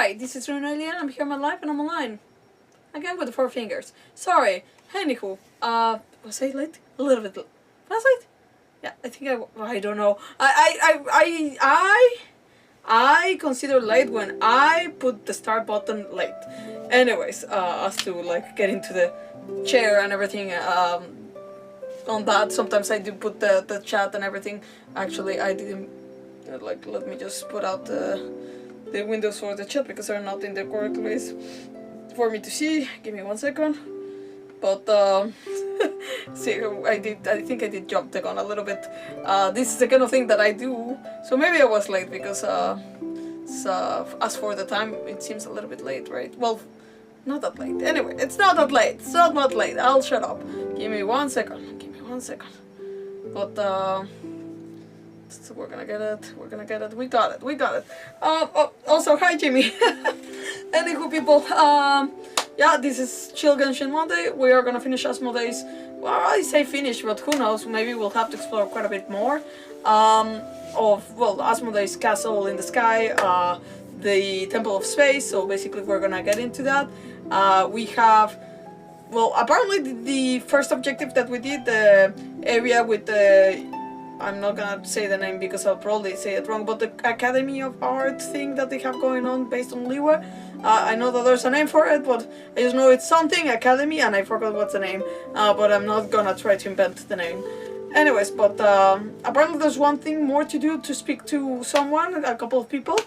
Hi, this is RinoaIlian. I'm here on my live and I'm online. Again with the 4 fingers. Sorry. Anywho, was I late? A little bit. Was I late? Yeah, I think I don't know. I consider late when I put the start button late. Anyways, as to like get into the chair and everything, on that, sometimes I do put the chat and everything. Actually, I didn't, like, let me just put out the windows for the chat because they're not in the correct place for me to see. Give me 1 second. But see, I think I did jump the gun a little bit. This is the kind of thing that I do, so maybe I was late because as for the time, it seems a little bit late, right? Well, not that late. Anyway, it's not that late. It's not late. I'll shut up. Give me 1 second. Give me 1 second. But so we're gonna get it. We're gonna get it. We got it. We got it. Also, hi Jimmy. Anywho, people. Yeah, this is Chill Genshin Monday. We are gonna finish Asmoday's. Well, I say finish, but who knows? Maybe we'll have to explore quite a bit more. Well, Asmoday's castle in the sky, the Temple of Space. So basically, we're gonna get into that. We have. Well, apparently the first objective that we did, the area with the. I'm not gonna say the name because I'll probably say it wrong, but the Academy of Art thing that they have going on based on Liwa. I know that there's a name for it, but I just know it's something Academy and I forgot what's the name, but I'm not gonna try to invent the name. Anyways, but apparently there's one thing more to do, to speak to someone, a couple of people,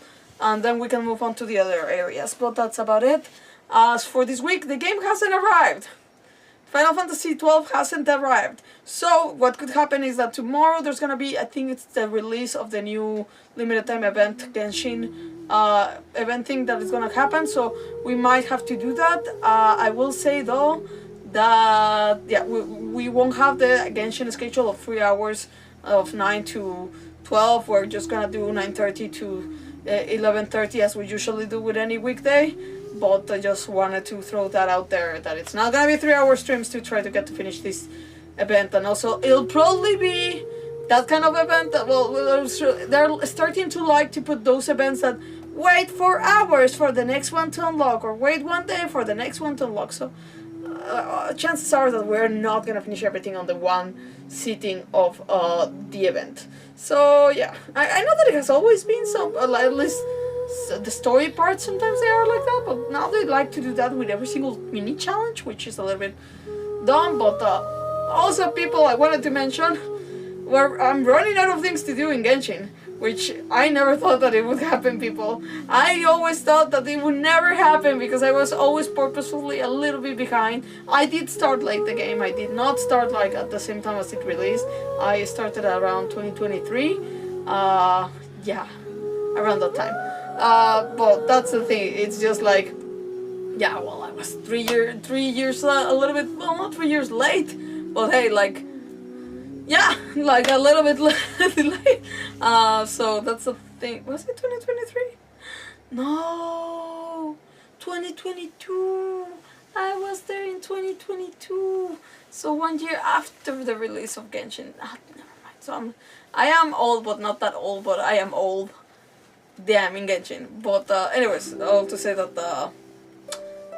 and then we can move on to the other areas, but that's about it. As for this week, the game hasn't arrived. Final Fantasy XII hasn't arrived. So what could happen is that tomorrow there's gonna be, I think it's the release of the new limited time event, Genshin event thing that is gonna happen. So we might have to do that. I will say though that yeah, we won't have the Genshin schedule of 3 hours of 9 to 12. We're just gonna do 9:30 to 11:30 as we usually do with any weekday. But I just wanted to throw that out there, that it's not gonna be 3-hour streams to try to get to finish this event. And also it'll probably be that kind of event that, well, they're starting to like to put those events that wait 4 hours for the next one to unlock, or wait 1 day for the next one to unlock. So chances are that we're not gonna finish everything on the one sitting of the event. So yeah, I know that it has always been some, at least the story part, sometimes they are like that, but now they like to do that with every single mini challenge, which is a little bit dumb. But also, people, I wanted to mention, where I'm running out of things to do in Genshin, which I never thought that it would happen, people. I always thought that it would never happen because I was always purposefully a little bit behind. I did start late the game. I did not start like at the same time as it released. I started around 2023. Yeah, around that time. But that's the thing, it's just like, yeah, well, I was 3 years a little bit, well, not 3 years late, but hey, like, yeah, like a little bit late. So that's the thing. Was it 2023? No, 2022. I was there in 2022. So 1 year after the release of Genshin. Never mind. So I am old, but not that old, but I am old. Damn, in Genshin. But anyways, all to say that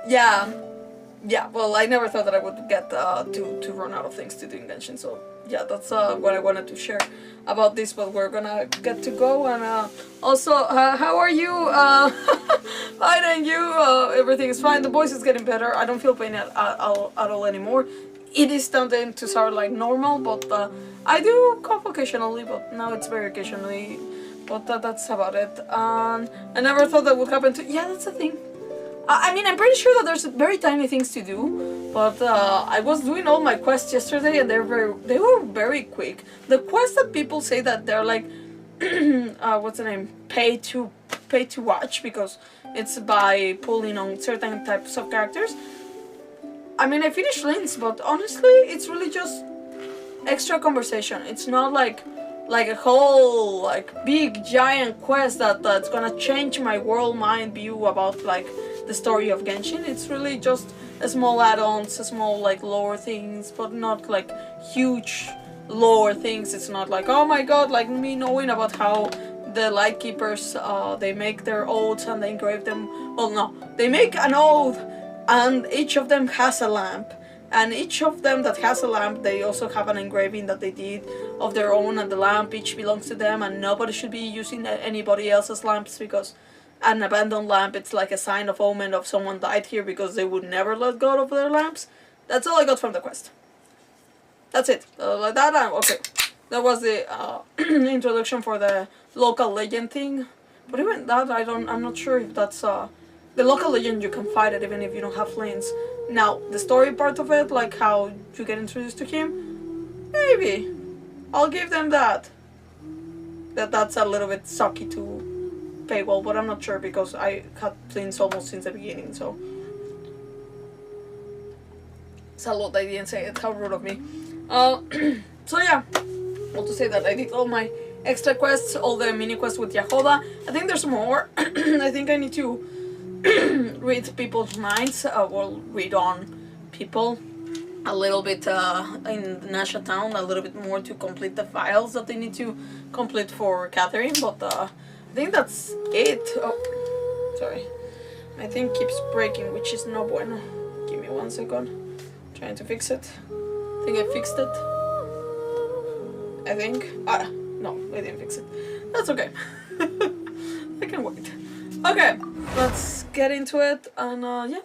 yeah, well, I never thought that I would get to run out of things to do in Genshin. So yeah, that's what I wanted to share about this. But we're gonna get to go. And also, how are you? Fine, and you? Everything is fine. The voice is getting better. I don't feel pain at all anymore. It is starting to sound like normal, but I do cough occasionally, but now it's very occasionally. But that's about it. I never thought that would happen to. Yeah, that's the thing. I mean, I'm pretty sure that there's very tiny things to do, but I was doing all my quests yesterday, and they were very quick. The quests that people say that they're like, what's the name? Pay to watch, because it's by pulling on certain types of characters. I mean, I finished Linz, but honestly, it's really just extra conversation. It's not like a whole like big giant quest that's gonna change my world mind view about like the story of Genshin. It's really just a small add-ons, a small like lore things, but not like huge lore things. It's not like, oh my god, like me knowing about how the Lightkeepers, they make their oaths and they engrave them. Well, no, they make an oath, and each of them has a lamp. And each of them that has a lamp, they also have an engraving that they did of their own, and the lamp each belongs to them, and nobody should be using anybody else's lamps, because an abandoned lamp, it's like a sign of omen of someone died here, because they would never let go of their lamps. That's all I got from the quest. That's it. Like that, okay. That was the introduction for the local legend thing. But even that, I'm not sure if that's the local legend. You can fight it even if you don't have flames. Now, the story part of it, like how you get introduced to him, maybe. I'll give them that. That's a little bit sucky to pay well, but I'm not sure because I had planes almost since the beginning, so. Salud, I didn't say it, how rude of me. So yeah, well, to say that I did all my extra quests, all the mini quests with Yahoda. I think there's more. I think I need to read people's minds, well, read on people a little bit in Nasha Town, a little bit more to complete the files that they need to complete for Catherine, but I think that's it. Oh, sorry. My thing keeps breaking, which is no bueno. Give me 1 second. Trying to fix it. I think I fixed it. I think. No, I didn't fix it. That's okay. I can wait. Okay, let's get into it, and yeah.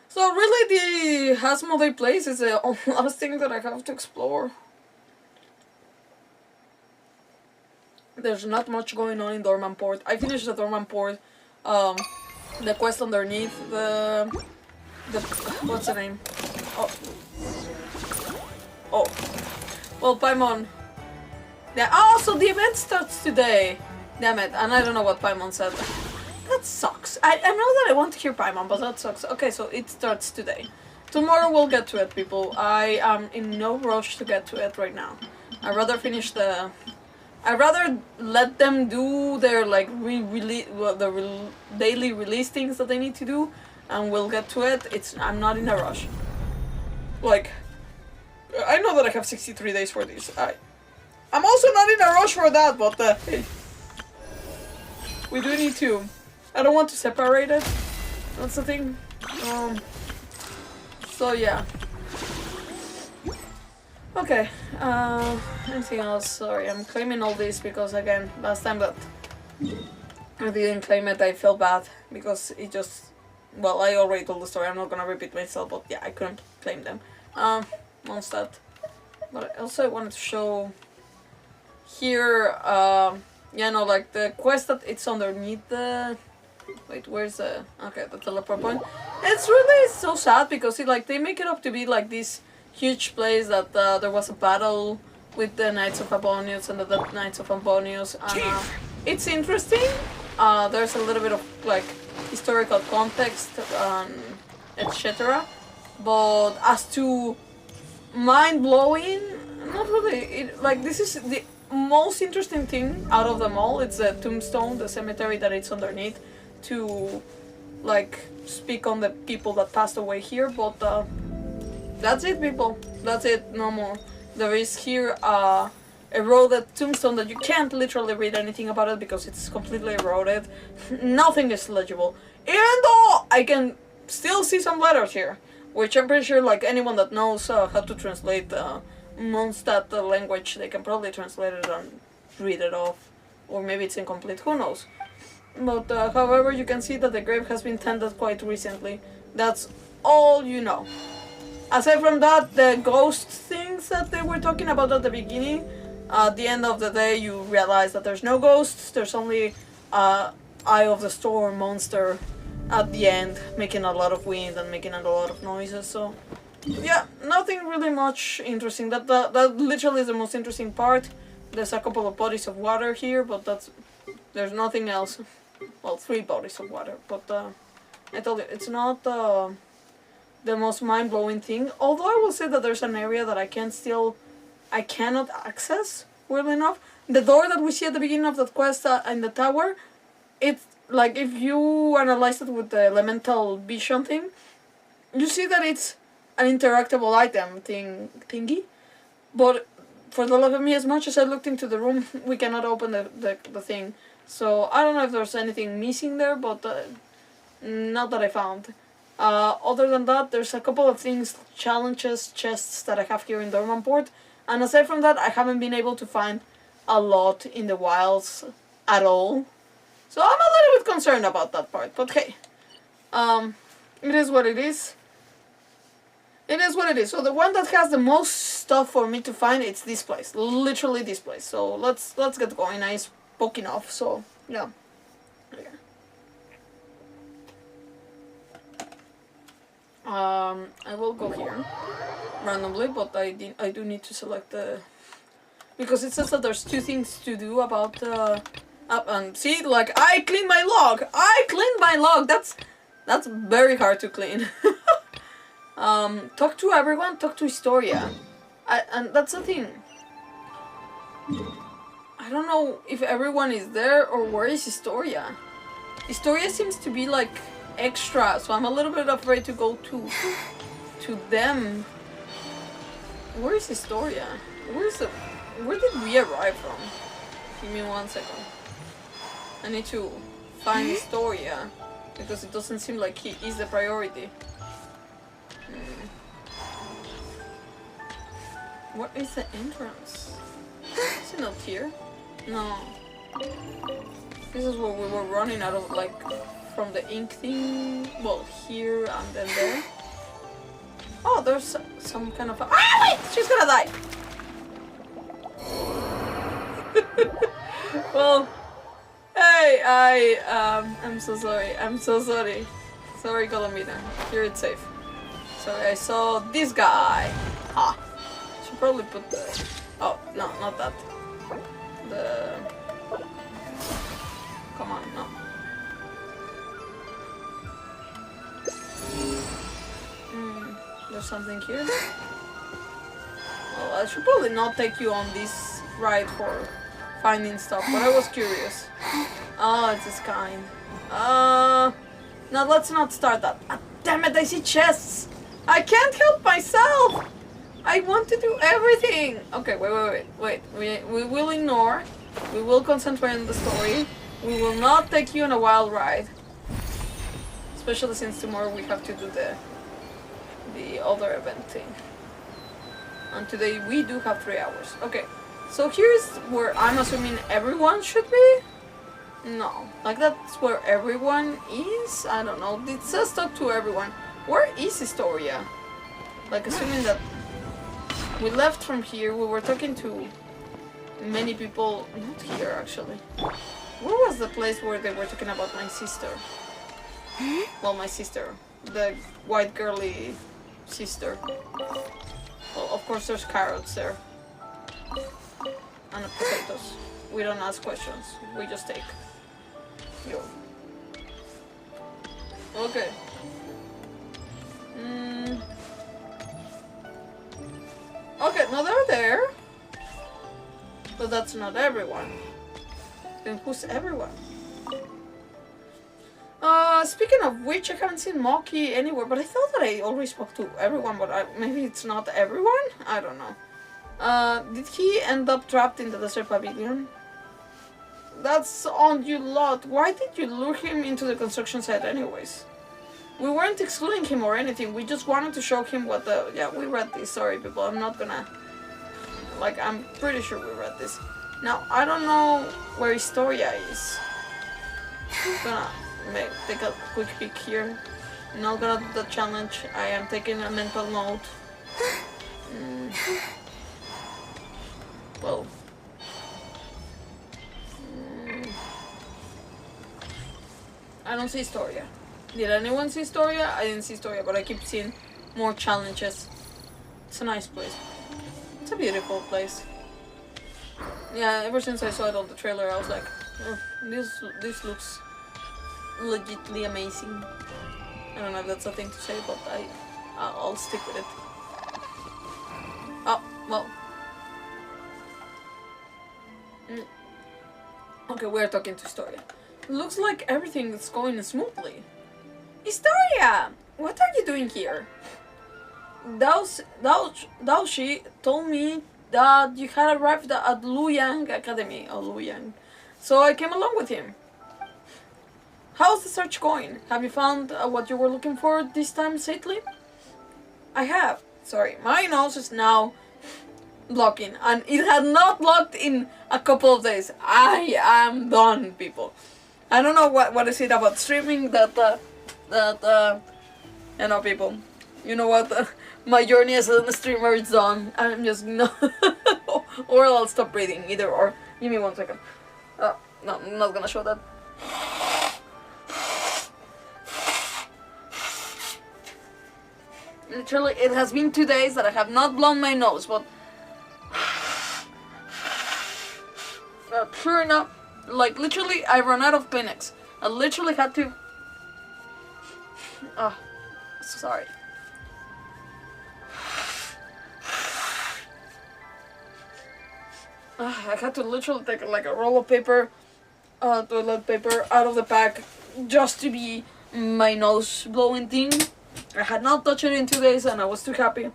So really the Asmoday place is the last thing that I have to explore. There's not much going on in Dorman Port. I finished the Dorman Port, the quest underneath the what's the name? Oh. Well, Paimon. Yeah, oh, so the event starts today. Damn it, and I don't know what Paimon said. That sucks. I know that I want to hear Paimon, but that sucks. Okay, so it starts today. Tomorrow we'll get to it, people. I am in no rush to get to it right now. I'd rather finish the... I'd rather let them do their, like, daily release things that they need to do, and we'll get to it. I'm not in a rush. Like, I know that I have 63 days for this. I'm also not in a rush for that, but hey. We do need to. I don't want to separate it. That's the thing. So yeah. Okay. Anything else? Sorry, I'm claiming all this because again, last time that I didn't claim it, I felt bad because it just. Well, I already told the story. I'm not gonna repeat myself, but yeah, I couldn't claim them. Mondstadt. But also I wanted to show here. Yeah, no, like the quest that it's underneath the... Wait, where's the... Okay, the teleport point. It's really so sad because they make it up to be like this huge place that there was a battle with the Knights of Abonius and the Knights of Abonius. And it's interesting. There's a little bit of like historical context, etc. But as to mind-blowing, not really. This is the most interesting thing out of them all. It's the tombstone, the cemetery that it's underneath, to like speak on the people that passed away here. But that's it, people. That's it. No more. There is here eroded tombstone that you can't literally read anything about it because it's completely eroded. Nothing is legible. Even though I can still see some letters here, which I'm pretty sure like anyone that knows how to translate Mondstadt language, they can probably translate it and read it off. Or maybe it's incomplete, who knows. But however, you can see that the grave has been tended quite recently. That's all you know. Aside from that, the ghost things that they were talking about at the beginning, at the end of the day you realize that there's no ghosts, there's only Eye of the Storm monster at the end, making a lot of wind and making a lot of noises, so... Yeah, nothing really much interesting. That literally is the most interesting part. There's a couple of bodies of water here, but there's nothing else. Well, 3 bodies of water, but I told you, it's not the most mind-blowing thing. Although I will say that there's an area that I cannot access, weirdly enough. The door that we see at the beginning of that quest in the tower, it's like if you analyze it with the elemental vision thing, you see that it's an interactable item thingy, but for the love of me, as much as I looked into the room, we cannot open the thing. So I don't know if there's anything missing there, but not that I found. Other than that, there's a couple of things, challenges, chests that I have here in Dorman port, and aside from that, I haven't been able to find a lot in the wilds at all. So I'm a little bit concerned about that part, but hey, it is what it is. It is what it is. So the one that has the most stuff for me to find, it's this place, literally this place. So let's get going. I spoke enough, so yeah. I will go here randomly, but I do need to select the, because it says that there's two things to do about and see, like, I cleaned my log. That's very hard to clean. Talk to everyone. Talk to Historia, and that's the thing. I don't know if everyone is there or where is Historia. Historia seems to be like extra, so I'm a little bit afraid to go to them. Where is Historia? Where did we arrive from? Give me 1 second. I need to find Historia because it doesn't seem like he is the priority. What is the entrance? Is it not here? No. This is where we were running out of, like, from the ink thing. Well, here and then there. Oh, there's some kind of... Ah, wait! She's gonna die! Well, hey, I'm so sorry. I'm so sorry. Sorry, Colomina. Here it's safe. Sorry, I saw this guy. Ah. Should probably put the... Oh, no, not that. The... Come on, no. There's something here. Well, I should probably not take you on this ride for finding stuff, but I was curious. Oh, it's this kind. No, let's not start that. Ah, damn it, I see chests! I can't help myself! I want to do everything! Okay, wait. We will ignore. We will concentrate on the story. We will not take you on a wild ride. Especially since tomorrow we have to do the other event thing. And today we do have 3 hours. Okay, so here's where I'm assuming everyone should be? No, like that's where everyone is? I don't know. It says talk to everyone. Where is Historia? Like, assuming that we left from here, we were talking to many people. Not here, actually. Where was the place where they were talking about my sister? Well, my sister. The white girly sister. Well, of course there's carrots there. And potatoes. We don't ask questions. We just take. Yo. Okay. Okay, no, they're there. But that's not everyone. Then who's everyone? Speaking of which, I haven't seen Maki anywhere, but I thought that I already spoke to everyone, but maybe it's not everyone? I don't know. Did he end up trapped in the desert pavilion? That's on you lot. Why did you lure him into the construction site anyways? We weren't excluding him or anything, we just wanted to show him what the... Yeah, we read this, sorry people, I'm not gonna... Like, I'm pretty sure we read this. Now, I don't know where Historia is. I'm gonna take a quick peek here. I'm not gonna do the challenge, I am taking a mental note. Well... I don't see Historia. Did anyone see Historia? I didn't see Historia, but I keep seeing more challenges. It's a nice place. It's a beautiful place. Yeah, ever since I saw it on the trailer, I was like, oh, this looks legitly amazing. I don't know if that's a thing to say, but I'll stick with it. Oh, well. Okay, we're talking to Historia. Looks like everything is going smoothly. Historia! What are you doing here? She told me that you had arrived at Luoyang Academy, or Luoyang, so I came along with him. How's the search going? Have you found what you were looking for this time, Zeitlind? I have. Sorry, my nose is now blocking, and it had not blocked in a couple of days. I am done, people. I don't know what is it about streaming that you know, people. You know what? My journey as a streamer is done. I'm just no, or I'll stop breathing. Either or. Give me 1 second. No, I'm not gonna show that. Literally, it has been 2 days that I have not blown my nose, but sure enough, like literally, I ran out of Kleenex. I literally had to. Oh, sorry. I had to literally take like a roll of paper, toilet paper out of the pack just to be my nose blowing thing. I had not touched it in 2 days and I was too happy.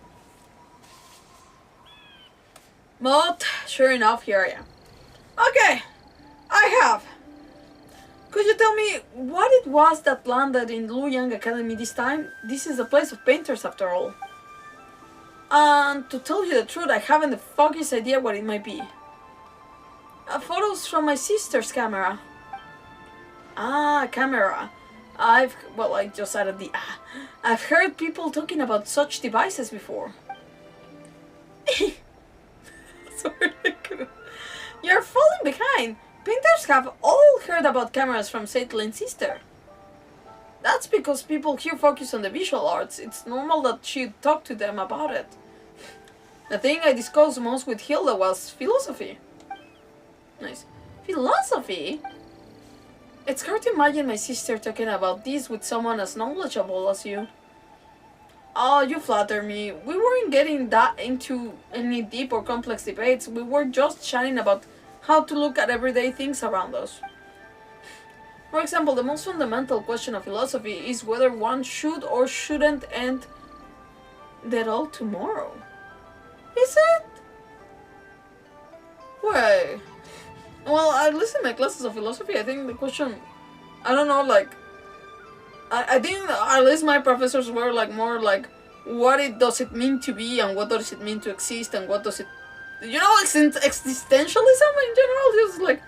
But sure enough, here I am. Okay, I have. Could you tell me what it was that landed in Luoyang Academy this time? This is a place of painters after all. And to tell you the truth, I haven't the foggiest idea what it might be. Photos from my sister's camera. Ah, camera. I just added the I've heard people talking about such devices before. Sorry, you're falling behind. Painters have all heard about cameras from Zeitlind's sister. That's because people here focus on the visual arts. It's normal that she'd talk to them about it. The thing I discussed most with Hilda was philosophy. Nice. Philosophy? It's hard to imagine my sister talking about this with someone as knowledgeable as you. Oh, you flatter me. We weren't getting that into any deep or complex debates. We were just chatting about how to look at everyday things around us. For example, the most fundamental question of philosophy is whether one should or shouldn't end that all tomorrow. Is it? Wait. Well, at least in my classes of philosophy, I think the question, I don't know, like, I think at least my professors were like more like, does it mean to be, and what does it mean to exist, and what does it, you know, existentialism in general, just like,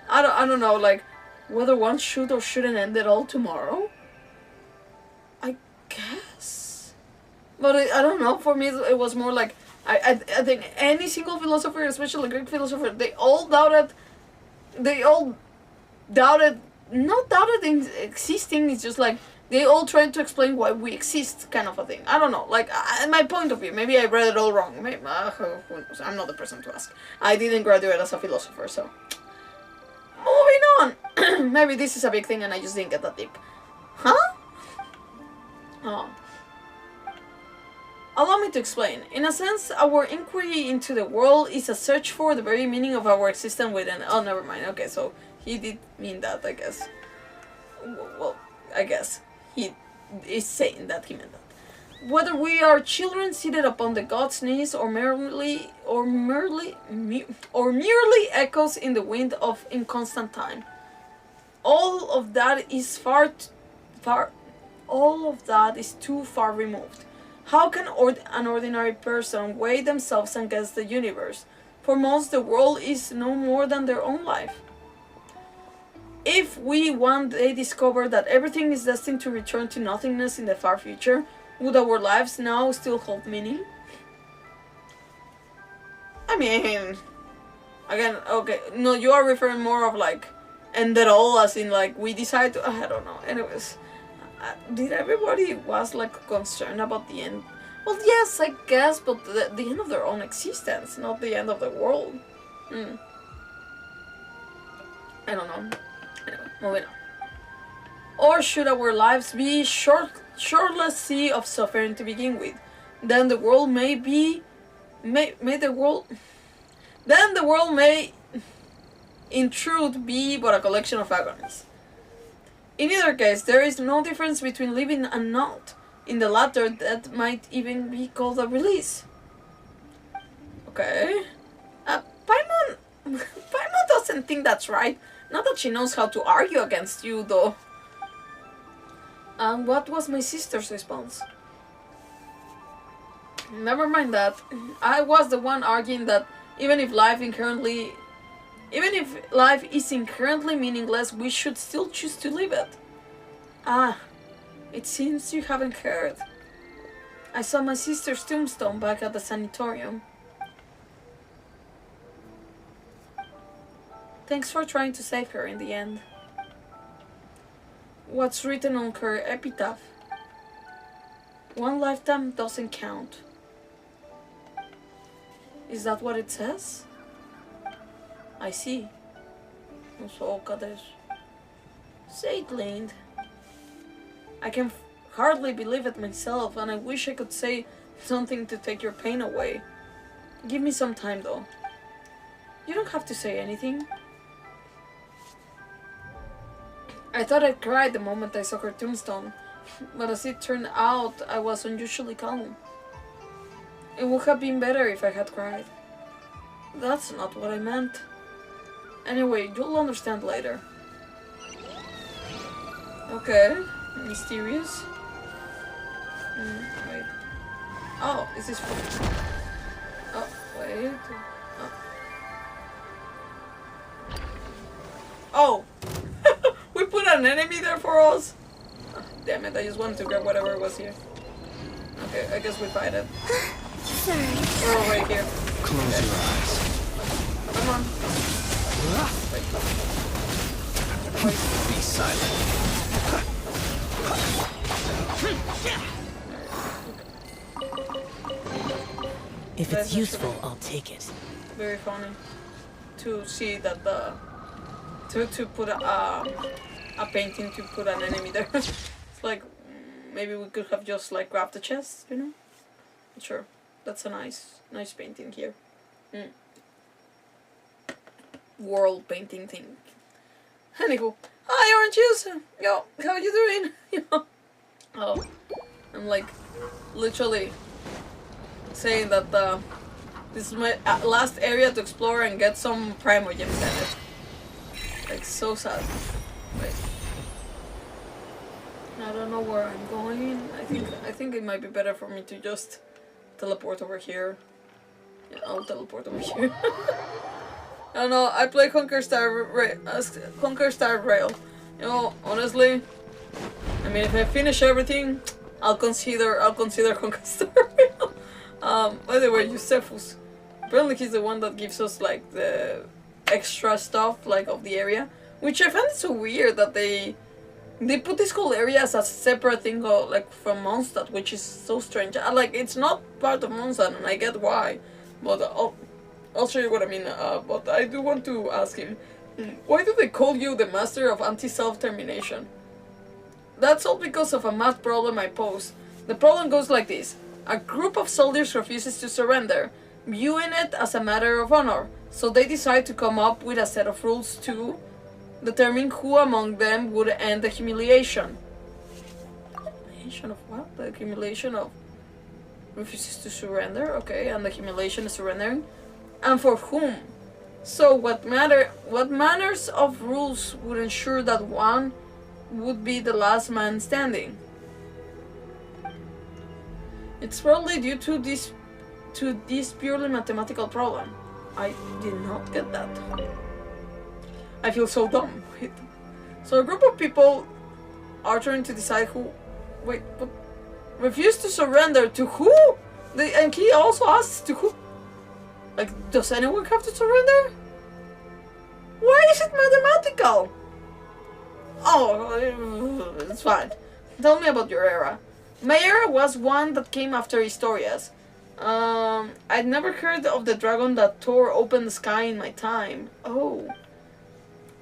I don't know, like, whether one should or shouldn't end it all tomorrow? I guess. But I don't know, for me it was more like, I think any single philosopher, especially Greek philosopher, they all doubted, not doubted in existing, it's just like, they all tried to explain why we exist, kind of a thing. I don't know, like, my point of view, maybe I read it all wrong, maybe, who knows? I'm not the person to ask. I didn't graduate as a philosopher, so. Moving on! Maybe this is a big thing and I just didn't get that deep. Huh? Oh. Allow me to explain. In a sense, our inquiry into the world is a search for the very meaning of our existence within. Oh, never mind. Okay, so he did mean that, I guess. Well, I guess he is saying that he meant that. Whether we are children seated upon the god's knees, or merely echoes in the wind of inconstant time, all of that is too far removed. How can an ordinary person weigh themselves against the universe? For most, the world is no more than their own life. If we one day discover that everything is destined to return to nothingness in the far future, would our lives now still hold meaning? I mean, again, okay, no, you are referring more of like, end it all, as in like, we decide to, I don't know, anyways. Did everybody was like concerned about the end? Well, yes, I guess, but the end of their own existence, not the end of the world. I don't know. Anyway, moving on. Or should our lives be shortless sea of suffering to begin with? Then the world may in truth be but a collection of agonies. In either case, there is no difference between living and not. In the latter, that might even be called a release. Okay. Paimon doesn't think that's right. Not that she knows how to argue against you, though. And what was my sister's response? Never mind that. I was the one arguing that even if life is inherently meaningless, we should still choose to live it. Ah, it seems you haven't heard. I saw my sister's tombstone back at the sanatorium. Thanks for trying to save her in the end. What's written on her epitaph? One lifetime doesn't count. Is that what it says? I see. So, Zeitlind. I can hardly believe it myself, and I wish I could say something to take your pain away. Give me some time, though. You don't have to say anything. I thought I'd cry the moment I saw her tombstone, but as it turned out, I was unusually calm. It would have been better if I had cried. That's not what I meant. Anyway, you'll understand later. Okay, mysterious. Wait. Oh, is this for... Oh, wait. Oh! We put an enemy there for us? Oh, damn it, I just wanted to grab whatever was here. Okay, I guess we fight it. Sorry. We're all right here. Close your eyes. Come on. Wait. Be silent. If it's useful, I'll take it. Very funny to see that to put a painting to put an enemy there. It's like maybe we could have just like grabbed the chest, you know? Sure, that's a nice painting here. World painting thing. Anywho, hi Orange Juice. Yo, how are you doing? Oh, I'm like literally saying that this is my last area to explore and get some Primogems in it. Like so sad. Wait. I don't know where I'm going. I think it might be better for me to just teleport over here. Yeah, I'll teleport over here. I don't know. I play Conquer Star Rail. You know, honestly, I mean, if I finish everything, I'll consider Conquer Star Rail. By the way, Josephus. Apparently, he's the one that gives us like the extra stuff like of the area, which I find so weird that they put this whole area as a separate thing, like from Mondstadt, which is so strange. Like it's not part of Mondstadt, and I get why, but I'll show you what I mean. But I do want to ask him, why do they call you the master of anti-self-termination? That's all because of a math problem I posed. The problem goes like this: a group of soldiers refuses to surrender, viewing it as a matter of honor. So they decide to come up with a set of rules to determine who among them would end the humiliation. Humiliation of what? The humiliation of refuses to surrender? Okay, and the humiliation is surrendering. And for whom? So what manners of rules would ensure that one would be the last man standing? It's probably due to this purely mathematical problem. I did not get that. I feel so dumb. Wait. So a group of people are trying to decide who... Wait, but... Refuse to surrender to who? And he also asks to who? Like, does anyone have to surrender? Why is it mathematical? Oh, it's fine. Tell me about your era. My era was one that came after Historias. I'd never heard of the dragon that tore open the sky in my time. Oh.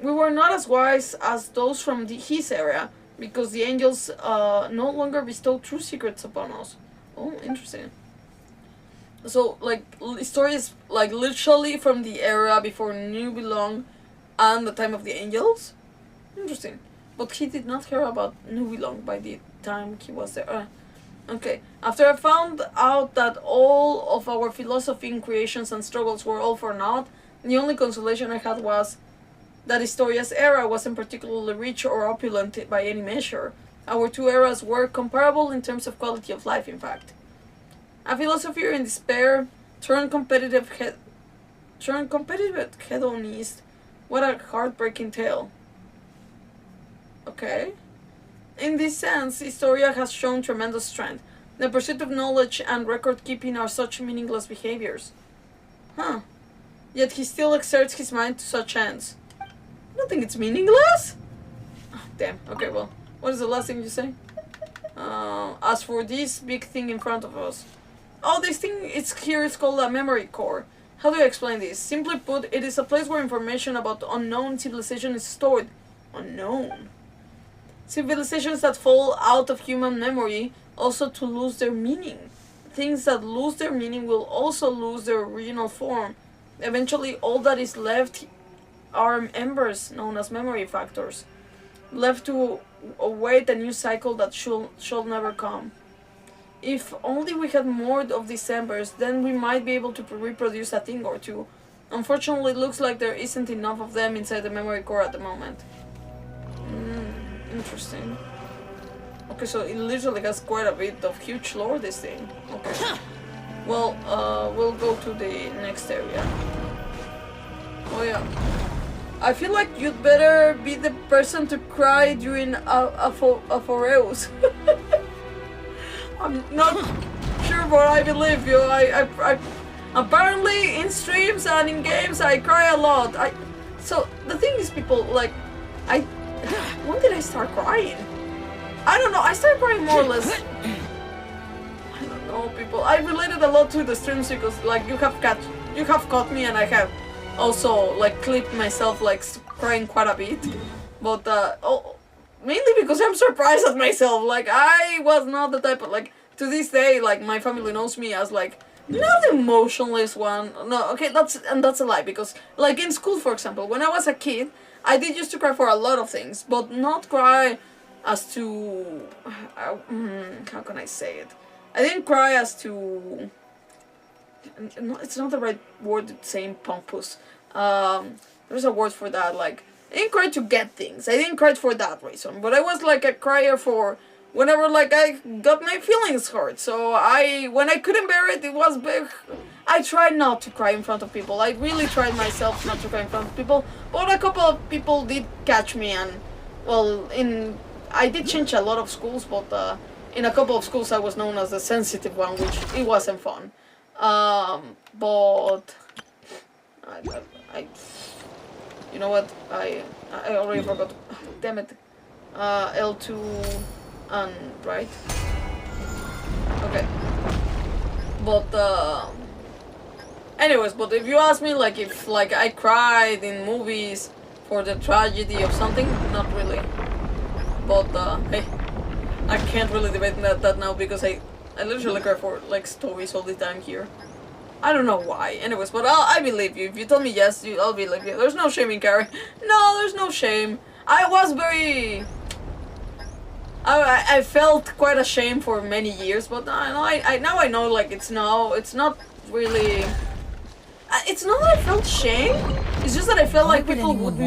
We were not as wise as those from his era, because the angels no longer bestow true secrets upon us. Oh, interesting. So, like, stories, like, literally from the era before New Belong and the time of the angels? Interesting. But he did not hear about New Belong by the time he was there. Okay. After I found out that all of our philosophy in creations and struggles were all for naught, The only consolation I had was that Historia's era wasn't particularly rich or opulent by any measure. Our two eras were comparable in terms of quality of life, in fact. A philosopher in despair turned competitive hedonist. What a heartbreaking tale. Okay. In this sense, Historia has shown tremendous strength. The pursuit of knowledge and record-keeping are such meaningless behaviors. Huh. Yet he still exerts his mind to such ends. I don't think it's meaningless. Oh, damn. Okay, well. What is the last thing you say? As for this big thing in front of us. Oh, this thing is called a memory core. How do I explain this? Simply put, it is a place where information about unknown civilization is stored. Unknown. Civilizations that fall out of human memory also to lose their meaning. Things that lose their meaning will also lose their original form. Eventually, all that is left are embers known as memory factors, left to await a new cycle that shall never come. If only we had more of these embers, then we might be able to reproduce a thing or two. Unfortunately, it looks like there isn't enough of them inside the memory core at the moment. Interesting. Okay, so it literally has quite a bit of huge lore, this thing. Okay. Well, we'll go to the next area. Oh yeah. I feel like you'd better be the person to cry during a Foreus. I'm not sure what I believe you. I apparently in streams and in games I cry a lot. So the thing is, people, like, when did I start crying? I don't know. I started crying more or less. I don't know, people. I related a lot to the streams because, like, you have caught me, and I have also, like, clipped myself, like, crying quite a bit. But mainly because I'm surprised at myself. Like, I was not the type of, like, to this day, like, my family knows me as, like, not the emotionless one. No, okay, that's a lie, because, like, in school, for example, when I was a kid, I did used to cry for a lot of things, but not cry as to... how can I say it? I didn't cry as to... it's not the right word, saying pompous. There's a word for that, like... I didn't cry to get things. I didn't cry for that reason. But I was, like, a crier for... whenever, like, I got my feelings hurt. So when I couldn't bear it, it was big. I tried not to cry in front of people. I really tried myself not to cry in front of people. But a couple of people did catch me, and, well, I did change a lot of schools, but in a couple of schools I was known as the sensitive one, which it wasn't fun. But you know what? I already forgot. Damn it. L2 and right. Okay. But anyways, but if you ask me, like, if, like, I cried in movies for the tragedy of something, not really. But hey, I can't really debate that now, because I literally cry for, like, stories all the time here. I don't know why. Anyways, but I believe you. If you tell me yes, I'll believe you. There's no shame in Carrie. No, there's no shame. I was very... I felt quite ashamed for many years, but now I know, like, it's not really... It's not that I felt shame. It's just that I felt like people would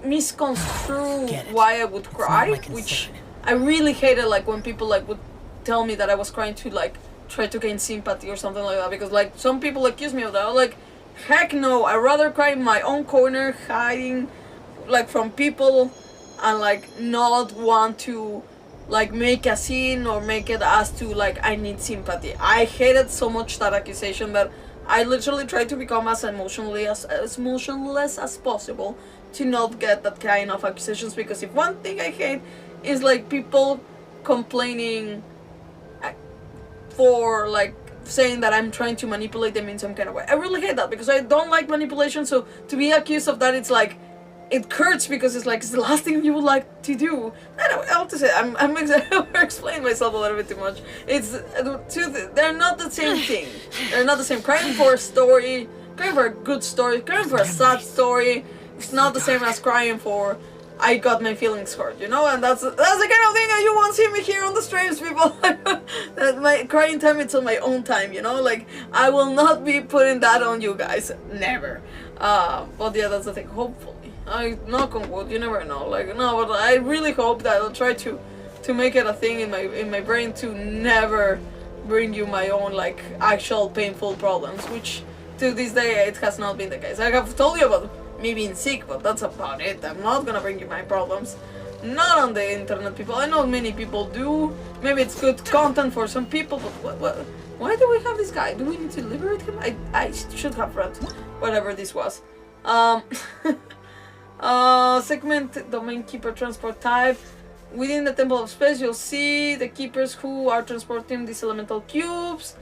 misconstrue why I would cry, which I really hated, like, when people, like, would tell me that I was crying to, like, try to gain sympathy or something like that, because, like, some people accuse me of that. I'm like, heck no, I'd rather cry in my own corner, hiding, like, from people, and, like, not want to, like, make a scene or make it as to, like, I need sympathy. I hated so much that accusation that I literally tried to become as emotionless as possible to not get that kind of accusations, because if one thing I hate is, like, people complaining for, like, saying that I'm trying to manipulate them in some kind of way. I really hate that, because I don't like manipulation, so to be accused of that, it's like, it hurts, because it's like, it's the last thing you would like to do. Anyway, I have to say, I'm explaining myself a little bit too much. They're not the same thing. They're not the same. Crying for a story, crying for a good story, crying for a sad story, it's not the same as crying for, I got my feelings hurt, you know? And that's the kind of thing that you won't see me here on the streams, people. That my crying time, it's on my own time, you know? Like, I will not be putting that on you guys. Never. But yeah, that's the thing. Hopefully, I knock on wood. You never know. Like no, but I really hope that I'll try to make it a thing in my brain to never bring you my own like actual painful problems, which to this day it has not been the case. I have told you about me being sick, but that's about it. I'm not gonna bring you my problems. Not on the internet, people. I know many people do. Maybe it's good content for some people, but why do we have this guy? Do we need to liberate him? I should have read whatever this was. Segment domain keeper transport type. Within the Temple of Space, you'll see the keepers who are transporting these elemental cubes.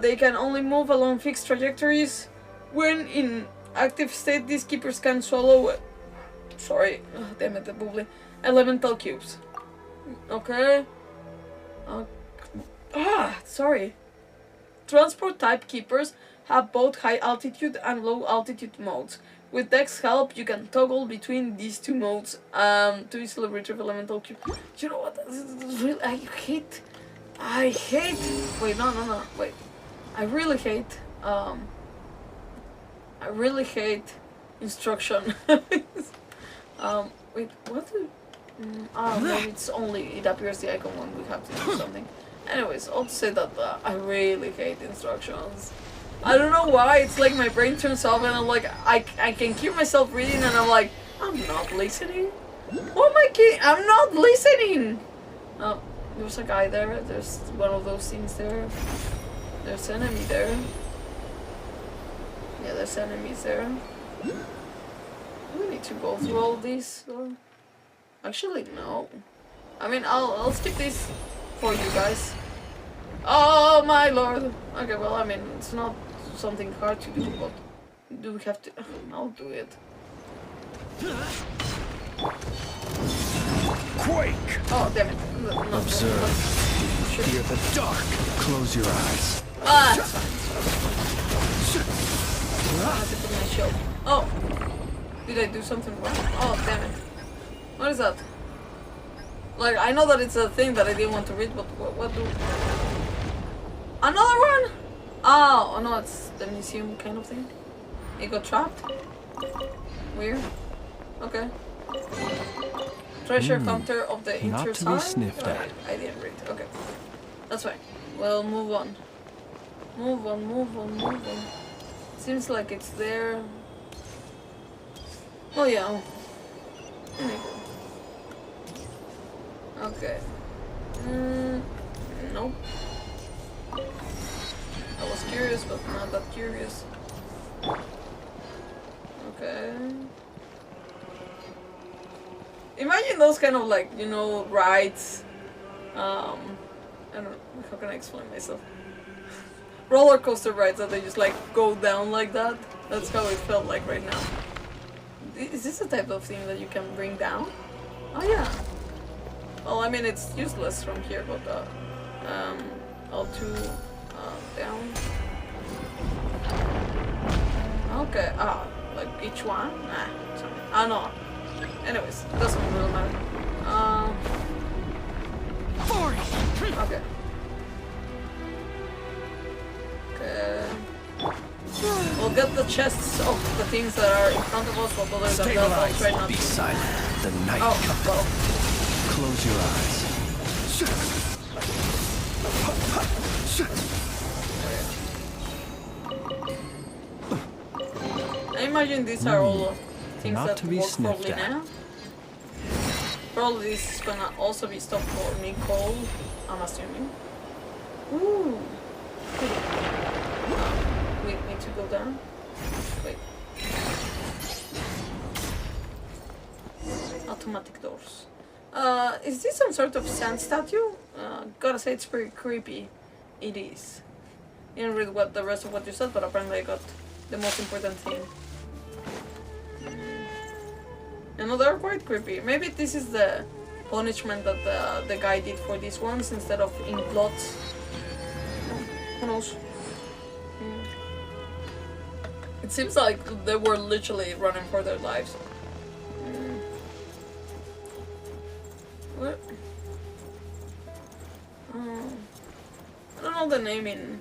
They can only move along fixed trajectories. When in active state, these keepers can swallow damn it, the bubbly. Elemental cubes. Okay. Sorry. Transport type keepers have both high altitude and low altitude modes. With Dex help, you can toggle between these two modes to easily retrieve elemental cube. You know what? This is really, I hate. Wait, no. Wait. I really hate instruction. Wait, what? Maybe it's only it appears the icon when we have to do something. Anyways, I'll say that I really hate instructions. I don't know why, it's like my brain turns off and I'm like, I can hear myself reading and I'm like, I'm not listening. What am I kidding? I'm not listening! There's a guy there, there's one of those things there. There's an enemy there. Yeah, there's enemies there. Do we need to go through all these? Actually, no. I mean, I'll skip this for you guys. Oh my lord! Okay, well, I mean, it's not something hard to do, but do we have to? I'll do it. Quake! Oh, damn it. Observe. Fear the dark. Close your eyes. It's fine. I have to put my shield. Oh! Did I do something wrong? Oh, damn it. What is that? Like, I know that it's a thing that I didn't want to read, but what do... Another one? Oh, no, it's the museum kind of thing. It got trapped? Weird. Okay. Treasure hunter of the Not to be sniffed at. I didn't read. Okay. That's fine. Well, move on. Move on. Seems like it's there. Oh, yeah. Okay. Nope. I was curious, but not that curious. Okay. Imagine those kind of like, you know, rides. I don't know, how can I explain myself? Roller coaster rides that they just like go down like that. That's how it felt like right now. Is this a type of thing that you can bring down? Oh yeah. Well, I mean it's useless from here, but L2 down. Okay. Like each one? Nah. Sorry. No. Anyways, doesn't really matter. Okay. We'll get the chests of the things that are in front of us, but other than that, I'll try not to. Be silent. The night comes. Well. Close your eyes. I imagine these are all things Not that to be work sniffed probably at. now. Probably this is gonna also be stuff for me cold, I'm assuming. Ooh. We need to go down. Wait. Automatic doors. Is this some sort of sand statue? Gotta say it's pretty creepy. It is. Didn't read what the rest of what you said, but apparently I got the most important thing. You know, they're quite creepy. Maybe this is the punishment that the guy did for these ones instead of in blood. Who knows? It seems like they were literally running for their lives. What? I don't know the name in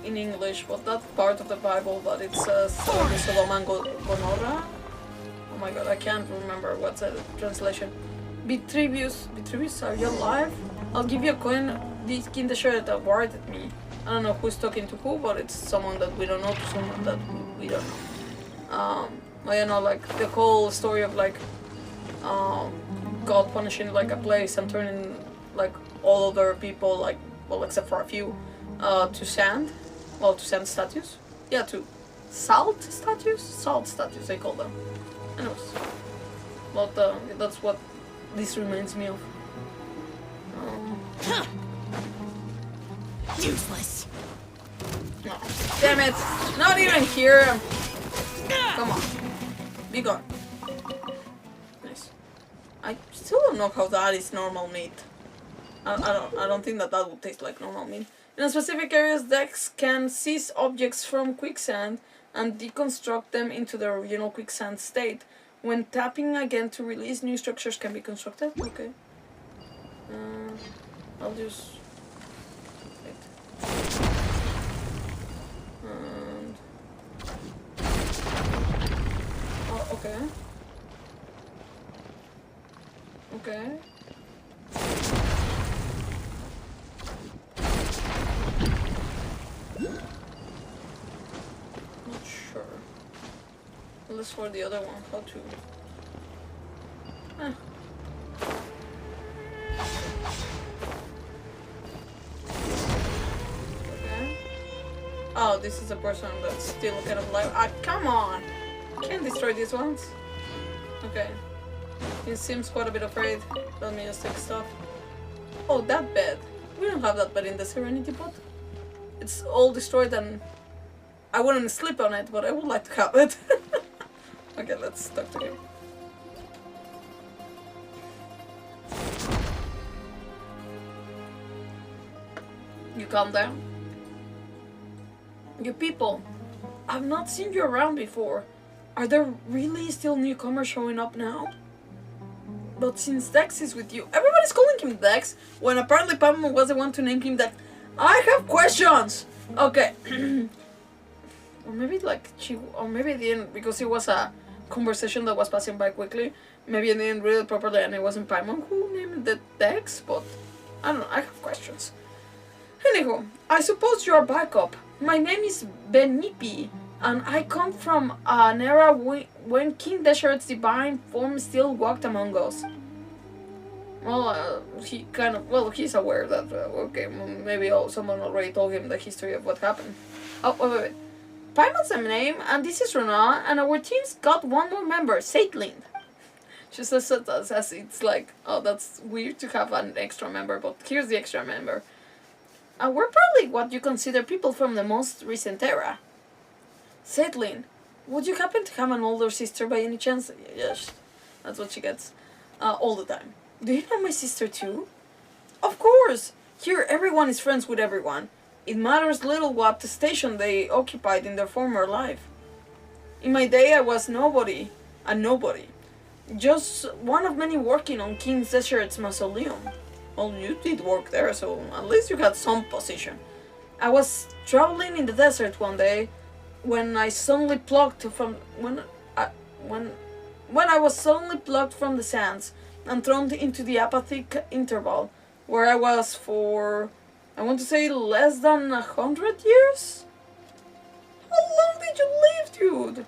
in English, but that part of the Bible, but it's story Sodom and Gomorrah. Oh my god, I can't remember what's the translation. Vitruvius, are you alive? I'll give you a coin. This king the shirt awarded me. I don't know who's talking to who, but it's someone that we don't know to someone that we don't know. You know, like the whole story of like God punishing like a place and turning like all other people, like, well, except for a few, to sand. Well, to sand statues. Yeah, to salt statues? Salt statues, they call them. Anyways. But that's what this reminds me of. Useless. No. Damn it! Not even here! Come on. Be gone. Nice. I still don't know how that is normal meat. I don't think that would taste like normal meat. In specific areas, decks can seize objects from quicksand and deconstruct them into their original quicksand state. When tapping again to release, new structures can be constructed. Okay. I'll just... wait. And... oh, okay. Okay. Not sure. Unless for the other one, how to... Okay. Oh, this is a person that's still kind of alive. Ah, come on! Can't destroy these ones. Okay. He seems quite a bit afraid. Let me just take stuff. Oh, that bed. We don't have that bed in the Serenity Pot. It's all destroyed and I wouldn't sleep on it, but I would like to have it. Okay, let's talk to him. You calm down. You people, I've not seen you around before. Are there really still newcomers showing up now? But since Dex is with you, everybody's calling him Dex, when apparently Paimon was the one to name him Dex. I have questions! Okay. Or maybe like or maybe it didn't, because it was a conversation that was passing by quickly. Maybe I didn't read it properly and it wasn't Paimon who named the Dex, but I don't know, I have questions. Anywho, I suppose you're back up. My name is Benipi, and I come from an era when King Desert's divine form still walked among us. Well, he's aware that, okay, maybe someone already told him the history of what happened. Oh, wait. Paimon's a name, and this is Rinoa, and our team's got one more member, Zeitlind. She says it as it's like, oh, that's weird to have an extra member, but here's the extra member. We're probably what you consider people from the most recent era. Zeitlind, would you happen to have an older sister by any chance? Yes, that's what she gets all the time. Do you know my sister too? Of course! Here everyone is friends with everyone. It matters little what station they occupied in their former life. In my day I was nobody, a nobody. Just one of many working on King Desert's mausoleum. Well, you did work there, so at least you had some position. I was traveling in the desert one day when I suddenly plucked from when I was suddenly plucked from the sands and thrown into the apathic interval, where I was for, I want to say, less than 100 years? How long did you live, dude?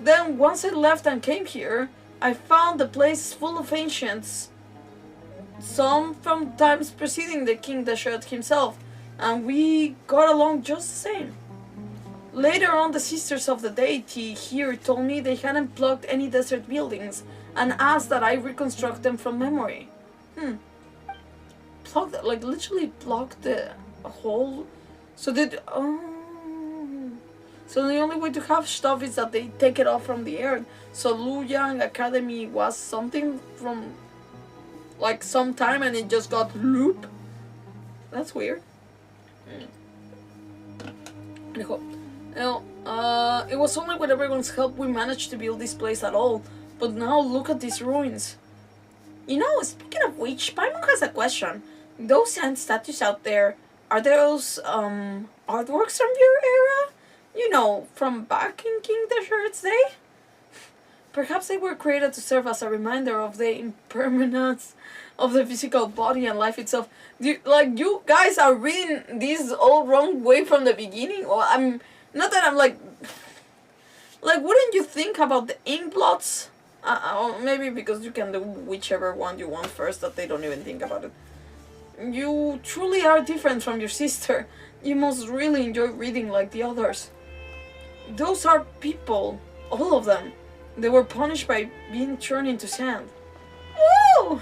Then once I left and came here, I found the place full of ancients, some from times preceding the King Desert himself, and we got along just the same. Later on, the sisters of the deity here told me they hadn't plugged any desert buildings and asked that I reconstruct them from memory. Plugged, like literally plugged the whole... So the only way to have stuff is that they take it off from the earth. So Luyang Academy was something from like some time and it just got loop. That's weird. Anyhow, it was only with everyone's help we managed to build this place at all. But now look at these ruins. You know, speaking of which, Paimon has a question. Those sand statues out there, Are those artworks from your era? You know, from back in King Desert's day? Perhaps they were created to serve as a reminder of the impermanence of the physical body and life itself. You guys are reading this all wrong way from the beginning? Or I'm not that I'm like wouldn't you think about the ink blots? Or maybe because you can do whichever one you want first, that they don't even think about it. You truly are different from your sister. You must really enjoy reading like the others. Those are people, all of them. They were punished by being turned into sand. Woo!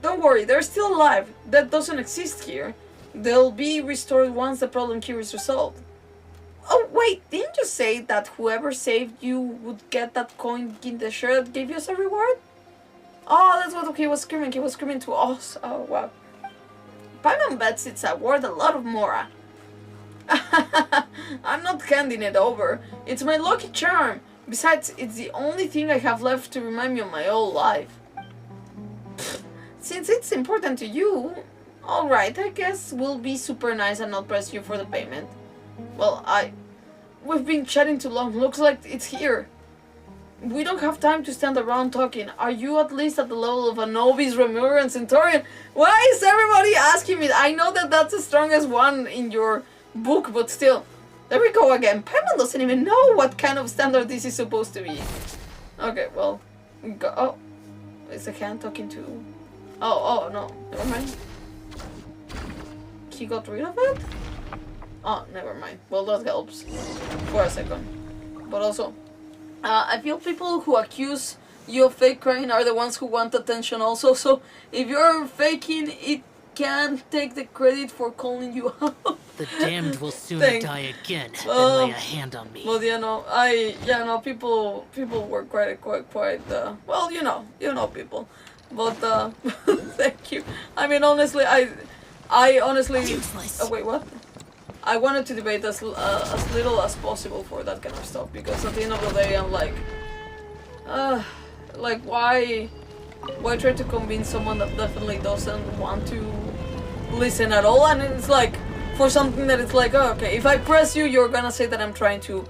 Don't worry, they're still alive. That doesn't exist here. They'll be restored once the problem here is resolved. Oh wait, didn't you say that whoever saved you would get that coin in the shirt gave you as a reward? Oh, that's what he was screaming. He was screaming to us. Oh wow. Paimon bets it's worth a lot of Mora. I'm not handing it over. It's my lucky charm. Besides, it's the only thing I have left to remind me of my old life. Since it's important to you, alright, I guess we'll be super nice and not press you for the payment. Well, we've been chatting too long. Looks like it's here. We don't have time to stand around talking. Are you at least at the level of a novice, Remur, and Centaurian? Why is everybody asking me? I know that that's the strongest one in your book, but still. There we go again. Paimon doesn't even know what kind of standard this is supposed to be. Okay, well. Oh. Is the hand talking to... Oh, no. Never mind. He got rid of it? Oh, never mind. Well, that helps. For a second. But also... I feel people who accuse you of fake crying are the ones who want attention also. So, if you're faking, it can take the credit for calling you out. The damned will sooner die again than lay a hand on me. Well, people were quite, well, you know people. But, thank you. I mean, honestly, I honestly... Useless. Oh, wait, what? I wanted to debate as little as possible for that kind of stuff, because at the end of the day, I'm like, why try to convince someone that definitely doesn't want to listen at all? And it's like, for something that it's like, oh, okay, if I press you, you're gonna say that I'm trying to,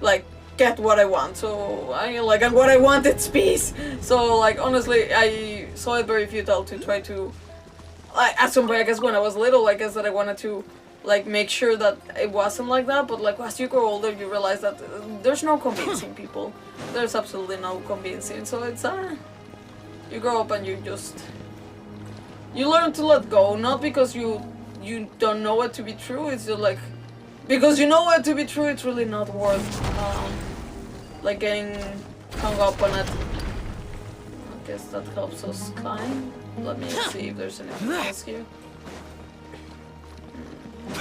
like, get what I want. So, and what I want is peace. So, like, honestly, I saw it very futile to try to, at some point, I guess when I was little, I guess that I wanted to, like, make sure that it wasn't like that, but like as you grow older you realize that there's no convincing people. There's absolutely no convincing. So it's you grow up and you learn to let go, not because you don't know it to be true, it's just like because you know it to be true, it's really not worth like getting hung up on it. I guess that helps us climb. Let me see if there's anything else here.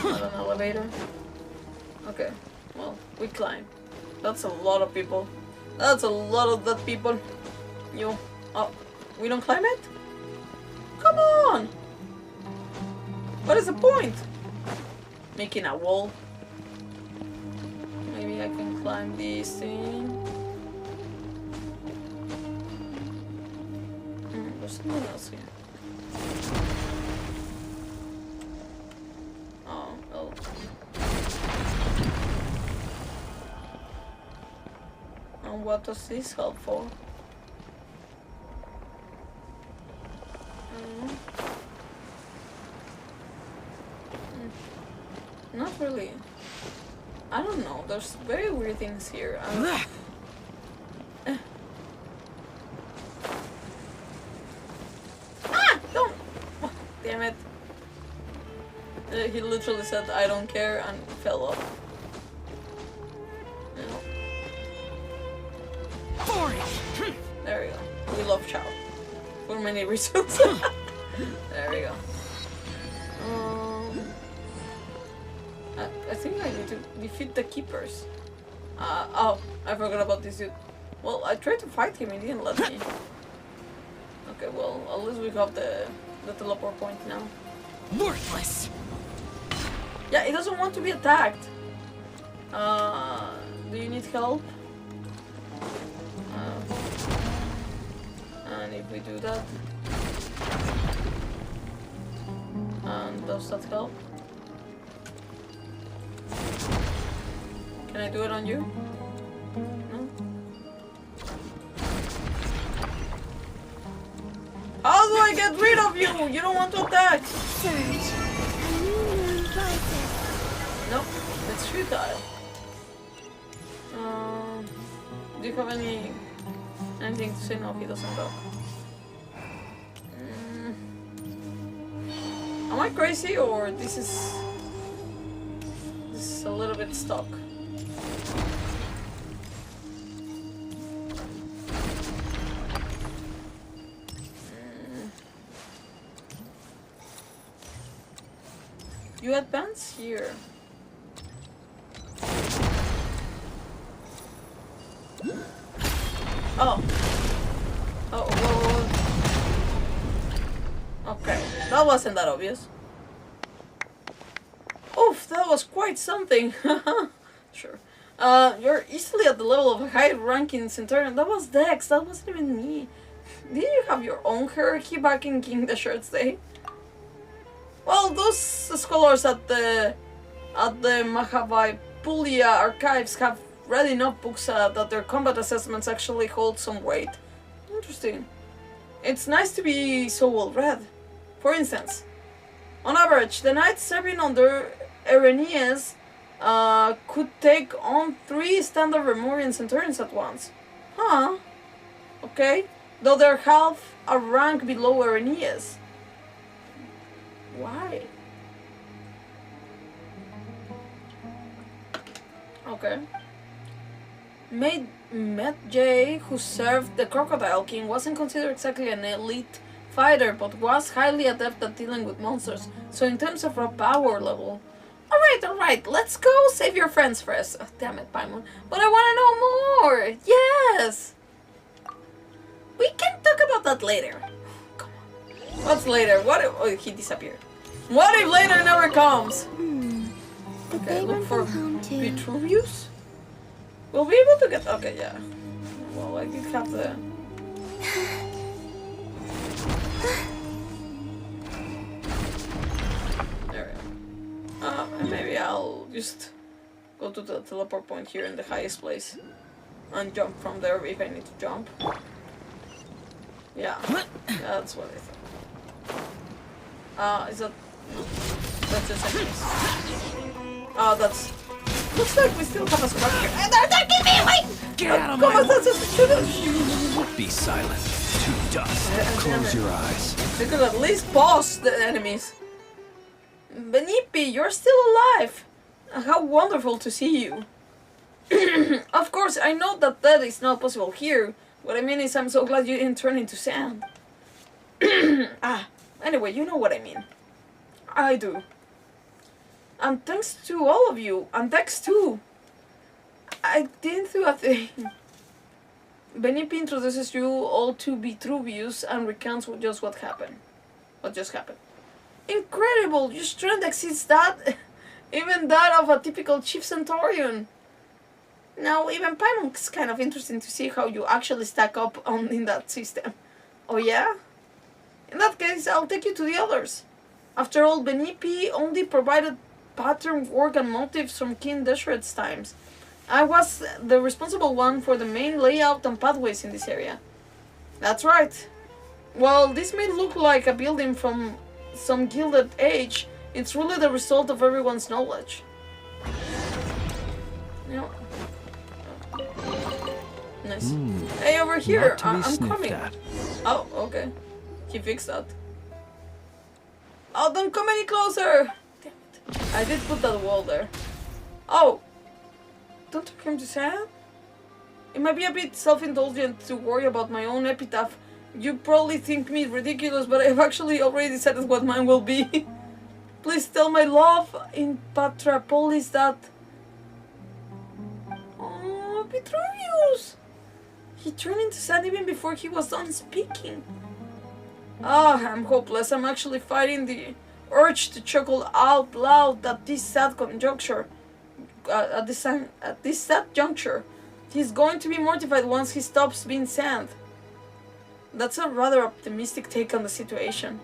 Not an elevator. Okay, well, we climb. That's a lot of people. That's a lot of that people. Oh, we don't climb it? Come on! What is the point? Making a wall. Maybe I can climb this thing. There's something else here. And what does this help for? Not really. I don't know. There's very weird things here. Don't! Oh, damn it. He literally said, I don't care, and fell off. There we go. We love Chow. For many reasons. There we go. I think I need to defeat the keepers. Oh, I forgot about this dude. Well, I tried to fight him, he didn't let me. Okay, well, at least we have the teleport point now. Worthless! Yeah, he doesn't want to be attacked. Do you need help? And if we do that... Does that help? Can I do it on you? No? How do I get rid of you? You don't want to attack! Surge. A new moon rises. Nope, it's futile. Do you have anything to say? No, he doesn't talk. Am I crazy or this is a little bit stuck? You advance here. Oh. Oh, whoa. Okay, that wasn't that obvious. Oof, that was quite something. Sure. You're easily at the level of a high-ranking Centurion. That was Dex, that wasn't even me. Did you have your own hierarchy back in King the Shirt's day? Well, those scholars at the Mahavaipulia archives have read enough books that their combat assessments actually hold some weight. Interesting. It's nice to be so well read. For instance, on average, the knights serving under Irenaeus could take on 3 standard Remorian Centurions at once. Huh. Okay. Though they're half a rank below Irenaeus. Why? Okay. Medjay, who served the Crocodile King, wasn't considered exactly an elite fighter, but was highly adept at dealing with monsters. So in terms of raw power level... Alright, let's go save your friends first. Oh, damn it, Paimon. But I want to know more! Yes! We can talk about that later. Come on. What's later? What if... Oh, he disappeared. What if later never comes? Okay, look for Vitruvius? We'll be able to get... Okay, yeah. Well, I did have the... There we go. Maybe I'll just go to the teleport point here in the highest place. And jump from there if I need to jump. Yeah, that's what I thought. Is that... No. That's just enemies. Oh, that's... Looks like we still have a squad here. And they're attacking me! Wait! Get out of my way! way! Be silent. To dust. Close your eyes. They could at least boss the enemies. Benipi, you're still alive! How wonderful to see you. Of course, I know that is not possible here. What I mean is I'm so glad you didn't turn into sand. Anyway, you know what I mean. I do. And thanks to all of you, and Dex too. I didn't do a thing. Benipi introduces you all to Vitruvius and recounts just what happened. What just happened. Incredible! Your strength exceeds that, even that of a typical Chief Centaurian. Now, even Paimon's kind of interesting to see how you actually stack up in that system. Oh yeah? In that case, I'll take you to the others. After all, Benipi only provided pattern work and motifs from King Deshret's times. I was the responsible one for the main layout and pathways in this area. That's right. While this may look like a building from some gilded age, it's really the result of everyone's knowledge. Yeah. Nice. Hey, over here! I'm coming. Oh, okay. He fixed that. Oh, don't come any closer! Damn it. I did put that wall there. Oh! Don't you come to sand? It might be a bit self-indulgent to worry about my own epitaph. You probably think me ridiculous, but I've actually already decided what mine will be. Please tell my love in Patrapolis that... Oh, Vitruvius! He turned into sand even before he was done speaking. I'm hopeless. I'm actually fighting the urge to chuckle out loud at this sad conjuncture. At this sad juncture. He's going to be mortified once he stops being sand. That's a rather optimistic take on the situation.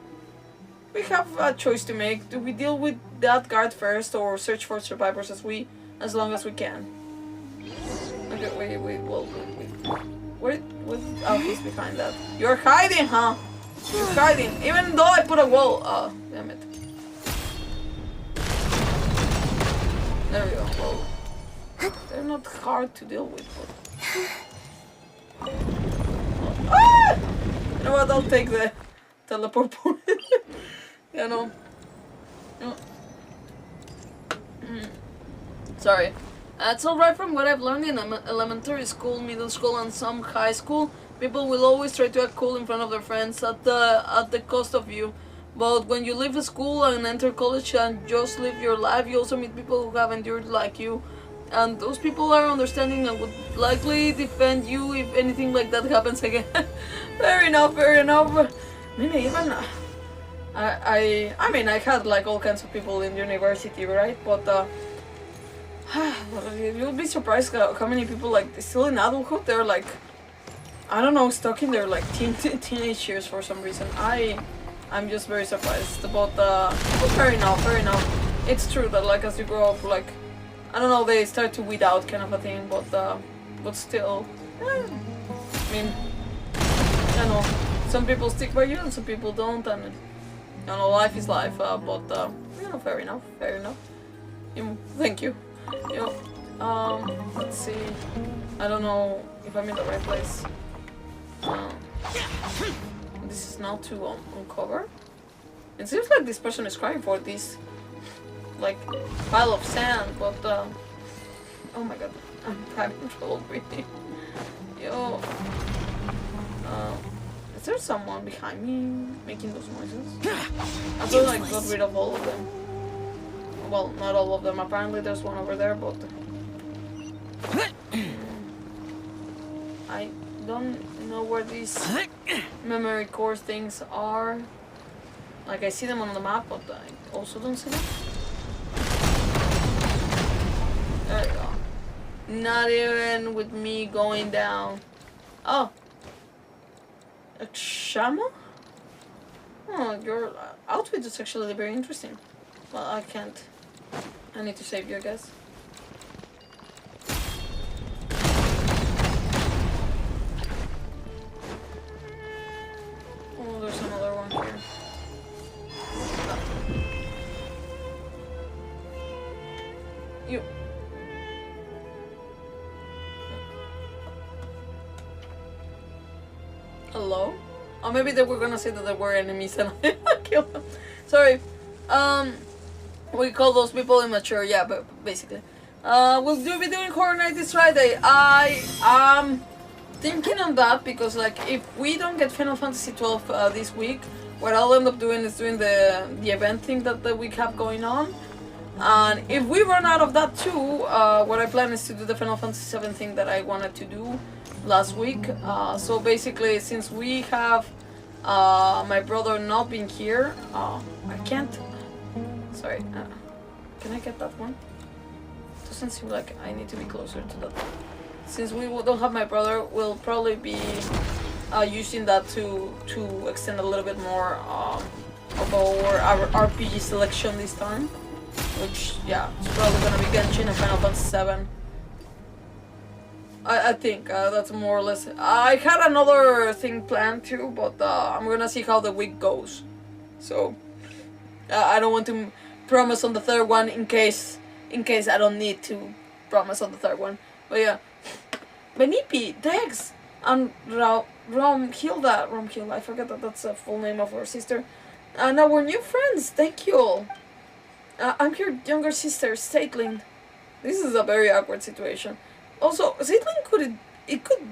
we have a choice to make. Do we deal with that guard first or search for survivors as long as we can? Okay, wait, wait. Oh, he's behind that. You're hiding, huh? You're hiding. Even though I put a wall. Oh, damn it. There we go. Whoa. They're not hard to deal with, but... Ah! You know what? I'll take the teleport point. You know. Sorry. It's alright from what I've learned in elementary school, middle school, and some high school. People will always try to act cool in front of their friends at the cost of you. But when you leave school and enter college and just live your life, you also meet people who have endured like you. And those people are understanding and would likely defend you if anything like that happens again. Fair enough, fair enough. I mean, even... I mean, I had like all kinds of people in university, right? But you'll be surprised how many people like still in adulthood, they're like, I don't know, stuck in their like teenage years for some reason. I'm just very surprised. But fair enough, fair enough. It's true that like as you grow up, like, I don't know, they start to weed out kind of a thing, but still, I mean, I know, some people stick by you and some people don't, and you know, life is life, but you know, fair enough, fair enough. Thank you. You know, let's see, I don't know if I'm in the right place. This is not to uncover. It seems like this person is crying for this like pile of sand, but oh my god, I'm having trouble breathing. Yo, is there someone behind me making those noises? I thought I got rid of all of them. Well, not all of them. Apparently, there's one over there, but I don't know where these memory core things are. Like I see them on the map, but I also don't see them. There you go. Not even with me going down. Oh. A Shama? Oh, your outfit is actually very interesting. Well, I can't. I need to save you, I guess. Oh, there's another one here. You. Hello? Oh, maybe they were gonna say that there were enemies and I killed them. Sorry. We call those people immature, yeah, but basically. We'll be doing Horror Night this Friday. I am thinking on that because, like, if we don't get Final Fantasy XII this week, what I'll end up doing is doing the event thing that we have going on. And if we run out of that too, what I plan is to do the Final Fantasy VII thing that I wanted to do last week. So basically, since we have my brother not being here, I can't... Sorry, can I get that one? Doesn't seem like I need to be closer to that. Since we don't have my brother, we'll probably be using that to extend a little bit more of our RPG selection this time. Which, yeah, it's probably gonna be Genshin and Final Fantasy VII. I think that's more or less. I had another thing planned too, but I'm gonna see how the week goes. So I don't want to promise on the third one in case I don't need to promise on the third one. But yeah, Benipi, Dex, and Romhilda, I forget that that's the full name of our sister. And our new friends, thank you all. I'm your younger sister, Zeitlind. This is a very awkward situation. Also, Zeitlind could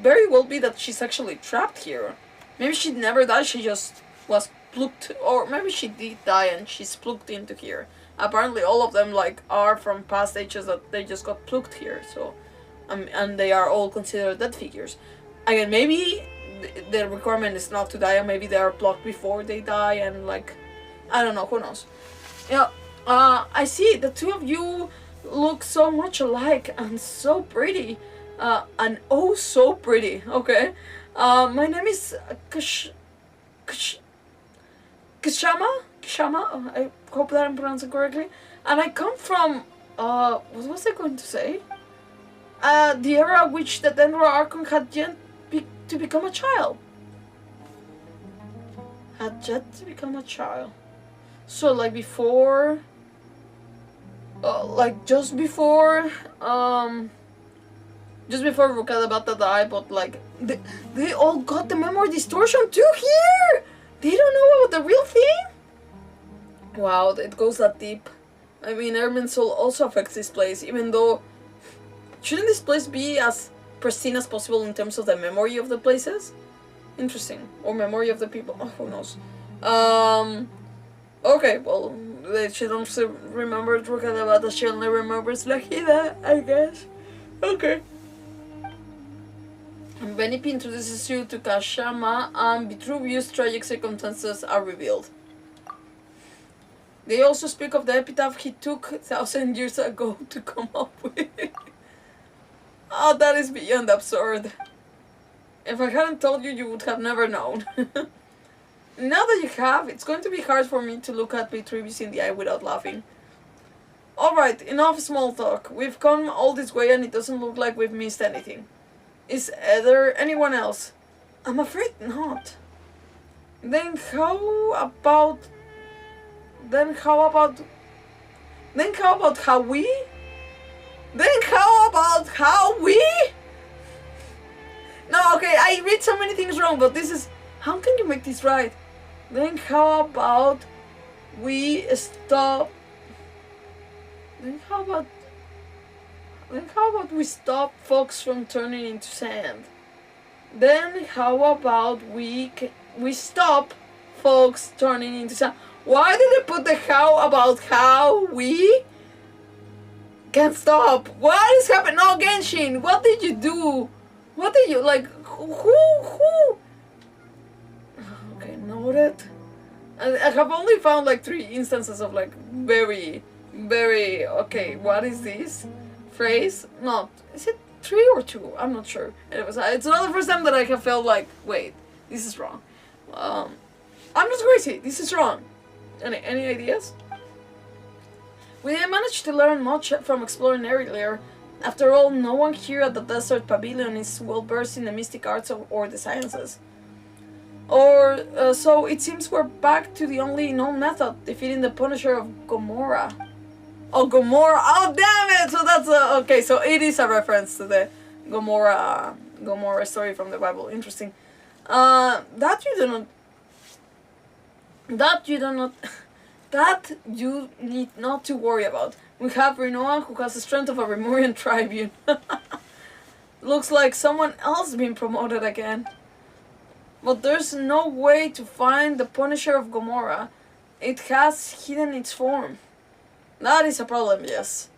very well be that she's actually trapped here. Maybe she never died, she just was plucked, or maybe she did die and she's plucked into here. Apparently all of them like are from past ages that they just got plucked here, so and they are all considered dead figures. Again, maybe the requirement is not to die, and maybe they are plucked before they die, and like, I don't know, who knows. Yeah, I see the two of you look so much alike and so pretty, and oh so pretty. Okay, my name is Kashama. Shama. I hope that I'm pronouncing correctly. And I come from, what was I going to say? The era which the Denra Archon had yet to become a child. Had yet to become a child. So like before, like just before Rukadabata died, but like they all got the memory distortion too here. They don't know about the real thing. Wow, it goes that deep. I mean, Ermin's soul also affects this place, even though shouldn't this place be as pristine as possible in terms of the memory of the places? Interesting. Or memory of the people. Oh, who knows? Okay, well, she don't remember Rukadabata, she only remembers Lahida, I guess. Okay. Benipi introduces you to Kashama, and Vitruvius' tragic circumstances are revealed. They also speak of the epitaph he took 1,000 years ago to come up with. Oh, that is beyond absurd. If I hadn't told you, you would have never known. Now that you have, it's going to be hard for me to look at Vitruvius in the eye without laughing. Alright, enough small talk. We've come all this way and it doesn't look like we've missed anything. Is there anyone else? I'm afraid not. Then how about how we? Then how about how we? No, okay, I read so many things wrong, but this is... How can you make this right? Then how about we stop... Then how about we stop folks from turning into sand? Then how about we stop folks turning into sand? Why did they put the how about how we can't stop? What is happening? No, Genshin, what did you do? What did you, like, who? Okay, noted. I have only found like 3 instances of like very, okay, what is this? Phrase? Not, is it 3 or 2? I'm not sure. It's not the first time that I have felt like, wait, this is wrong. I'm not crazy, this is wrong. Any ideas? We didn't manage to learn much from exploring earlier. After all, no one here at the Desert Pavilion is well versed in the mystic arts or the sciences. So it seems we're back to the only known method, defeating the Punisher of Gomorrah. Oh, Gomorrah! Oh, damn it! So that's okay. So it is a reference to the Gomorrah story from the Bible. Interesting. That you need not to worry about. We have Rinoa, who has the strength of a Remorian tribune. Looks like someone else been promoted again. But there's no way to find the Punisher of Gomorrah. It has hidden its form. That is a problem, yes.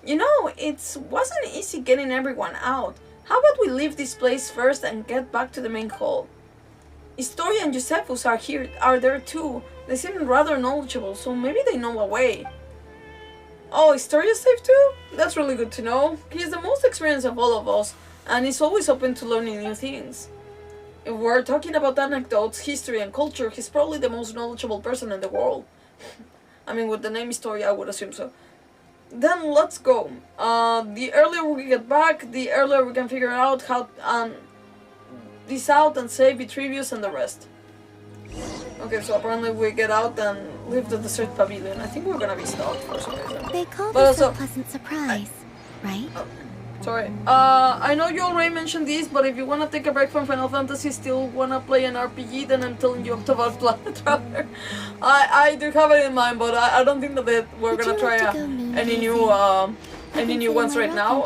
You know, it wasn't easy getting everyone out. How about we leave this place first and get back to the main hall? Historia and Josephus are there too. They seem rather knowledgeable, so maybe they know a way. Oh, Historia's safe too? That's really good to know. He's the most experienced of all of us, and he's always open to learning new things. If we're talking about anecdotes, history, and culture, he's probably the most knowledgeable person in the world. I mean, with the name Historia, I would assume so. Then let's go. The earlier we get back, the earlier we can figure out how this out and save Vitruvius and the rest. Okay, so apparently we get out and leave the Desert Pavilion. I think we're gonna be stopped for some reason. They call But this a also- pleasant surprise, right? Sorry. I know you already mentioned this, but if you wanna take a break from Final Fantasy, still wanna play an RPG, then I'm telling you Octopath Planet Traveler. I do have it in mind, but I don't think that we're Would gonna you like try to go moon any gazing? new ones right now.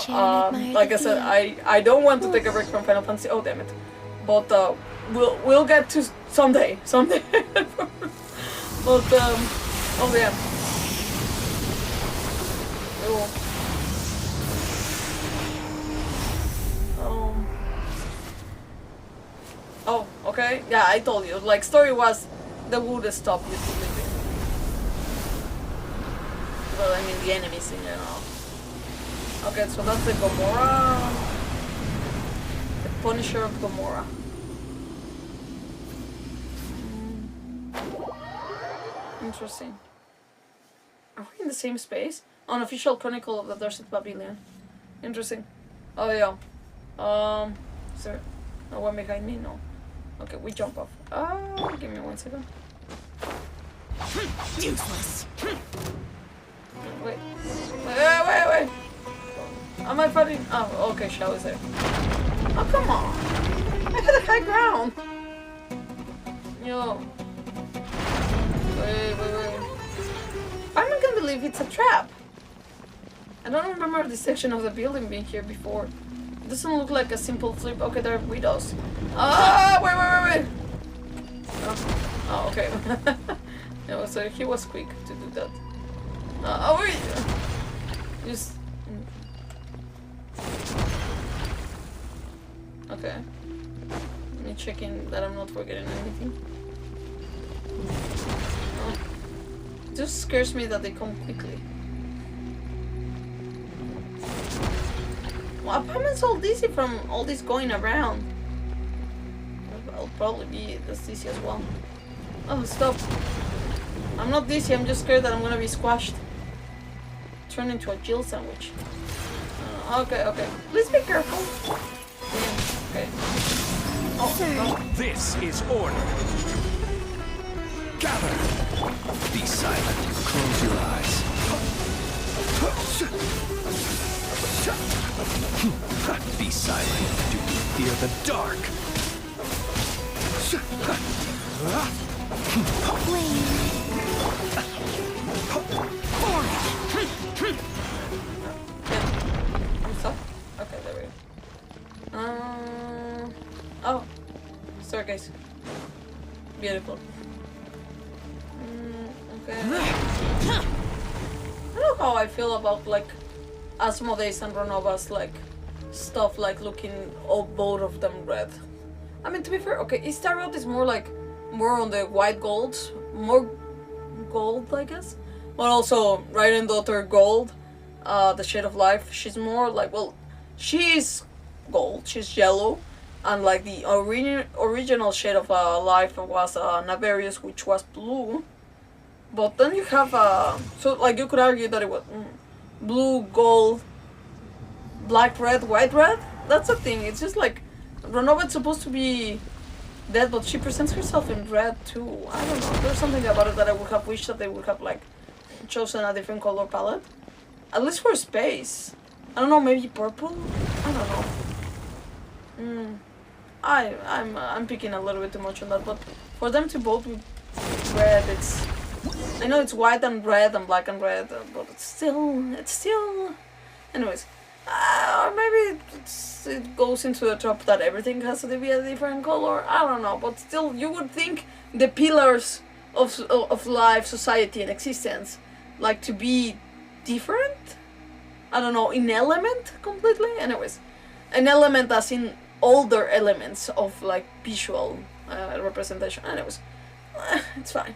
Like I said, I don't want to take a break from Final Fantasy. Oh damn it! But we'll get to someday. But oh yeah. Oh, okay. Yeah, I told you. Like, story was the wood stop you to living. Well, I mean the enemies in general. Okay, so that's the Gomorrah. The Punisher of Gomorrah. 「Interesting. Are we in the same space? Unofficial Chronicle of the Desert Pavilion. Interesting. Oh yeah. Is there no one behind me? No. Okay, we jump off. Give me 1 second. Useless. Wait. Wait. Am I fighting? Oh, okay, Shell is there. Oh, come on. I had the high ground. Yo. Wait. I'm not gonna believe it's a trap. I don't remember this section of the building being here before. It doesn't look like a simple flip. Okay, there are widows. Wait. Oh, okay. Yeah, so he was quick to do that. Wait. Just. Okay. Me checking that I'm not forgetting anything. Oh. It just scares me that they come quickly. Well, apartment's all dizzy from all this going around. I'll probably be this dizzy as well. Oh, stop. I'm not dizzy, I'm just scared that I'm gonna be squashed. Turn into a Jill sandwich. Okay. Please be careful. Yeah, okay. Oh. This is order. Gather. Be silent. Close your eyes. Be silent. Do you fear the dark? I'm stuck? Okay, there we go. Oh. Staircase. Beautiful. Okay. I don't know how I feel about like Asmoday's and Renova's like stuff like looking all both of them red. I mean, to be fair, okay, Istarot is more on the white gold, more gold, I guess. But also, Raiden Daughter Gold, the Shade of Life, she's more like, well, she's gold, she's yellow, and like the original Shade of Life was Navarius, which was blue. But then you have, so like you could argue that it was blue, gold, black, red, white, red. That's the thing, it's just like, Renova's supposed to be dead, but she presents herself in red too. I don't know. There's something about it that I would have wished that they would have like chosen a different color palette, at least for space. I don't know, maybe purple. I don't know. I'm picking a little bit too much on that, but for them to both be red, it's. I know it's white and red and black and red, but it's still. Anyways. Or maybe it goes into the top that everything has to be a different color. I don't know, but still, you would think the pillars of life, society, and existence like to be different. I don't know, in element completely. Anyways, an element as in older elements of like visual representation. Anyways, it's fine.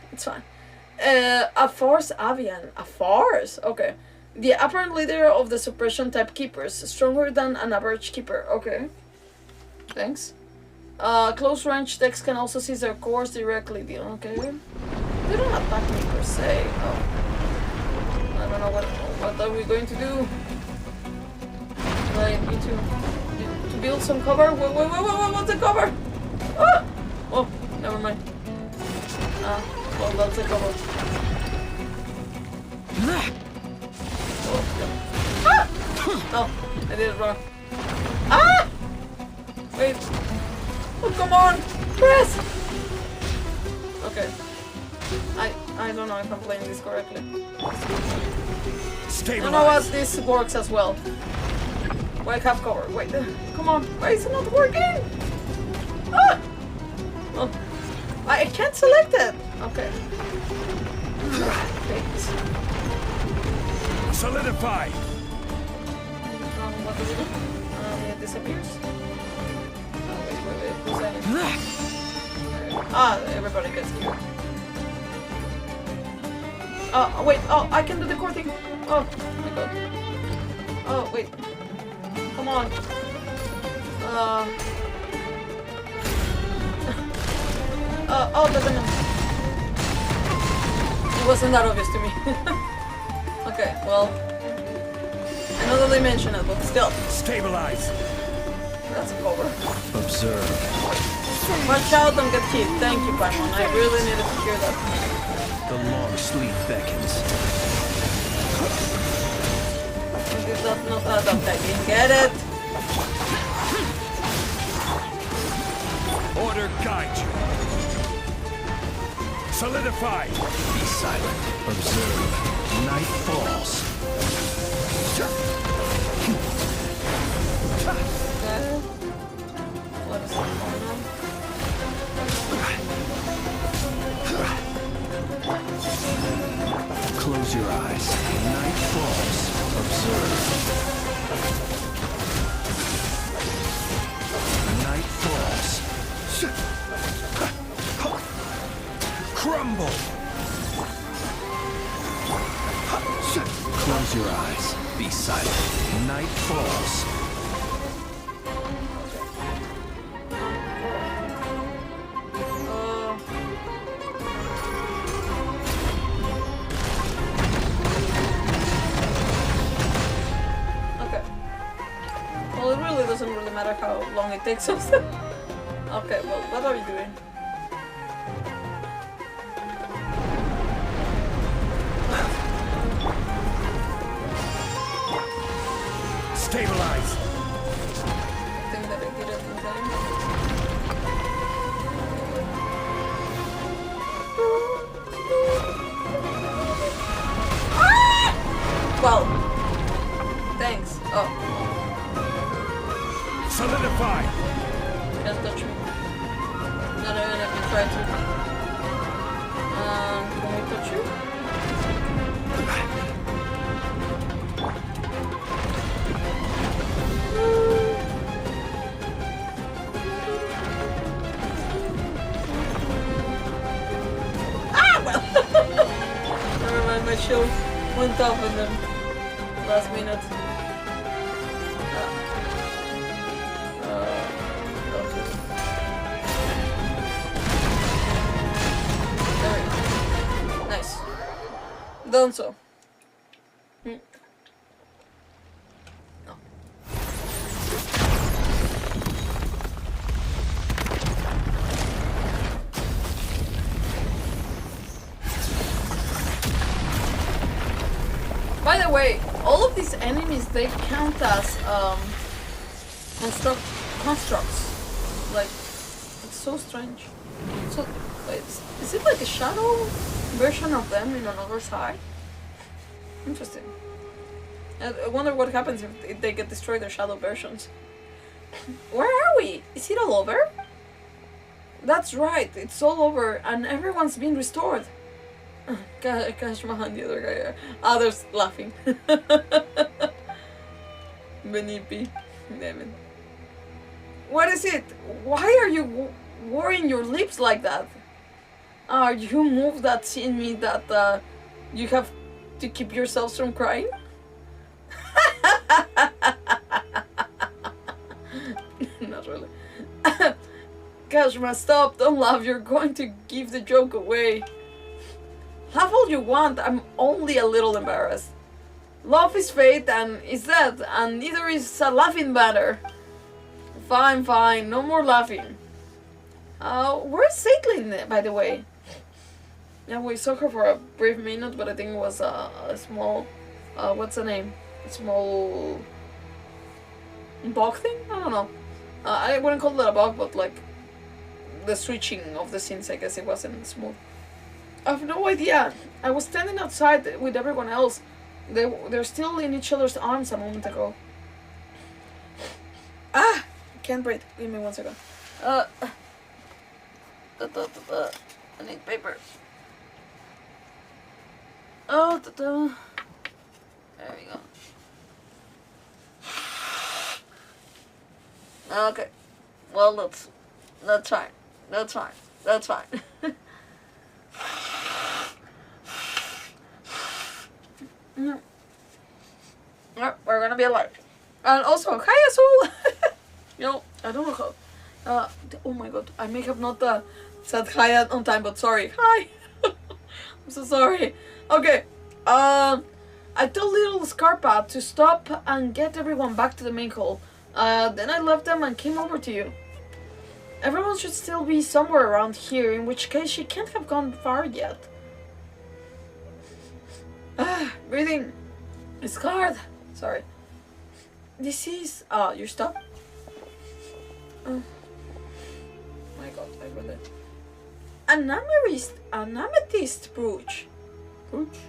A Force Avian, a Force. Okay. The apparent leader of the suppression type keepers, stronger than an average keeper. Okay. Thanks. Close range decks can also seize their cores directly. Okay. They don't attack me per se. Oh. I don't know what are we going to do. I need to build some cover. Wait, what's the cover? Ah! Oh, never mind. Well, that's the cover. Oh, I did it wrong. Ah! Wait. Oh, come on! Press! Okay. I don't know if I'm playing this correctly. I don't know what this works as well. Wait, half cover. Wait, come on. Why is it not working? Ah! Oh. I can't select it. Okay. Thanks. Solidify! What does it do? It disappears. Wait. Everybody gets cured. Wait. Oh, I can do the core thing. Oh my god. Oh, wait. Come on. Oh, the demon. It wasn't that obvious to me. Okay, well, I know that they mentioned it, but still. Stabilize. That's a cover. Observe. Watch out, don't get hit. Thank you, Paimon. I really needed to hear that. The long sleep beckons. Did that not add up? I didn't get it. Order guide you. Solidify. Be silent. Observe. Night falls. What is going on? Close your eyes. Night falls. Observe. Night falls. Crumble. Close your eyes. Be silent. Night falls. Okay. Well, it really doesn't really matter how long it takes us. Okay, well, what are you doing? Stabilize. I think that I did it in time. Ah! Well, thanks. Oh, Solidify. can't touch me. Not even if you try to. Can we touch you? Never mind, my shield went off in the last minute. Okay. There we go. Nice. Done so. No. By the way, all of these enemies, they count as constructs. Like, it's so strange. So, wait, is it like a shadow version of them in another side? Interesting. I wonder what happens if they get destroyed, their shadow versions. Where are we? Is it all over? That's right, it's all over and everyone's been restored. Kashma and the other guy. Others laughing. Benipi. Damn it. What is it? Why are you worrying your lips like that? Are you moved that seeing me that you have to keep yourselves from crying? Not really. Kashma, stop, don't laugh, you're going to give the joke away. Laugh all you want, I'm only a little embarrassed. Love is fate and is dead, and neither is a laughing matter. Fine, fine, no more laughing. Where's Zeitlind, by the way? Yeah, we saw her for a brief minute, but I think it was a small, what's the name? A small bug thing? I don't know. I wouldn't call it a bug, but like the switching of the scenes, I guess it wasn't smooth. I have no idea. I was standing outside with everyone else. They're still in each other's arms a moment ago. Ah! Can't breathe. Give me 1 second. I need paper. Oh, there we go. Okay. Well, that's fine. That's fine. That's fine. We're gonna be alive. And also, hi Azul! You know, I don't know how. Oh my god, I may have not said hi on time, but sorry. Hi! I'm so sorry. Okay. I told little Scarpa to stop and get everyone back to the main hall. Then I left them and came over to you. Everyone should still be somewhere around here, in which case she can't have gone far yet. Breathing. It's hard. Sorry. This is... your stuff? Oh. My god, I read it. An amethyst brooch. Brooch?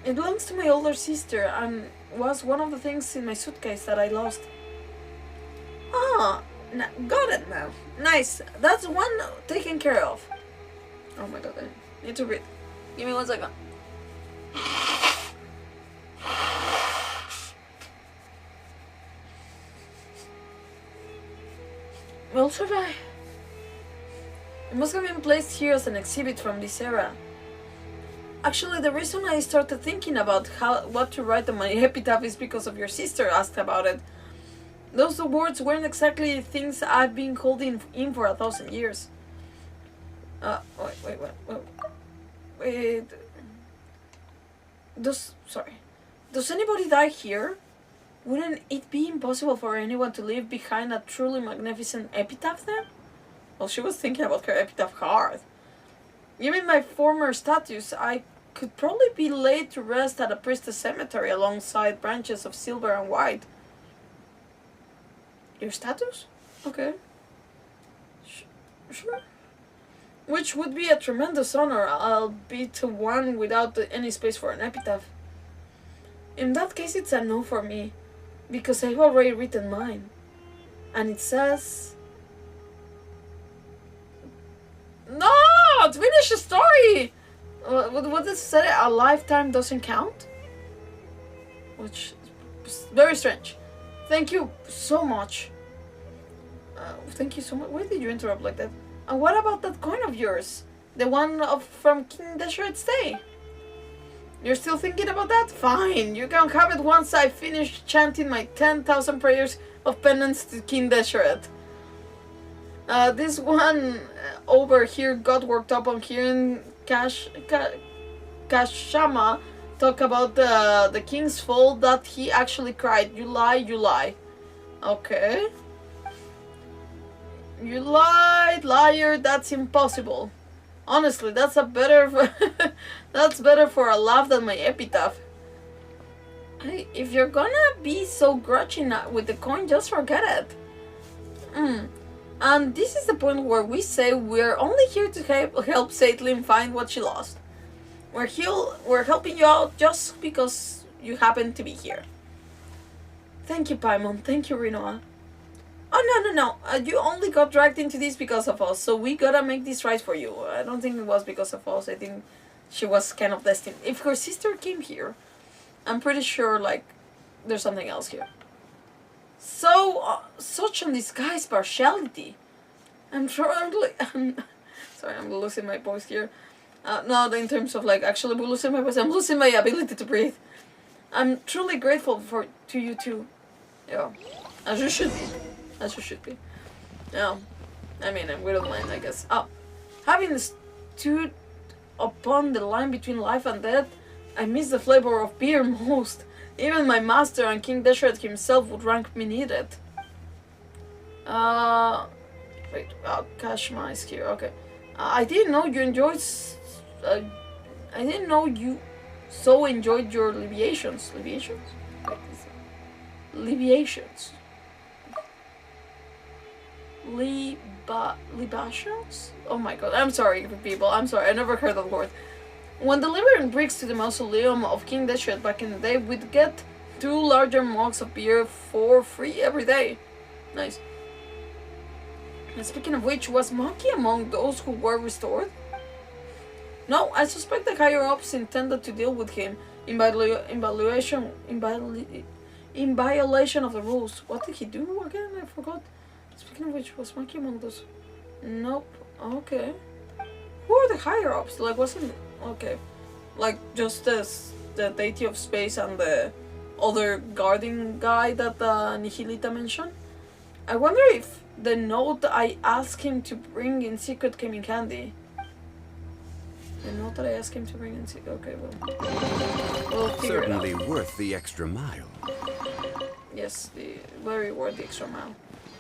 It belongs to my older sister and was one of the things in my suitcase that I lost. Got it now. Nice. That's one taken care of. Oh my god, I need to breathe. Give me 1 second. We'll survive. It must have been placed here as an exhibit from this era. Actually, the reason I started thinking about what to write on my epitaph is because of your sister asked about it. Those words weren't exactly things I've been holding in for 1,000 years. Wait. Does anybody die here? Wouldn't it be impossible for anyone to leave behind a truly magnificent epitaph then? Well, she was thinking about her epitaph hard. Given my former status, I could probably be laid to rest at a priestess cemetery alongside branches of silver and white. Your status? Okay. Sure. Which would be a tremendous honor, albeit one without any space for an epitaph. In that case, it's a no for me, because I've already written mine. And it says... No! Finish the story! What does it say? A lifetime doesn't count? Which is very strange. Thank you so much. Thank you so much. Why did you interrupt like that? And what about that coin of yours? The one from King Desheret's Day? You're still thinking about that? Fine, you can have it once I finish chanting my 10,000 prayers of penance to King Desheret. This one over here got worked up on hearing Kashama talk about the king's fall that he actually cried. You lie. Okay. You lied, liar, that's impossible. Honestly, that's better for a laugh than my epitaph. Hey, if you're gonna be so grudging with the coin, just forget it. And this is the point where we say we're only here to help Zeitlind find what she lost. We're helping you out just because you happen to be here. Thank you, Paimon. Thank you, Rinoa. Oh, no. You only got dragged into this because of us, so we gotta make this right for you. I don't think it was because of us. I think she was kind of destined. If her sister came here, I'm pretty sure, like, there's something else here. So, such undisguised partiality. I'm sorry, I'm losing my voice here. No, in terms of, like, actually losing my voice, I'm losing my ability to breathe. I'm truly grateful to you too. Yeah, as you should be. Yeah, I mean, we don't mind, I guess. Having stood upon the line between life and death, I miss the flavor of beer most. Even my master and King Desheret himself would rank beneath it. Wait, Kashma is here, okay. I didn't know you enjoyed... I didn't know you so enjoyed your libations. Libations? Wait, libations. Libations? Oh my god, I'm sorry, people. I'm sorry, I never heard that word. When delivering bricks to the mausoleum of King Desheret back in the day, we'd get 2 larger mugs of beer for free every day. Nice. And speaking of which, was Monkey among those who were restored? No, I suspect the higher-ups intended to deal with him in violation of the rules. What did he do again? I forgot. Speaking of which, was Monkey among those? Nope. Okay. Who are the higher-ups? Like, wasn't... Okay. Like, just the deity of space and the other guarding guy that Nihilita mentioned? I wonder if the note I asked him to bring in secret came in handy. And not that I asked him to bring in. Okay, well, we'll figure it out. Certainly worth the extra mile. Yes, very worth the extra mile.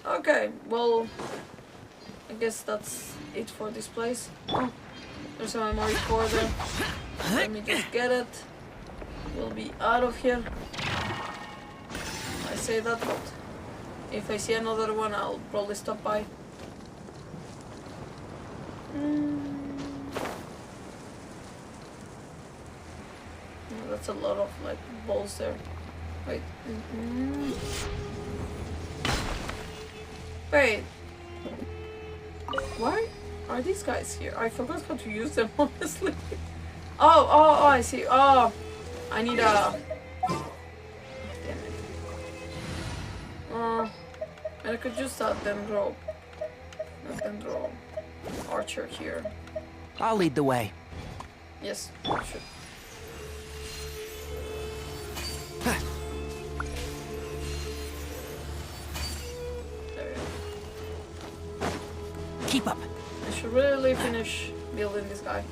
Okay, well, I guess that's it for this place. Oh, there's a memory core there. Let me just get it. We'll be out of here. I say that, but if I see another one, I'll probably stop by. Oh, that's a lot of like balls there. Wait. Wait. Why are these guys here? I forgot how to use them, honestly. Oh, I see. Oh, I need a... Damn it. And I could use that dendro archer here. I'll lead the way. Yes, I should. There we go. Keep up. I should really finish building this guy.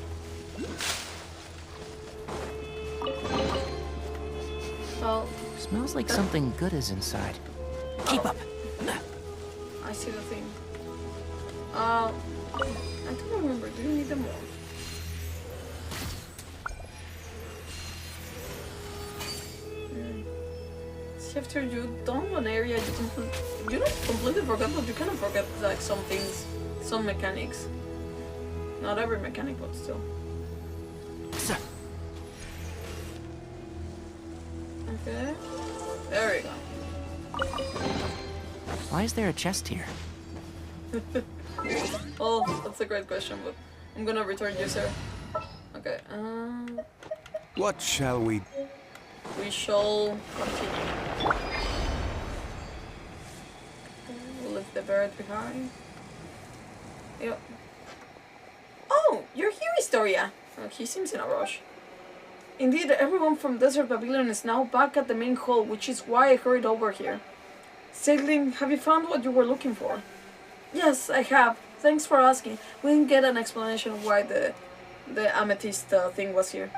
Well, Smells like something good is inside. Keep up. I see the thing. I don't remember. Do you need them all? See, after you done one area, you don't completely forget, but you kind of forget like some things, some mechanics. Not every mechanic, but still. Sir. Okay. There we go. Why is there a chest here? Oh, that's a great question, but I'm gonna return you, sir. Okay, What shall we... we shall continue. We'll leave the bird behind. Yep. Oh, you're here, Historia! Oh, he seems in a rush. Indeed, everyone from Desert Pavilion is now back at the main hall, which is why I hurried over here. Zeitlind, have you found what you were looking for? Yes, I have. Thanks for asking. We didn't get an explanation of why the amethyst thing was here.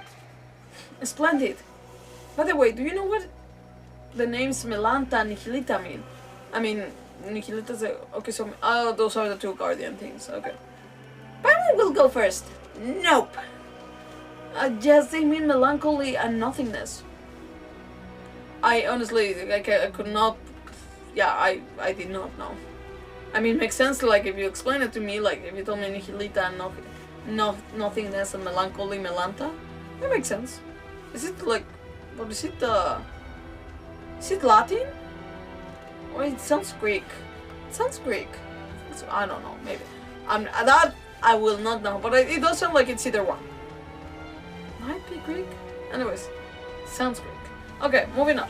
Splendid. By the way, do you know what the names Melanta and Nihilita mean? I mean, Nihilita's a... Okay, so... Oh, those are the two guardian things. Okay. Paimon will go first. Nope. Yes, they mean melancholy and nothingness. I honestly, like, I could not... Yeah, I did not know. I mean, it makes sense, like, if you explain it to me, like, if you told me Nihilita and nothingness and melancholy, Melanta, that makes sense. Is it, like, what is it, is it Latin? Or it sounds Greek. It sounds Greek. So, I don't know, maybe. That I will not know, but it does sound like it's either one. Might be Greek? Anyways, sounds Greek. Okay, moving on.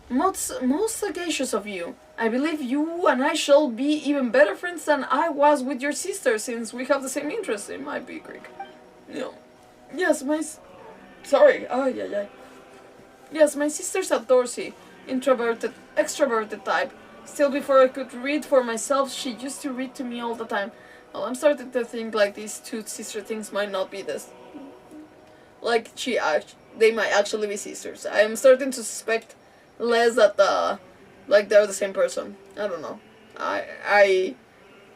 Most sagacious of you. I believe you and I shall be even better friends than I was with your sister, since we have the same interests. It might be Greek. No. Yes, sorry. Oh, yeah. Yes, my sister's a Dorsey. Introverted, extroverted type. Still, before I could read for myself, she used to read to me all the time. Well, I'm starting to think like these two sister things might not be this. Like, they might actually be sisters. I am starting to suspect less that, like, they're the same person. I don't know.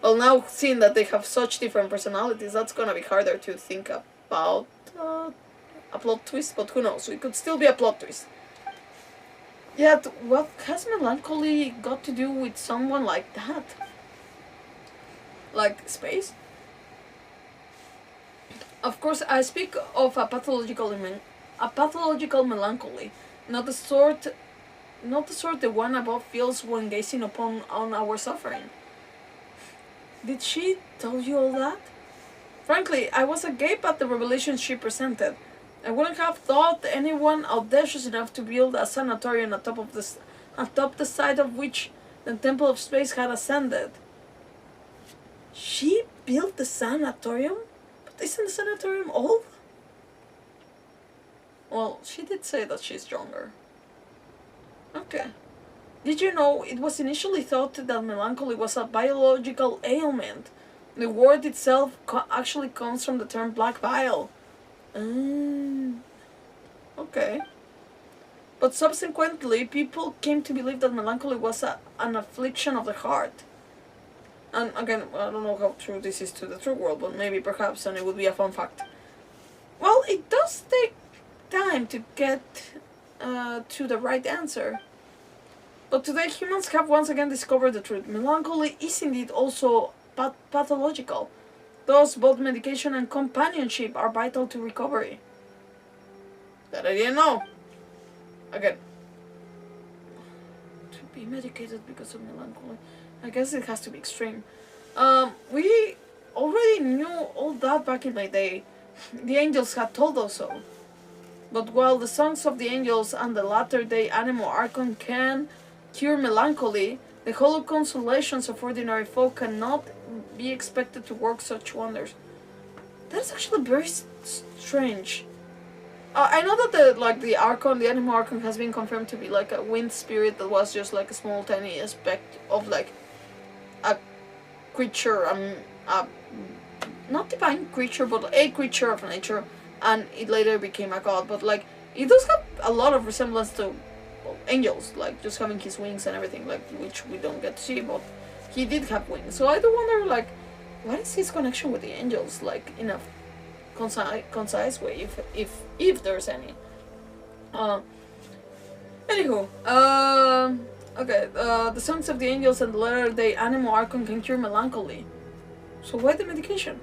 Well, now seeing that they have such different personalities, that's gonna be harder to think about a plot twist, but who knows? It could still be a plot twist. Yet, what has melancholy got to do with someone like that? Like, space? Of course, I speak of a pathological melancholy, not the sort the one above feels when gazing upon our suffering. Did she tell you all that? Frankly, I was agape at the revelation she presented. I wouldn't have thought anyone audacious enough to build a sanatorium atop the side of which the Temple of Space had ascended. She built the sanatorium? But isn't the sanatorium old? Well, she did say that she's stronger. Okay. Did you know it was initially thought that melancholy was a biological ailment? The word itself actually comes from the term black bile. Okay. But subsequently, people came to believe that melancholy was an affliction of the heart. And again, I don't know how true this is to the true world, but maybe perhaps, and it would be a fun fact. Well, it does take time to get to the right answer. But today, humans have once again discovered the truth. Melancholy is indeed also pathological. Thus, both medication and companionship are vital to recovery. That I didn't know. Again, to be medicated because of melancholy, I guess it has to be extreme. We already knew all that back in my day. The angels had told us so. But while the songs of the angels and the latter-day Anemo Archon can cure melancholy, the hollow consolations of ordinary folk cannot be expected to work such wonders. That's actually very strange. I know that the Archon, the Anemo Archon, has been confirmed to be like a wind spirit that was just like a small tiny aspect of like a creature, not divine creature, but a creature of nature, and it later became a god. But like, it does have a lot of resemblance to angels, like just having his wings and everything, like, which we don't get to see, but he did have wings. So I do wonder, like, what is his connection with the angels, like, in a concise way, if there's any. Anywho, okay, the songs of the angels and the latter-day Anemo Archon can cure melancholy. So why the medication?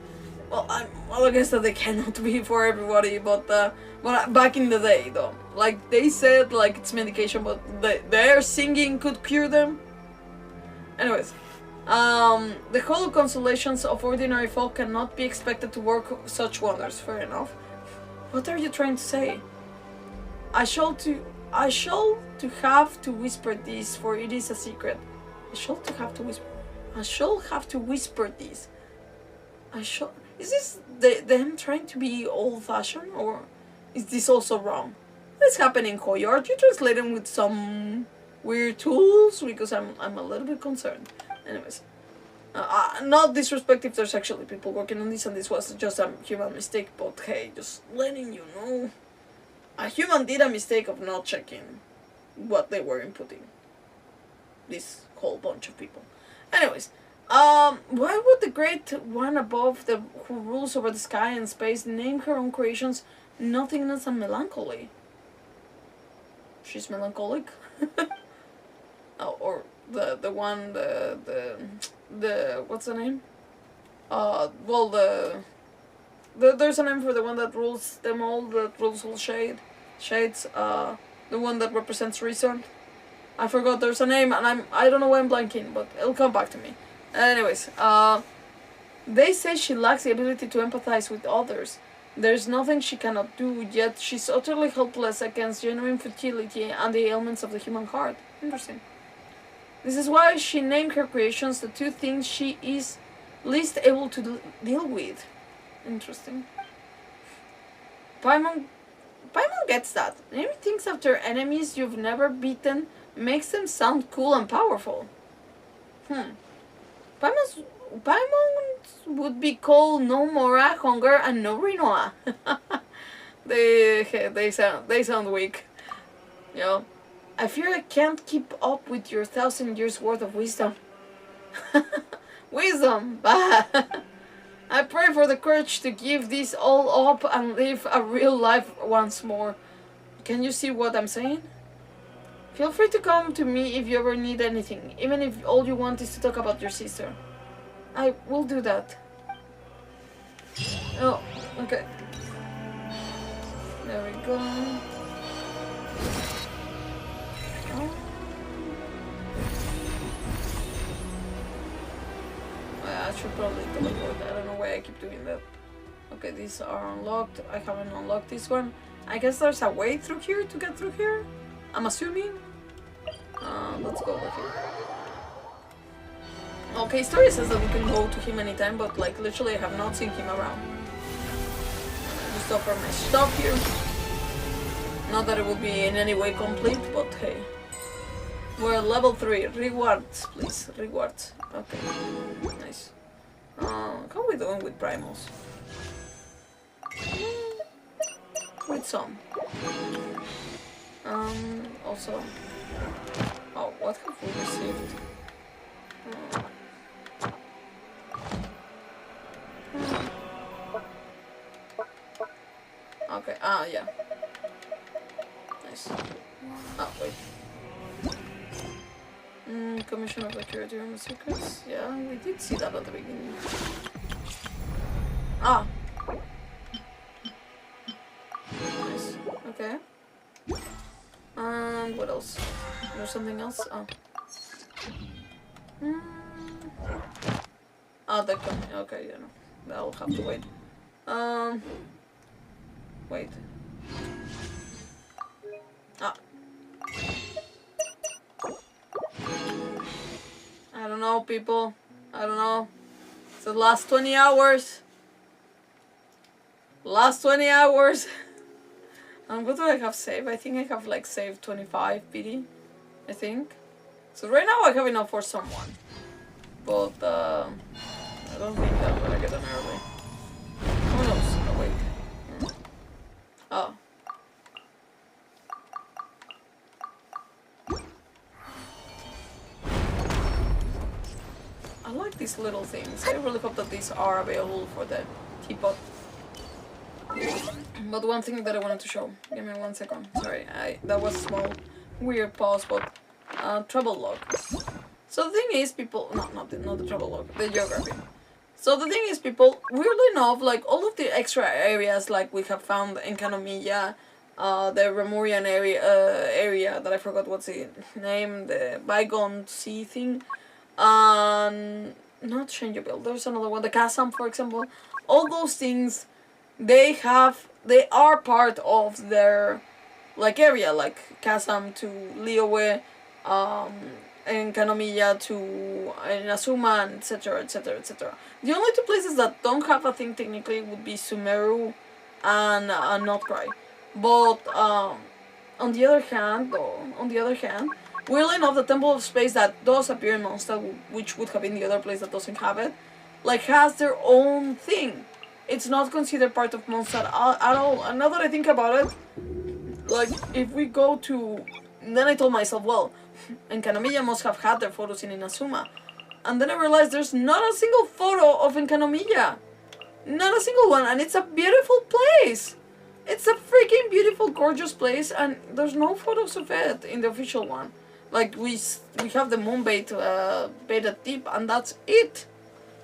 Well, I guess that they cannot be for everybody, but back in the day, though, like, they said, like, it's medication, but their singing could cure them. Anyways, the hollow consolations of ordinary folk cannot be expected to work such wonders. Fair enough. What are you trying to say? I shall have to whisper this, for it is a secret. I shall have to whisper this. Is this them trying to be old-fashioned, or is this also wrong? This happened in HoYoverse. You translate them with some weird tools, because I'm a little bit concerned. Anyways, not disrespect if there's actually people working on this and this was just a human mistake, but hey, just letting you know, a human did a mistake of not checking what they were inputting. This whole bunch of people. Anyways, why would the great one above, who rules over the sky and space, name her own creations nothingness and melancholy? She's melancholic? Or the one, the what's the name? Well, there's a name for the one that rules them all, that rules all shades, the one that represents reason. I forgot, there's a name, and I don't know why I'm blanking, but it'll come back to me. Anyways, they say she lacks the ability to empathize with others. There's nothing she cannot do, yet she's utterly helpless against genuine futility and the ailments of the human heart. Interesting. This is why she named her creations the two things she is least able to deal with. Interesting. Paimon gets that. Naming things after enemies you've never beaten makes them sound cool and powerful. Paimon would be called No Mora, Hunger, and No Rinoa. they sound weak. You know, I fear I can't keep up with your 1,000 years worth of wisdom. Wisdom, bah! I pray for the courage to give this all up and live a real life once more. Can you see what I'm saying? Feel free to come to me if you ever need anything, even if all you want is to talk about your sister. I will do that. Oh, okay. There we go. Oh. I should probably teleport. I don't know why I keep doing that. Okay, these are unlocked. I haven't unlocked this one. I guess there's a way through here to get through here. I'm assuming. Let's go over here. Okay, story says that we can go to him anytime, but like literally I have not seen him around. Just offer my stuff here. Not that it would be in any way complete, but hey. We're level 3. Rewards, please. Rewards. Okay. Nice. How are we doing with primals? With some. Also. Oh, what have we received? Okay, yeah. Nice. Oh, wait. Commission of Security Room Secrets. Yeah, we did see that at the beginning. Ah! Nice. Okay. What else? There's something else? Oh. Ah, they're coming. Okay, yeah, no. That'll have to wait. Wait. Ah. I don't know, people. I don't know. It's the last 20 hours. Last 20 hours. What do I have saved? I think I have like saved 25 PD. I think. So right now I have enough for someone. But I don't think I'm gonna get an early. Who knows? Oh wait. Oh. I like these little things. I really hope that these are available for the teapot. But one thing that I wanted to show. Give me 1 second. Sorry, that was a small weird pause, but trouble log. So the thing is, people, not the trouble log, the geography. So the thing is, people, weirdly enough, like all of the extra areas, like we have found in Kanomiya, the Remorian area that I forgot what's the name, the Bygone Sea thing, not changeable. There's another one, the Chasm, for example. All those things, they are part of their like area, like Chasm to Liyue, and Kanomiya to Inazuma, and etc, etc, etc. The only two places that don't have a thing technically would be Sumeru and NOD-KRAI. But on the other hand, weirdly enough, the Temple of Space that does appear in Mondstadt, which would have been the other place that doesn't have it, like has their own thing. It's not considered part of Mondstadt at all. And now that I think about it, like if we go to, then I told myself, well, and Kanomiya must have had their photos in Inazuma. And then I realized there's not a single photo of Kanomiya. Not a single one, and it's a beautiful place. It's a freaking beautiful, gorgeous place, and there's no photos of it in the official one. Like we have the Moonbait beta tip, and that's it.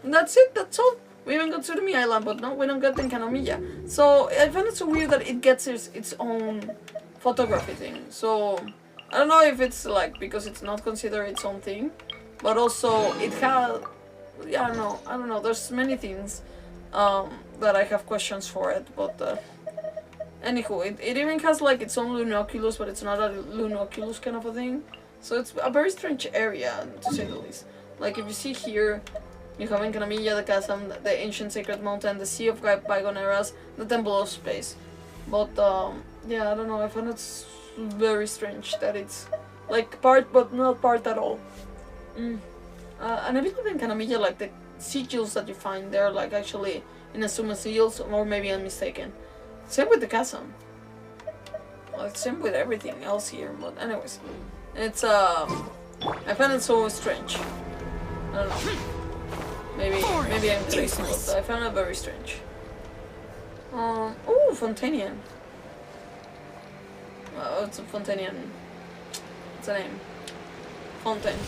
And that's it. That's all. We even got Surumi Island, but no, we don't get Kanomiya. So I find it so weird that it gets its own photography thing. So I don't know if it's like because it's not considered its own thing, but also it has. Yeah, no, I don't know. There's many things that I have questions for it, but anywho, it even has like its own Lunoculus, but it's not a Lunoculus kind of a thing. So it's a very strange area, to say the least. Like if you see here, you have in Kanomiya, the Chasm, the Ancient Sacred Mountain, the Sea of Bygone Eras, the Temple of Space. But yeah, I don't know. I find it very strange that it's like part, but not part at all. And I believe in Kanomiya, like the sigils that you find there, like actually in Asuma seals, or maybe I'm mistaken. Same with the Chasm. Well, same with everything else here. But anyways, it's I find it so strange. I don't know. Maybe I'm crazy, but I found it very strange. Ooh, Fontanian. Well, it's a Fontanian. What's the name? Fontaine.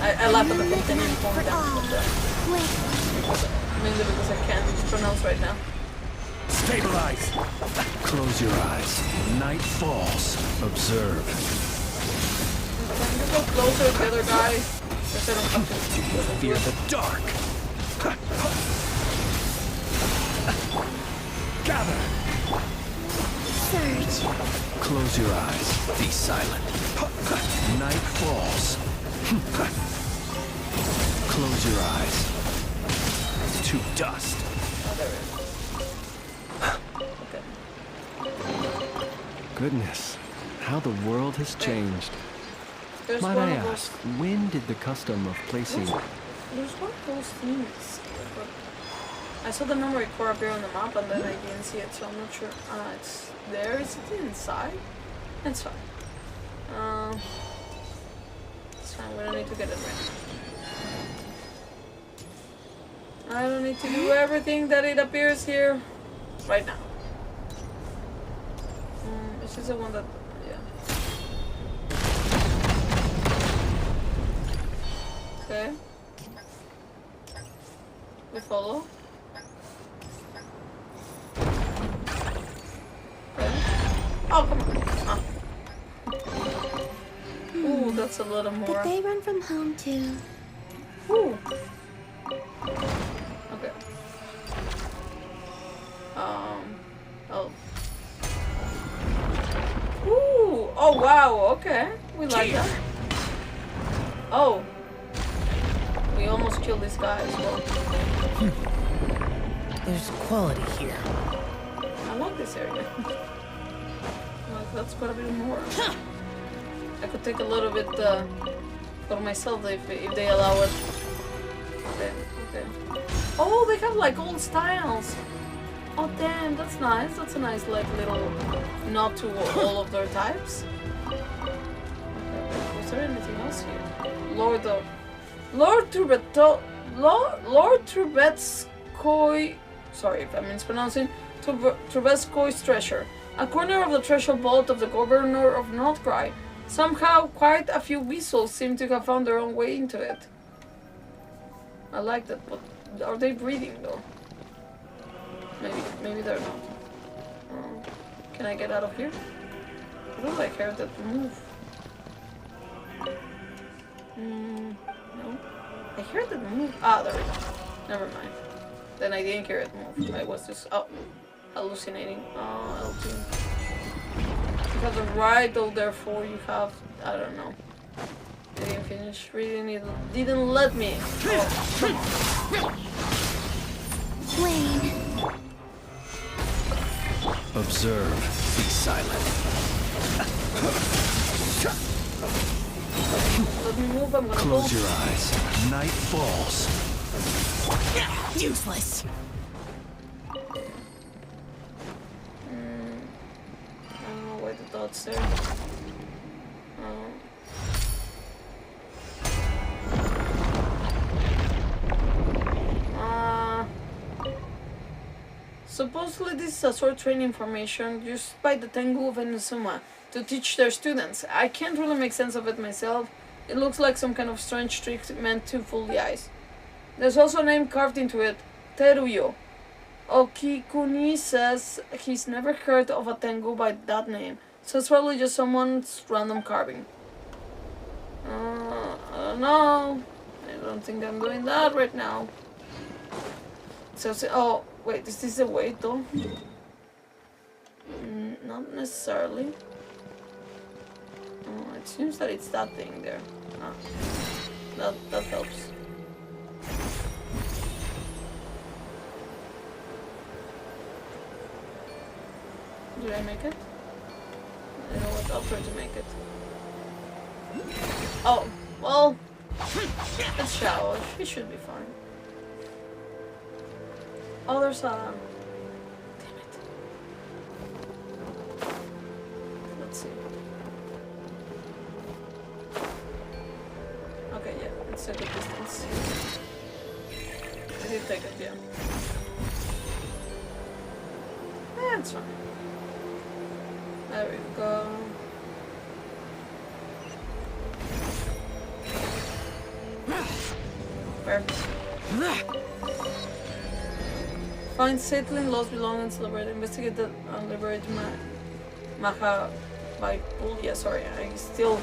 I laugh at the Fontanian Fontaine, mainly because I can't pronounce right now. Stabilize! Close your eyes. Night falls. Observe. Can you go closer to the other guy? Because I don't have to. Fear the dark. Gather. Surge. Close your eyes. Be silent. Night falls. Close your eyes. To dust. Oh, there it is. Okay. Goodness, how the world has changed. There's Might one I of those. ask, when did the custom of placing There's one of those things. But I saw the memory core appear on the map and then I didn't see it, so I'm not sure. It's there. Is it inside? It's fine. It's fine. We don't need to get it right now. I don't need to do everything that it appears here right now. Is this the one that... yeah. Okay. We follow. Okay. Oh, come on. Ah. Ooh, that's a little more. Did they run from home too? Ooh. Okay. Oh. Ooh. Oh wow. Okay. We like that. Oh. We almost killed this guy as well. There's quality here. I like this area. Like, that's quite a bit more. I could take a little bit for myself if they allow it. Okay, okay. Oh, they have like old styles. Oh damn, that's nice. That's a nice like little nod to all of their types. Okay, was there anything else here? Lord Trubetskoy, sorry if I'm mispronouncing, Trubetskoy's treasure. A corner of the treasure vault of the governor of NOD-KRAI. Somehow, quite a few weasels seem to have found their own way into it. I like that, but are they breathing though? Maybe they're not. Can I get out of here? I don't like hair that move. No. I heard it move. Ah, there we go. Never mind. Then I didn't hear it move. I was just hallucinating. LT. You have the right, though, therefore you have... I don't know. I didn't finish reading it. Didn't let me. Oh, come on. Wayne. Observe. Be silent. Let me move. I'm gonna Close go. your eyes. Night falls. Useless. I don't know why the dot's there. Supposedly this is a sword training formation used by the Tengu of Inazuma to teach their students. I can't really make sense of it myself. It looks like some kind of strange trick meant to fool the eyes. There's also a name carved into it, Teruyo. Okikuni says he's never heard of a Tengu by that name, so it's probably just someone's random carving. I don't know. I don't think I'm doing that right now. So, oh, wait, is this a way though? Not necessarily. Oh, it seems that it's that thing there. Ah, that helps. Did I make it? You know what? I'll try to make it. Oh, well, it's shallow. It should be fine. Oh, there's a... Damn it. Let's see. Okay, yeah, it's a good distance. I did take it, yeah. That's fine. There we go. Perfect. Find Zeitlind, lost belongings, liberate, investigate the liberate Maha by pool. Yeah, sorry, I still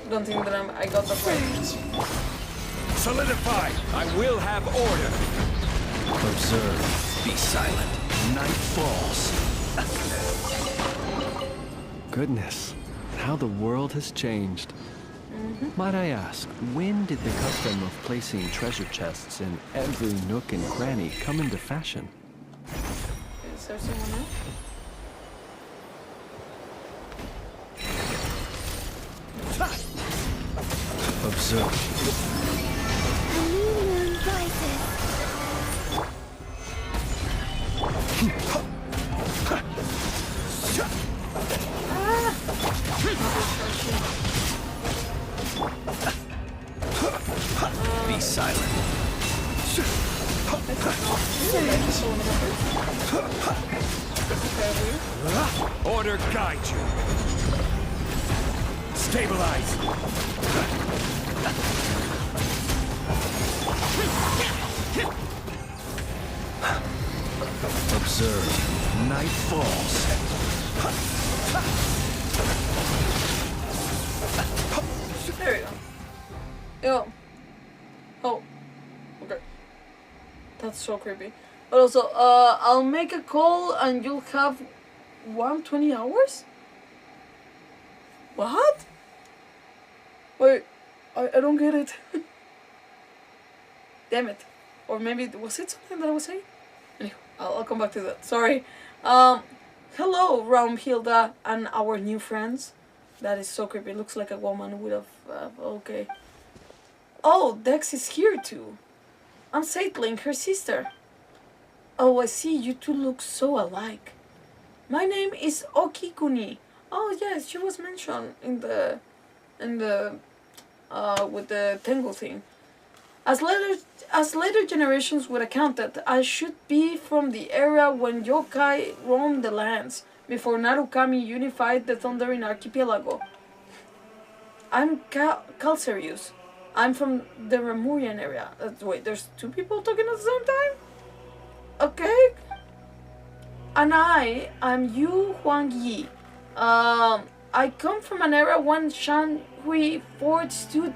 don't think that I got that right. Solidify! I will have order! Observe. Be silent. Night falls. Goodness, how the world has changed. Might I ask, when did the custom of placing treasure chests in every nook and cranny come into fashion? Is there someone else? Observe. A new moon order guide you. Stabilize. Observe. Night falls. There we go. Yo. Oh. Okay. That's so creepy. But also, I'll make a call and you'll have 120 hours? What? Wait, I don't get it. Damn it. Or maybe, was it something that I was saying? Anyway, I'll come back to that. Sorry. Hello, Hilda and our new friends. That is so creepy. It looks like a woman with a... okay. Oh, Dex is here too. I'm Zeitlind, her sister. Oh, I see. You two look so alike. My name is Okikuni. Oh, yes, she was mentioned in the... with the Tengu thing. As later generations would account that I should be from the era when yokai roamed the lands, before Narukami unified the Thundering Archipelago. I'm Calcerius. I'm from the Remurian area. Wait, there's two people talking at the same time? Okay. And I'm Yu Huang Yi. I come from an era when Shanhui Fort stood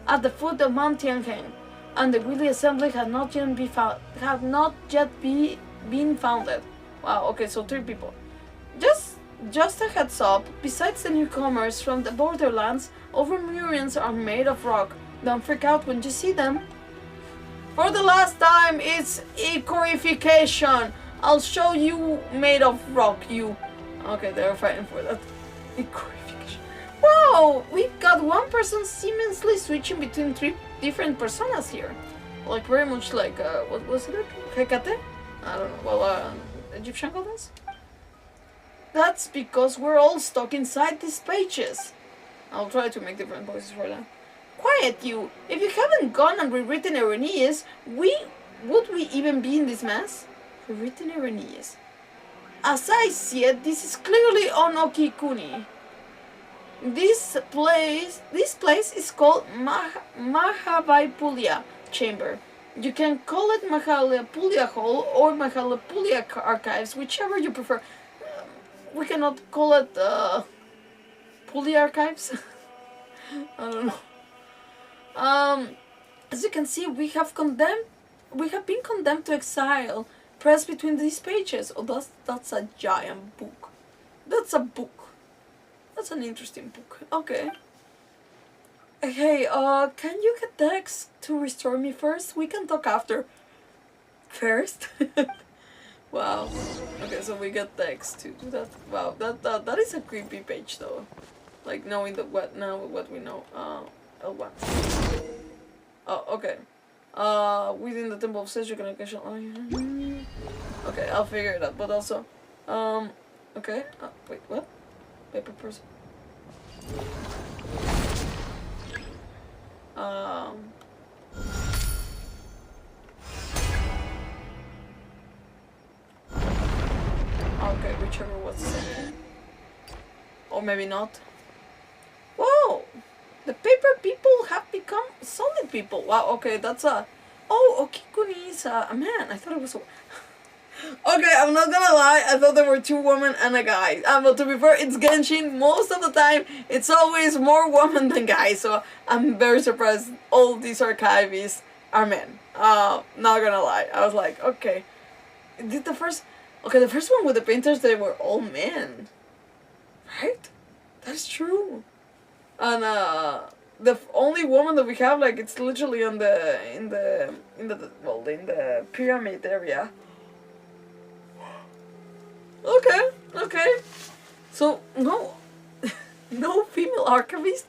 at the foot of Mount Tianheng, and the Wheelie Assembly had not yet been founded. Wow, okay, so 3 people. Just a heads up, besides the newcomers from the borderlands, all Remurians are made of rock. Don't freak out when you see them. For the last time, it's icorification. I'll show you made of rock, you. Okay, they're fighting for that. Icorification. Wow, we've got one person seamlessly switching between 3 different personas here. Like, very much like, what was it? Hecate? I don't know, well, Egyptian goddess? That's because we're all stuck inside these pages. I'll try to make different voices for that. Quiet, you! If you haven't gone and rewritten Irenaeus, would we even be in this mess? Rewritten Irenaeus. As I see it, this is clearly on Okikuni. This place is called Mahavaipulia Chamber. You can call it Mahalapulia Hall or Mahalapulia Archives, whichever you prefer. We cannot call it Pulia Archives. I don't know. As you can see, we have been condemned to exile, pressed between these pages. Oh, that's a giant book. That's a book. That's an interesting book. Okay. Hey, can you get Dex to restore me first? We can talk after. First? Wow. Okay, so we get Dex to do that. Wow, that is a creepy page though. Like knowing what we know. L1. Oh, okay. Within the Temple of Sage communication. Okay, I'll figure it out. But also, okay. Wait, what? Paper person. Okay, whichever was the same. Or maybe not. Whoa! The paper people have become solid people. Wow, okay, that's a... Oh, Okikuni is a man. I thought it was a... Okay, I'm not gonna lie, I thought there were 2 women and a guy. But to be fair, it's Genshin. Most of the time, it's always more women than guys. So I'm very surprised all these archivists are men. Not gonna lie. I was like, okay. Did the first... Okay, the first one with the painters, they were all men. Right? That's true. And the only woman that we have, like, it's literally in the pyramid area. Okay. So no female archivist.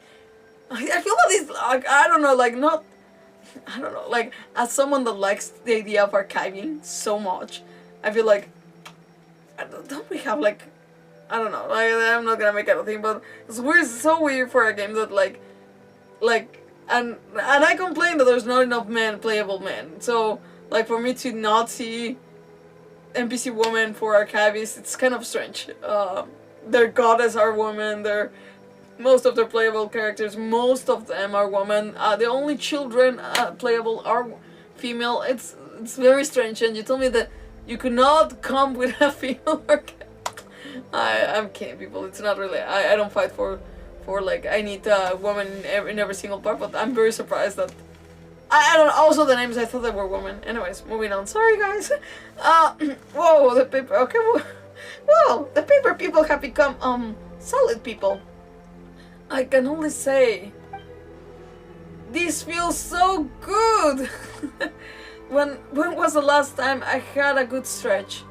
I feel that it's like, I don't know, like as someone that likes the idea of archiving so much, I feel like don't we have like, I don't know, like, I'm not gonna make anything, but it's weird, so weird for a game that like and I complain that there's not enough playable men. So like for me to not see NPC woman for archivists, it's kind of strange. their goddess are women. Most of their playable characters, most of them are women. The only children playable are female. It's very strange. And you told me that you could not come with a female archetype. I'm kidding, people. It's not really. I don't fight for like I need a woman in every single part. But I'm very surprised that I don't. Also, the names I thought they were women. Anyways, moving on. Sorry, guys. Whoa, the paper. Okay. Well, the paper people have become solid people. I can only say, this feels so good. When was the last time I had a good stretch?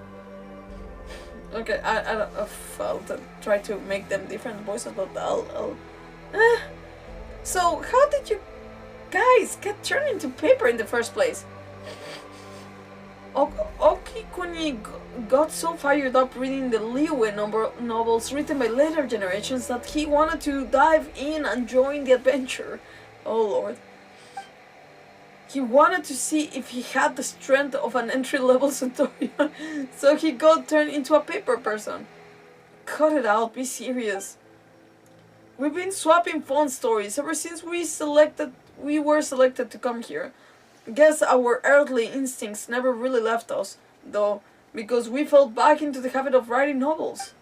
Okay, I'll try to make them different voices, but I'll. So how did you guys get turned into paper in the first place? Okikuni got so fired up reading the Liwe novels written by later generations that he wanted to dive in and join the adventure. Oh lord. He wanted to see if he had the strength of an entry-level Centurion, so he got turned into a paper person. Cut it out, be serious. We've been swapping phone stories ever since we were selected to come here. Guess our earthly instincts never really left us, though, because we fell back into the habit of writing novels.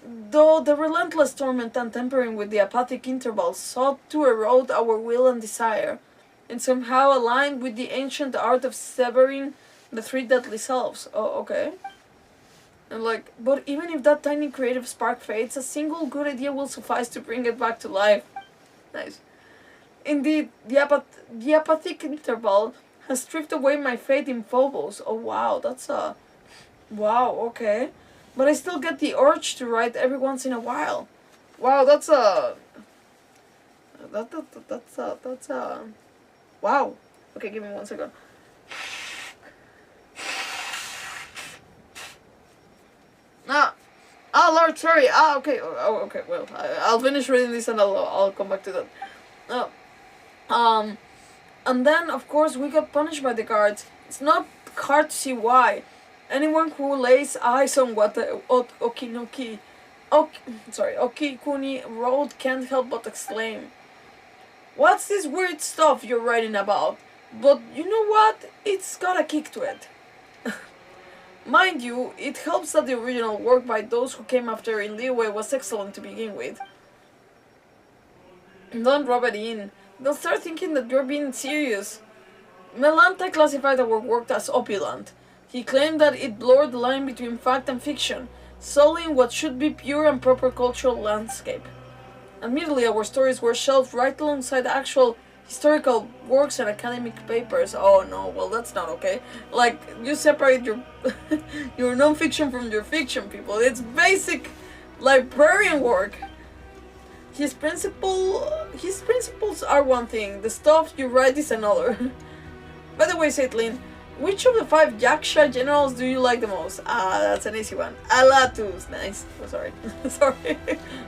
Though the relentless torment and tampering with the apathic intervals sought to erode our will and desire, and somehow aligned with the ancient art of severing the three deadly selves. Oh, okay. And like, but even if that tiny creative spark fades, a single good idea will suffice to bring it back to life. Nice. Indeed, the apathic interval has stripped away my faith in Phobos. Oh wow, that's a... Wow, okay. But I still get the urge to write every once in a while. Wow, that's a... That's a... Wow. Okay, give me 1 second. Lord, sorry. Okay. Oh, okay. Well, I'll finish reading this and I'll come back to that. And then of course we got punished by the guards. It's not hard to see why. Anyone who lays eyes on what the Okikuni wrote can't help but exclaim, "What's this weird stuff you're writing about?" But you know what? It's got a kick to it. Mind you, it helps that the original work by those who came after in Liwe was excellent to begin with. Don't rub it in. They'll start thinking that you're being serious. Melanta classified our work as opulent. He claimed that it blurred the line between fact and fiction, sullying what should be pure and proper cultural landscape. Admittedly, our stories were shelved right alongside actual historical works and academic papers. Oh no, well that's not okay. Like, you separate your your non-fiction from your fiction, people. It's basic librarian work. His principles are one thing, the stuff you write is another. By the way, Zeitlind, which of the 5 Yaksha generals do you like the most? That's an easy one. Alatus. Nice. Oh, sorry. Sorry.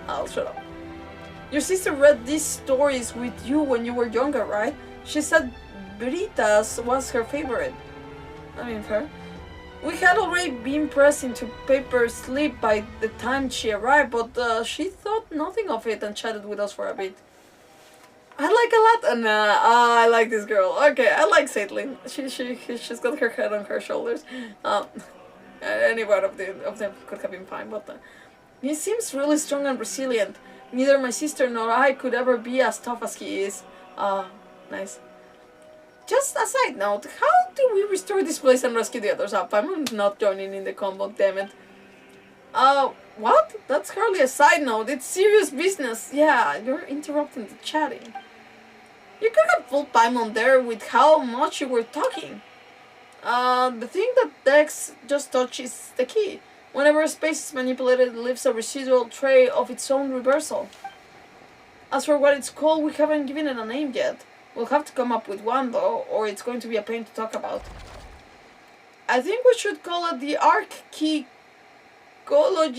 I'll shut up. Your sister read these stories with you when you were younger, right? She said Britas was her favorite. I mean, fair. We had already been pressed into paper sleep by the time she arrived, but she thought nothing of it and chatted with us for a bit. I like a lot, and I like this girl. Okay, I like Zeitlind. She's got her head on her shoulders. Any one of them could have been fine, but he seems really strong and resilient. Neither my sister nor I could ever be as tough as he is. Nice. Just a side note, how do we restore this place and rescue the others up? I'm not joining in the combo, damn it. What? That's hardly a side note, it's serious business. Yeah, you're interrupting the chatting. You could have full Paimon there with how much you were talking. The thing that Dex just touched is the key. Whenever space is manipulated, it leaves a residual tray of its own reversal. As for what it's called, we haven't given it a name yet. We'll have to come up with one though, or it's going to be a pain to talk about. I think we should call it the Archaeology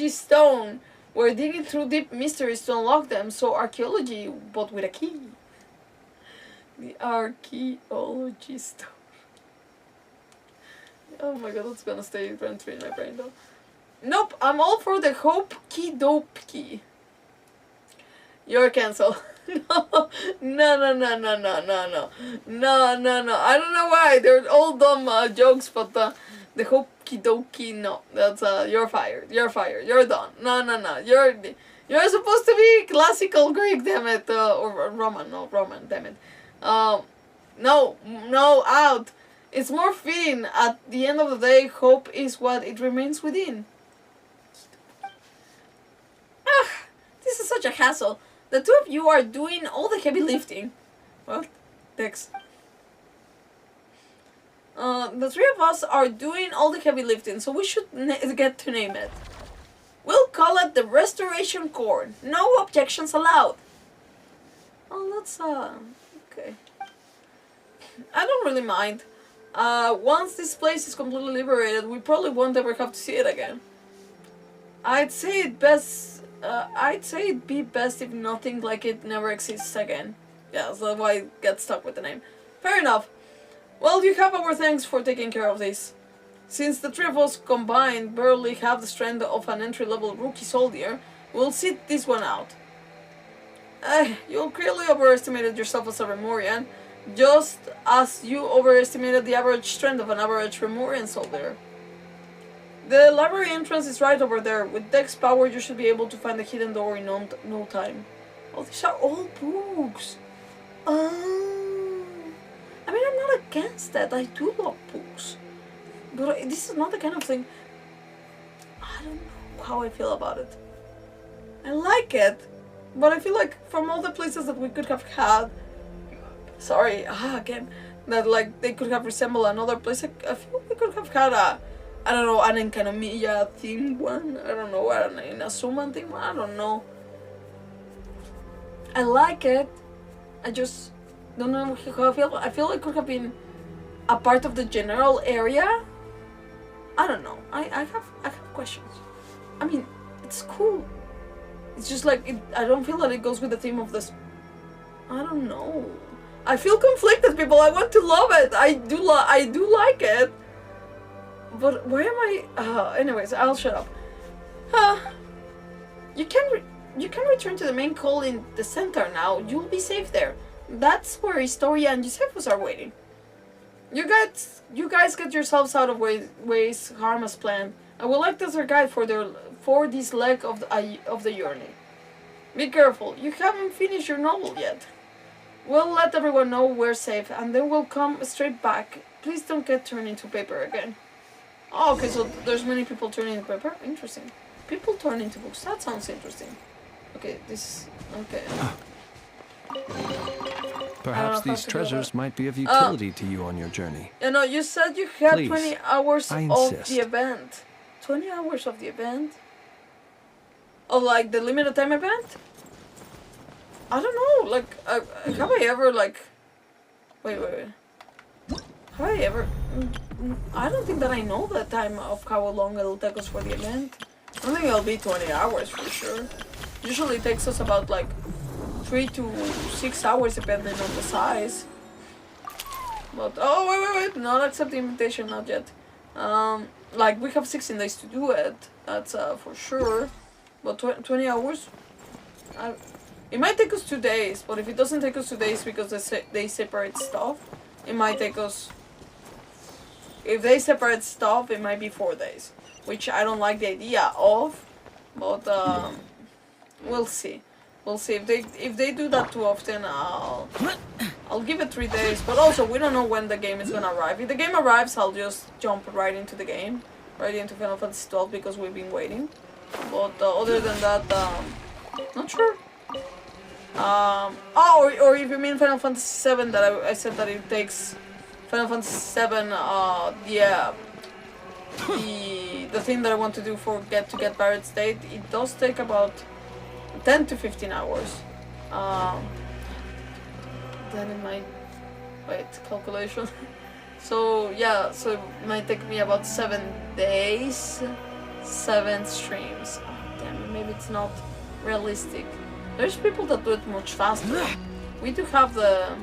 Stone. We're digging through deep mysteries to unlock them, so archaeology, but with a key. The Archaeology Stone. Oh my god, that's gonna stay rent-free in my brain though. Nope, I'm all for the Hope-ki-dope-ki. You're cancelled. No. I don't know why. They're all dumb jokes, but the Hope-ki-dope-ki, no. That's, you're fired. You're fired. You're done. No. You're supposed to be classical Greek, damn it. Or Roman. No, Roman, damn it. No, out. It's more fitting. At the end of the day, hope is what it remains within. Ah, this is such a hassle. The two of you are doing all the heavy lifting. Well, thanks. The three of us are doing all the heavy lifting, so we should get to name it. We'll call it the Restoration Corps. No objections allowed. Oh, that's, okay. I don't really mind. Once this place is completely liberated, we probably won't ever have to see it again. I'd say it'd be best if nothing like it never exists again. Yeah, so that's why I get stuck with the name. Fair enough. Well, you have our thanks for taking care of this. Since the three of us combined barely have the strength of an entry-level rookie soldier, we'll sit this one out. You clearly overestimated yourself as a Remorian, just as you overestimated the average strength of an average Remorian soldier. The library entrance is right over there. With Dex power, you should be able to find the hidden door in no time. Oh, these are all books. I mean, I'm not against that. I do love books. But this is not the kind of thing... I don't know how I feel about it. I like it, but I feel like from all the places that we could have had... Sorry, again. That, like, they could have resembled another place. I feel we could have had a... I don't know, an Enkanomiya themed one. I don't know, an Inazuma themed one. I don't know. I like it. I just don't know how I feel. I feel it could have been a part of the general area. I don't know. I have questions. I mean, it's cool. It's just like I don't feel that it goes with the theme of this. I don't know. I feel conflicted, people. I want to love it. I do like it. But where am I? Anyways, I'll shut up. You can return to the main call in the center now. You'll be safe there. That's where Historia and Josephus are waiting. You guys get yourselves out of ways harm as planned. I will act as your guide for this leg of the journey. Be careful. You haven't finished your novel yet. We'll let everyone know we're safe, and then we'll come straight back. Please don't get turned into paper again. Oh, okay, so there's many people turning into paper? Interesting. People turn into books. That sounds interesting. Okay, this... Okay. Perhaps these treasures might be of utility to you on your journey. You know, you said you had Please, 20 hours I of insist. the event. 20 hours of the event? Of, like, the limited time event? I don't know, like, have I ever, like... Wait. Have I ever... I don't think that I know the time of how long it'll take us for the event. I don't think it'll be 20 hours for sure. Usually it takes us about, like, 3 to 6 hours depending on the size. But, oh, wait, not accept the invitation, not yet. Like, we have 16 days to do it, that's for sure. But 20 hours? It might take us 2 days, but if it doesn't take us 2 days because they separate stuff, it might take us... If they separate stuff, it might be 4 days. Which I don't like the idea of, but we'll see. We'll see. If they do that too often, I'll give it 3 days. But also, we don't know when the game is gonna arrive. If the game arrives, I'll just jump right into the game, right into Final Fantasy 12 because we've been waiting. But other than that, not sure. Or if you mean Final Fantasy 7, that I said that it takes Final Fantasy 7, the thing that I want to do for get Barret State, it does take about 10 to 15 hours. Then it might... Wait, calculation. So, yeah, so it might take me about 7 days, 7 streams. Oh, damn it, maybe it's not realistic. There's people that do it much faster. We do have the...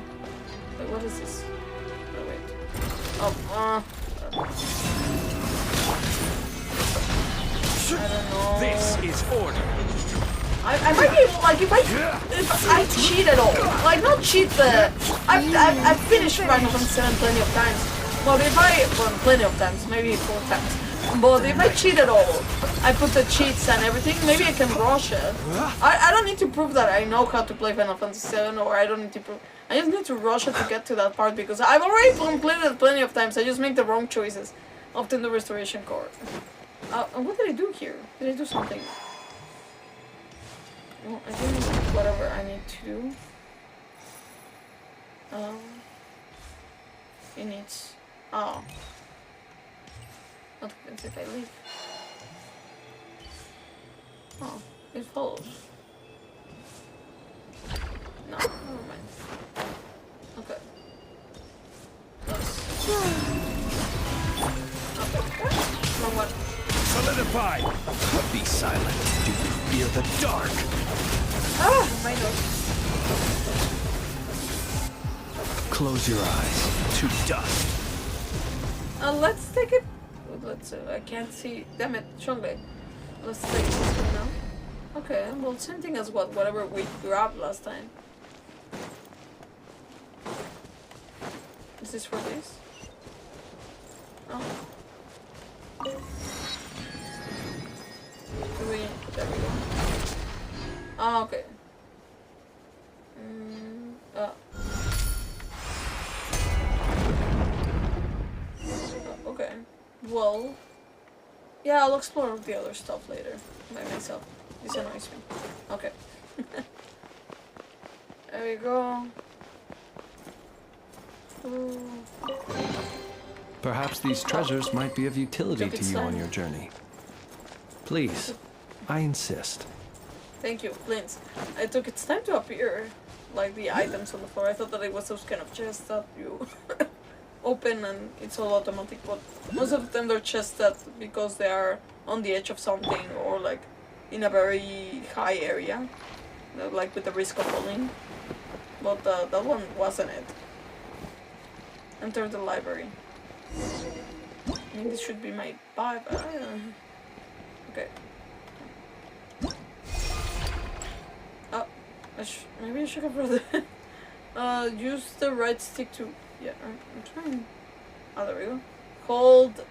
Wait, what is this? Oh, wait. I don't know. This is order. I might be able, like, if I cheat at all, like, not cheat the, I've finished Final Fantasy 7 plenty of times, but if plenty of times, maybe 4 times, but if I cheat at all, I put the cheats and everything, maybe I can rush it. I don't need to prove that I know how to play Final Fantasy 7, or I don't need to prove, I just need to rush it to get to that part, because I've already completed it plenty of times, I just make the wrong choices, often the restoration core. What did I do here? Did I do something? Well, I think whatever I need to do. It needs. Oh. What happens if I leave? Oh, it follows. No, never mind. Okay. Okay. Wrong one. Solidify. Be silent. Do you fear the dark? Ah, my nose. Close your eyes to dust. Let's take it. Let's. I can't see. Damn it, Chongle. Let's take this one now. Okay. Well, same thing as whatever we grabbed last time. Is this for this? Oh. There we go. Oh, okay. Okay. Well, yeah, I'll explore the other stuff later by myself. This annoys me. Okay. There we go. Ooh. Perhaps these treasures might be of utility Took to its you on time. your journey. Please, I insist. Thank you, Flint. It took its time to appear, like the items on the floor. I thought that it was those kind of chests that you open and it's all automatic, but most of the time they're chests that, because they are on the edge of something or like in a very high area, like with the risk of falling. But that one wasn't it. Enter the library. I mean, this should be my bag. Okay. Oh, maybe I should have rather use the right stick to. Yeah, I'm trying. Oh, there we go. Hold to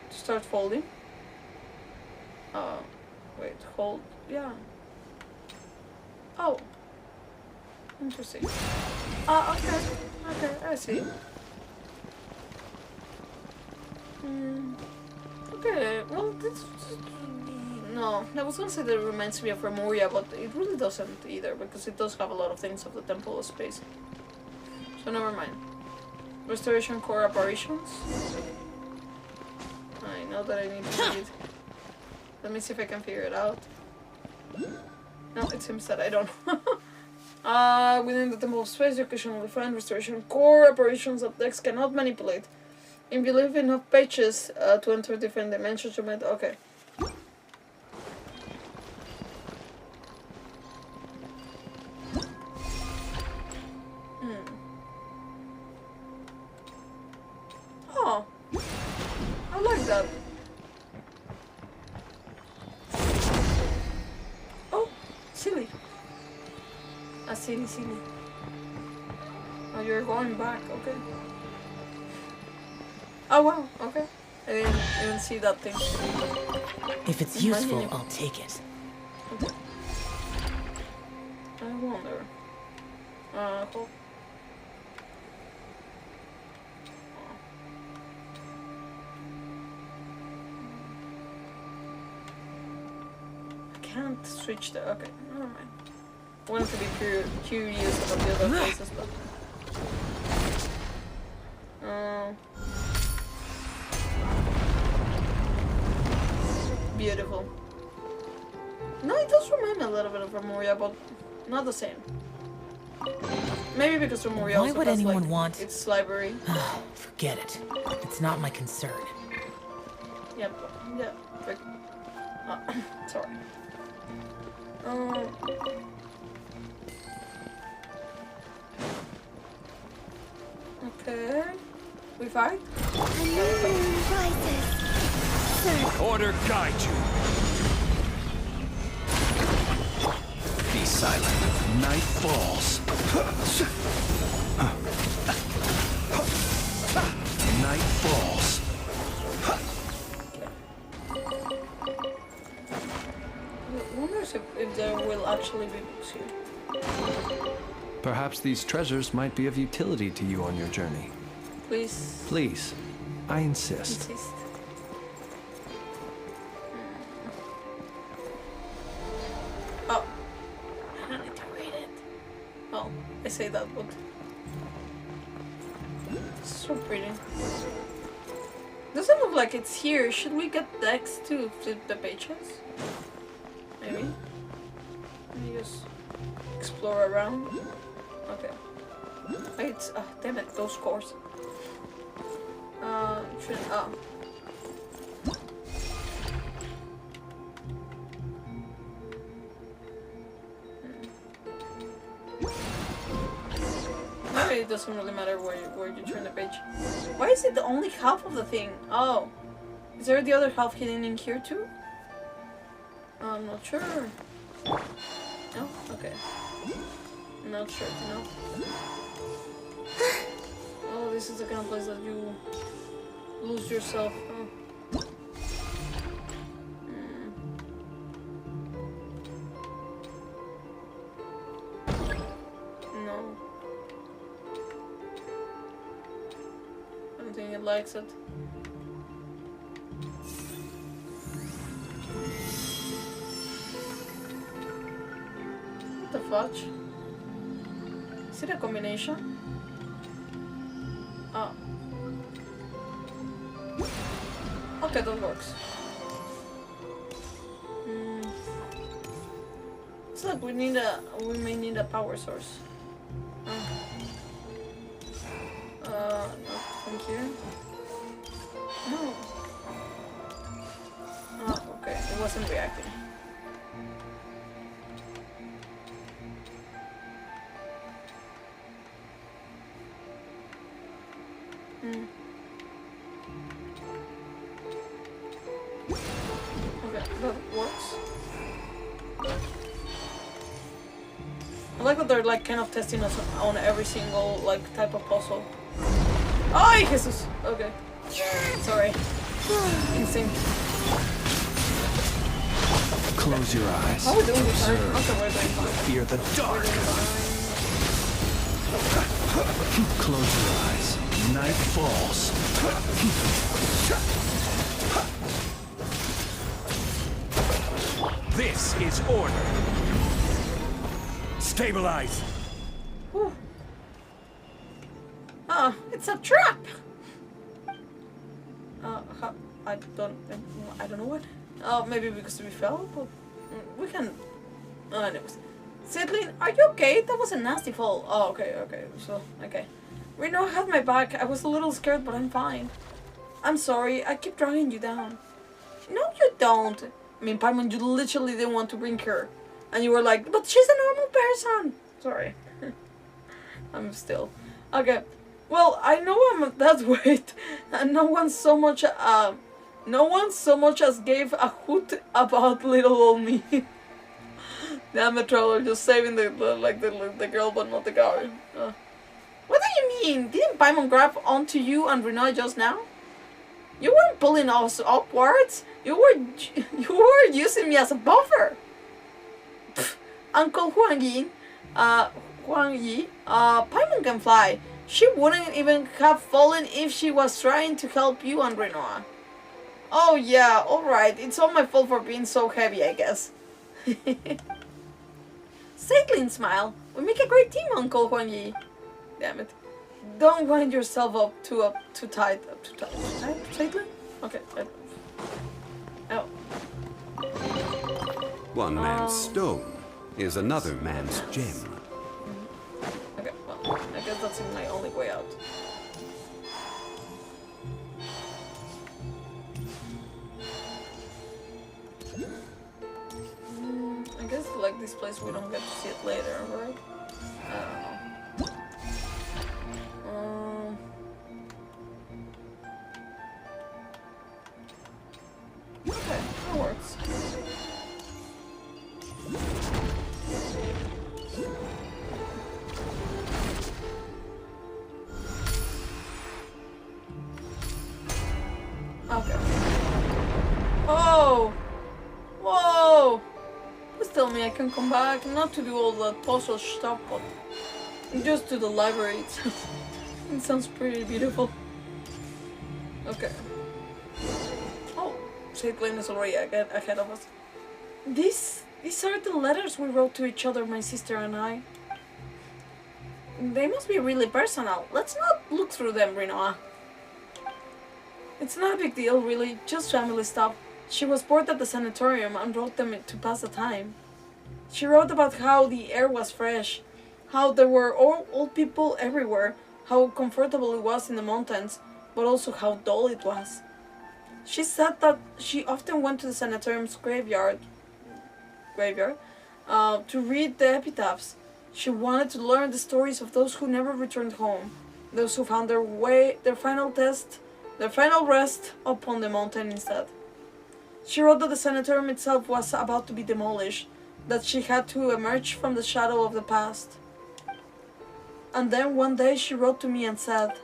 start folding. Wait, hold. Yeah. Oh. Interesting. Okay. Okay, I see. Okay, well, this... No, I was gonna say that it reminds me of Remoria, but it really doesn't either, because it does have a lot of things of the Temple of Space. So never mind. Restoration core apparitions. I know that I need to read. Let me see if I can figure it out. No, it seems that I don't. Within the Temple of Space, you occasionally find restoration core apparitions that decks cannot manipulate. If you leave enough pages to enter different dimensions, you might. Okay. Oh, I like that. Oh, silly. Silly. Oh, you're going back. Okay. Oh wow, okay. I didn't even see that thing. If it's useful, I'll take it. Okay. I wonder. Hold. I can't switch the. Okay, never mind. I wanted to be curious about the other places, but. Beautiful. No, it does remind me a little bit of Remoria, but not the same. Maybe because Remoria Why also would has, anyone like, want... its library. Forget it. It's not my concern. Yep. Yeah. Sorry. Okay. We fight? A new moon rises. So desert. Order guide you. Be silent. Night falls. Night falls. I wonder if there will actually be books here. Perhaps these treasures might be of utility to you on your journey. Please. Please, I insist. Insist. Oh. I don't need to read it. Oh, I say that, but... It's so pretty. Doesn't look like it's here. Should we get Dex to flip the pages? Maybe? Let me just explore around. Okay. Wait, damn it, those scores. Maybe it doesn't really matter where you turn the page. Why is it only half of the thing? Oh. Is there the other half hidden in here too? I'm not sure. No? Okay. Not sure to know. Oh, this is the kind of place that you lose yourself. Oh. No. I don't think it likes it. What the fudge? Is it a combination? Oh. Okay, that works. It's like we may need a power source. Not from here. No. Oh, okay, it wasn't reacting. Okay, that works. I like that they're like kind of testing us on every single like type of puzzle. Ay, Jesus! Okay. Sorry. Insane. Close your eyes. How are we doing this time? Observe. Okay, we're doing fine. Fear the dark. Close your eyes. Night falls. This is order. Stabilize. Whew. Ah, it's a trap! I don't know what. Oh, maybe because we fell, but we can... anyways. Zeitlind, are you okay? That was a nasty fall. Oh, okay, so, okay. Rino had my back. I was a little scared, but I'm fine. I'm sorry, I keep dragging you down. No, you don't. I mean, Paimon, you literally didn't want to bring her. And you were like, but she's a normal person. Sorry. I'm still. Okay. Well, I know I'm that weight, and no one so much as gave a hoot about little old me. Damn it, Troller, just saving the girl, but not the guard. What do you mean? Didn't Paimon grab onto you and Rinoa just now? You weren't pulling us upwards. You were using me as a buffer. Pfft, Uncle Huang Yi, Paimon can fly. She wouldn't even have fallen if she was trying to help you and Rinoa. Oh yeah, alright. It's all my fault for being so heavy, I guess. Zeitlind smile. We make a great team, Uncle Huang Yi. Damn it. Don't wind yourself up too tight. Too tight? Zeitlind? Okay. Oh. One man's stone is another man's gem. Okay, well, I guess that's my only way out. I guess like this place we don't get to see it later, right? I don't know. swords. Okay. Oh! Whoa! Please tell me I can come back, not to do all that puzzle stuff, but just to the library itself. It sounds pretty beautiful. Okay. Oh, Zeitlind is already ahead of us. These are the letters we wrote to each other, my sister and I. They must be really personal. Let's not look through them, Rinoa. It's not a big deal, really, just family stuff. She was bored at the sanatorium and wrote them to pass the time. She wrote about how the air was fresh, how there were old people everywhere, how comfortable it was in the mountains, but also how dull it was. She said that she often went to the sanatorium's graveyard to read the epitaphs. She wanted to learn the stories of those who never returned home, those who found their final rest upon the mountain instead. She wrote that the sanatorium itself was about to be demolished, that she had to emerge from the shadow of the past. And then one day she wrote to me and said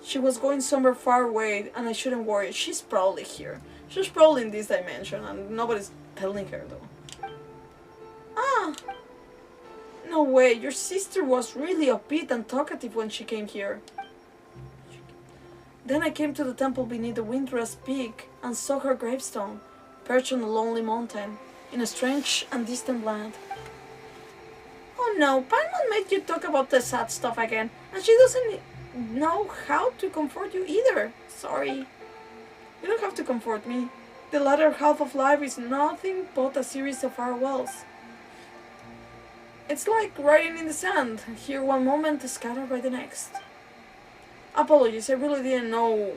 she was going somewhere far away and I shouldn't worry, she's probably here. She's probably in this dimension and nobody's telling her though. Ah! No way, your sister was really upbeat and talkative when she came here. Then I came to the temple beneath the windrest peak and saw her gravestone, perched on a lonely mountain, in a strange and distant land. Oh no, Paimon made you talk about the sad stuff again, and she doesn't know how to comfort you either. Sorry. You don't have to comfort me. The latter half of life is nothing but a series of farewells. It's like writing in the sand, here one moment, scattered by the next. Apologies, I really didn't know.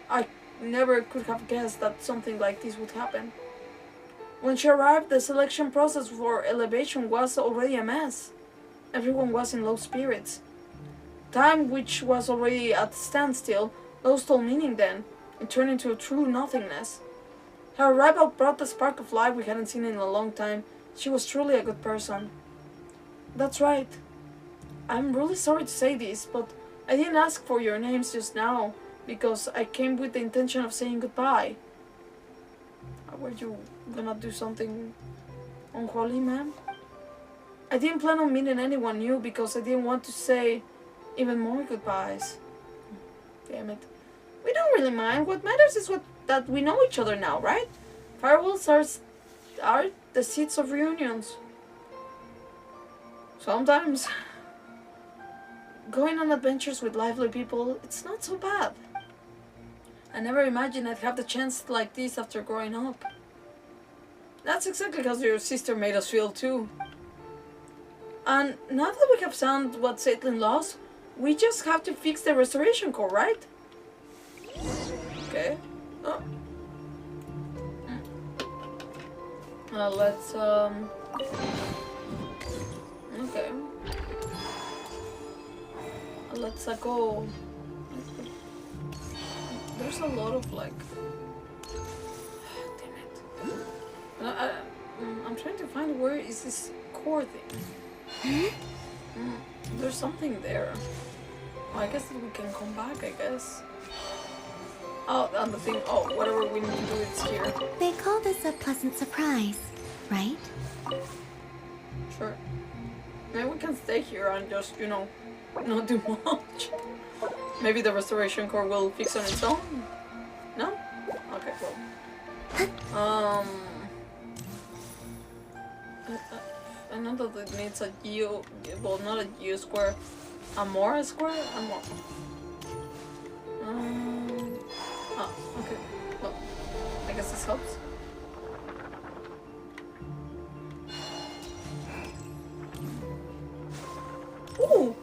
I never could have guessed that something like this would happen. When she arrived, the selection process for elevation was already a mess. Everyone was in low spirits. Time, which was already at standstill, lost all meaning then, and turned into a true nothingness. Her arrival brought the spark of life we hadn't seen in a long time. She was truly a good person. That's right. I'm really sorry to say this, but I didn't ask for your names just now, because I came with the intention of saying goodbye. Were you gonna do something unholy, ma'am? I didn't plan on meeting anyone new because I didn't want to say even more goodbyes. Damn it. We don't really mind. What matters is that we know each other now, right? Farewells are the seeds of reunions. Sometimes going on adventures with lively people, it's not so bad. I never imagined I'd have the chance like this after growing up. That's exactly how your sister made us feel too. And now that we have found what Zeitlind lost, we just have to fix the restoration core, right? Okay. Oh. Let's okay. Let's go. There's a lot of like. Damn it. I'm trying to find where is this core thing. There's something there. Well, I guess that we can come back, I guess. Oh, and the thing. Oh, whatever we need to do, it's here. They call this a pleasant surprise, right? Sure. Maybe we can stay here and just, you know, not do much. Maybe the restoration core will fix on its own? No? Okay, well. I know that it needs a geo, well, not a geo square, a more square? A more. Oh, okay. Well, I guess this helps. Ooh!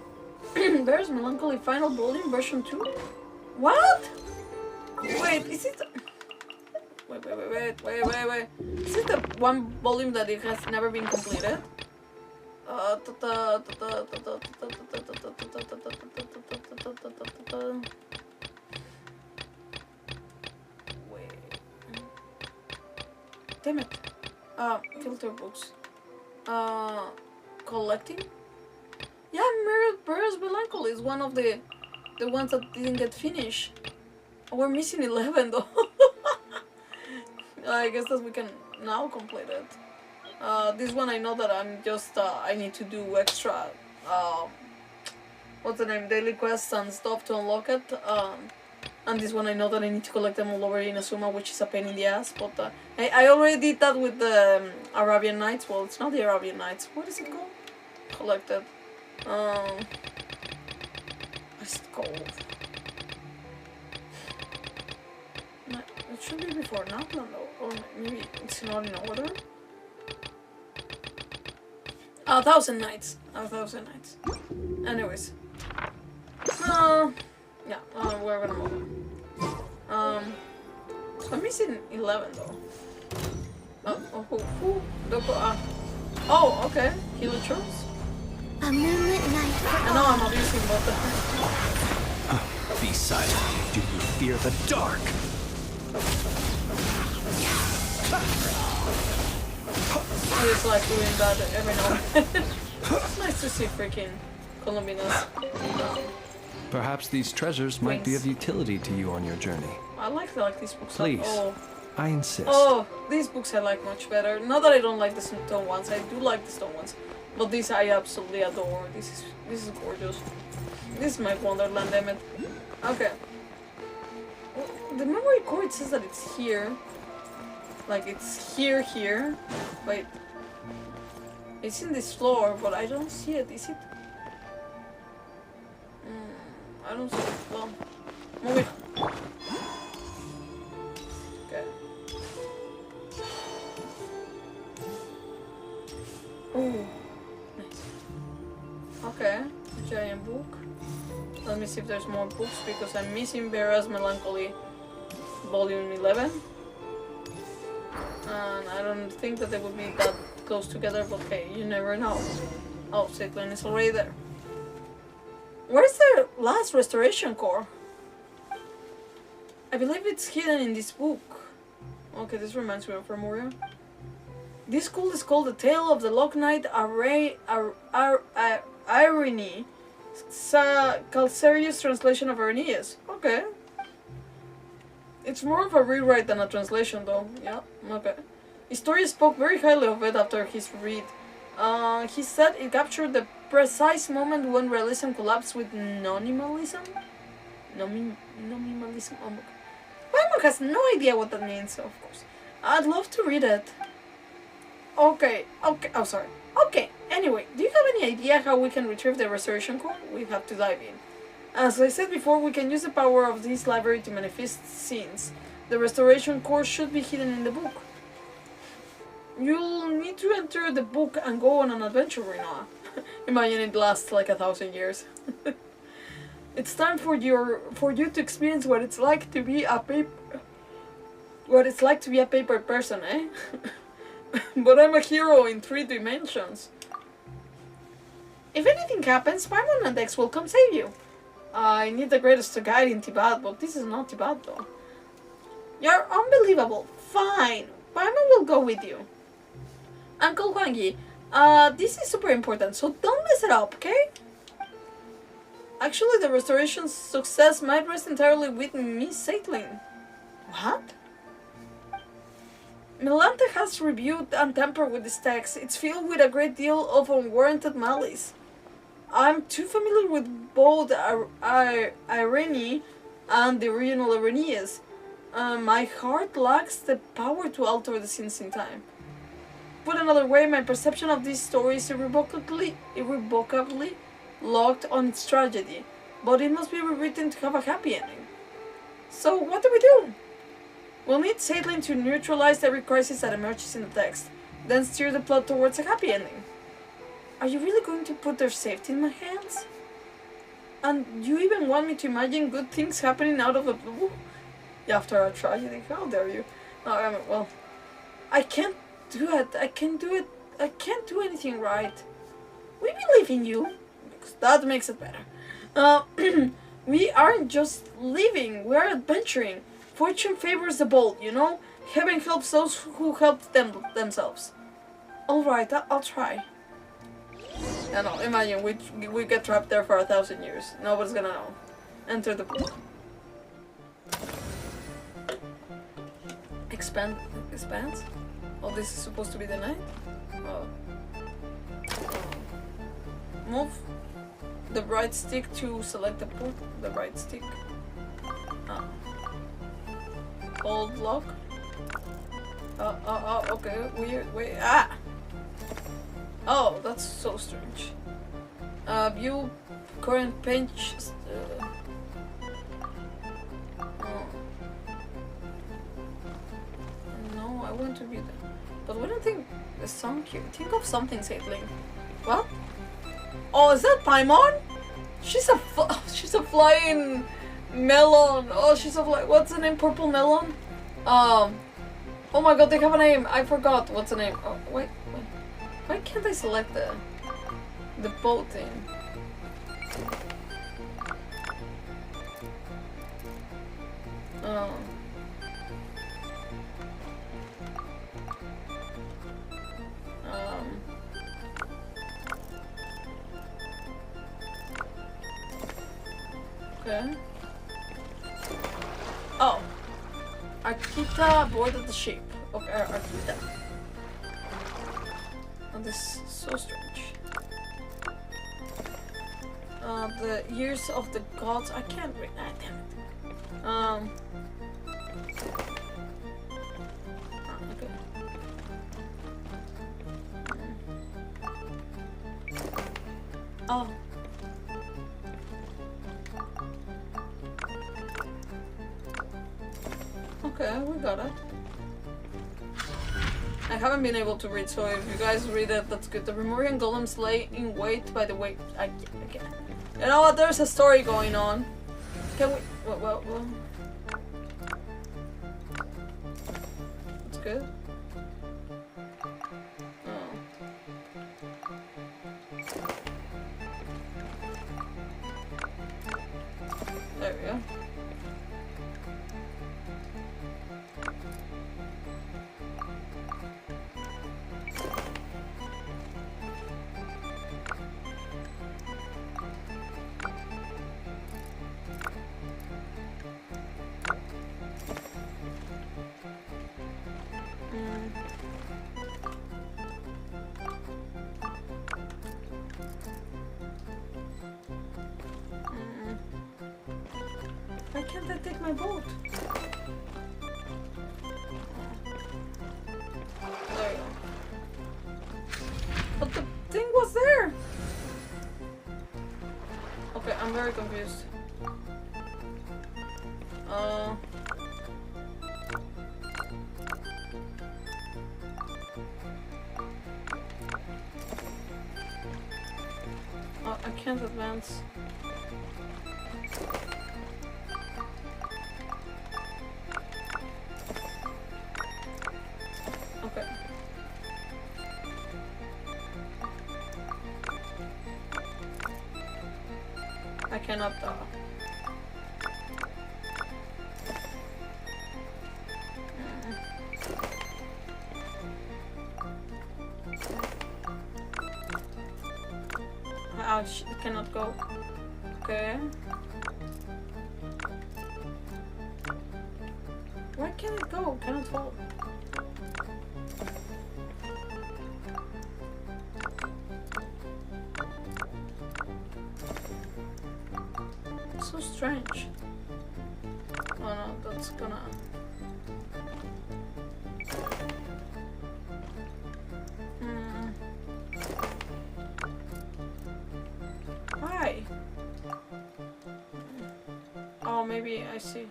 There's Melancholy Final Volume version 2? What? Wait, is it... Wait. Is it the one volume that it has never been completed? Wait. damn it. Filter books. Collecting? Yeah, Mirror's Melancholy is one of the ones that didn't get finished. We're missing 11 though. I guess that we can now complete it. This one I know that I'm just, I need to do extra, what's the name, daily quests and stuff to unlock it. And this one I know that I need to collect them all over in Asuma, which is a pain in the ass, but I already did that with the Arabian Nights. Well, it's not the Arabian Nights. What is it called? Collected. What's it called? It should be before Natlan though, or maybe it's not in order. 1,000 Nights. 1,000 Nights. Anyways. Yeah, we're gonna move on. So I'm missing 11 though. Oh, okay. Kilo Troops. A moonlit night for I know I'm not using both of Be silent. Do you fear the dark? I just like doing that every now and then. It's nice to see freaking Colombinas. Perhaps these treasures might be of utility to you on your journey. I like these books. Please, Oh. I insist. Oh, these books I like much better. Not that I don't like the stone ones. I do like the stone ones. But these I absolutely adore. This is gorgeous. This is my Wonderland, damn it. Okay. Well, the memory core, it says that it's here. Like it's here. Wait. It's in this floor, but I don't see it. Is it? I don't see it. Well, move it. Okay. Ooh. Nice. Okay. Giant book. Let me see if there's more books because I'm missing Vera's Melancholy Volume 11. And I don't think that they would be that close together, but hey, you never know. Oh, Zeitlind is already there. Where's the last restoration core? I believe it's hidden in this book. Okay, this reminds me of Remoria. This school is called The Tale of the Lock Knight Irene. It's a Calcerius translation of Irenaeus. Okay. It's more of a rewrite than a translation though. Yeah, okay. Historia spoke very highly of it after his read. He said it captured the precise moment when realism collapsed with nominalism? Nominalism? Oh my god. Paimon has no idea what that means, of course. I'd love to read it. Okay, oh sorry. Okay, anyway, do you have any idea how we can retrieve the restoration core? We have to dive in. As I said before, we can use the power of this library to manifest scenes. The restoration core should be hidden in the book. You'll need to enter the book and go on an adventure, Rinoa. Imagine it lasts like 1,000 years. It's time for you to experience what it's like to be a paper person, eh? But I'm a hero in 3 dimensions. If anything happens, Paimon and Dex will come save you. I need the greatest guide in Tibet, but this is not Tibet though. You're unbelievable. Fine. Paimon will go with you. Uncle Huangyi, this is super important, so don't mess it up, okay? Actually, the restoration's success might rest entirely with Miss Zeitlind. What? Milante has reviewed and tampered with this text. It's filled with a great deal of unwarranted malice. I'm too familiar with both Irene and the original Irenaeus. My heart lacks the power to alter the scenes in time. Put another way, my perception of this story is irrevocably locked on its tragedy, but it must be rewritten to have a happy ending. So what do? We'll need Zeitlind to neutralize every crisis that emerges in the text, then steer the plot towards a happy ending. Are you really going to put their safety in my hands? And you even want me to imagine good things happening out of the blue? After a tragedy? How dare you? Well, I can't do it. I can't do anything right. We believe in you, because that makes it better. We aren't just living, we're adventuring. Fortune favors the bold, you know? Heaven helps those who help themselves. Alright, I'll try. I know, imagine we get trapped there for 1,000 years. Nobody's gonna know. Enter the book. Expands? Oh, this is supposed to be the night? Oh. Move the right stick to select the book. The right stick. Hold lock. Okay, weird. Wait, Oh, that's so strange. View current page. No, I want to be there. But we don't think there's some cute. Think of something, Zeitlind. What? Oh, is that Paimon? She's a flying melon. Oh, she's a what's the name? Purple melon? Oh my god, they have a name. I forgot. What's the name? Oh, wait. Why can't I select the boat thing? Okay. Oh. Akita boarded the ship. Okay, Akita. Oh, this is so strange. The years of the gods. I can't read that. Damn it. Okay. Oh. Okay, we got it. I haven't been able to read, so if you guys read it, that's good. The Remorian golems lay in wait by the way. I can't. You know what? There's a story going on. Can we? Well. That's good. Oh. There we go. Why can't I take my boat? There you go. But the thing was there! Okay, I'm very confused. I can't advance. Okay. I cannot Ouch, it cannot go. Okay. Where can it go? Cannot hold. So strange. Oh no, that's gonna... Why? Oh, maybe I see.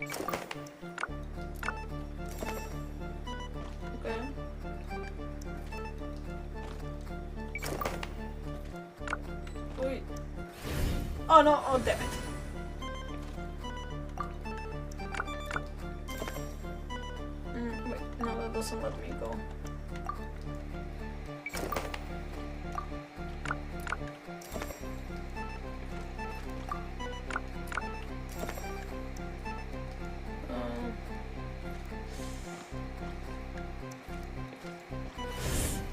Okay. Wait. Oh no, oh damn it. Wait, no, that doesn't let me go.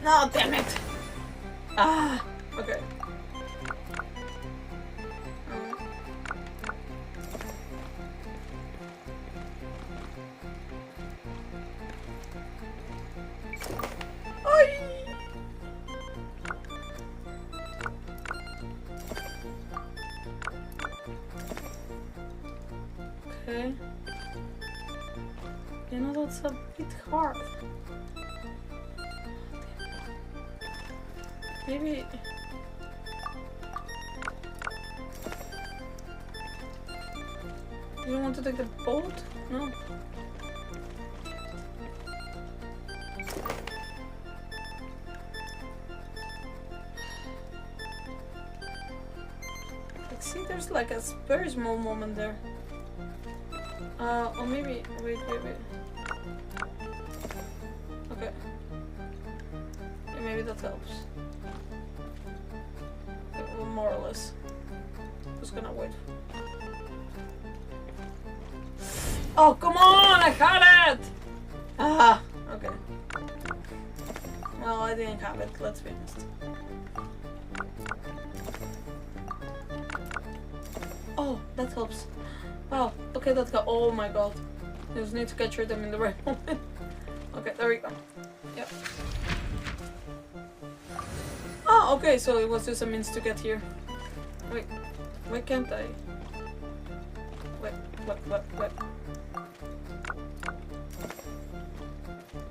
No, damn it! Ah, okay. Okay. You know, that's a bit hard. Maybe... You don't want to take the boat? No. Like, see, there's like a very small moment there. Or maybe... Wait. Okay. Yeah, maybe that helps. Okay, well, more or less. Just gonna wait. Oh, come on! I had it! Ah, okay. Well, I didn't have it, let's be honest. Oh, that helps. Wow, okay, that's go. Oh my god. I just need to capture them in the right moment. Okay, there we go. Yep. Oh, okay, so it was just a means to get here. Wait, why can't I? Wait.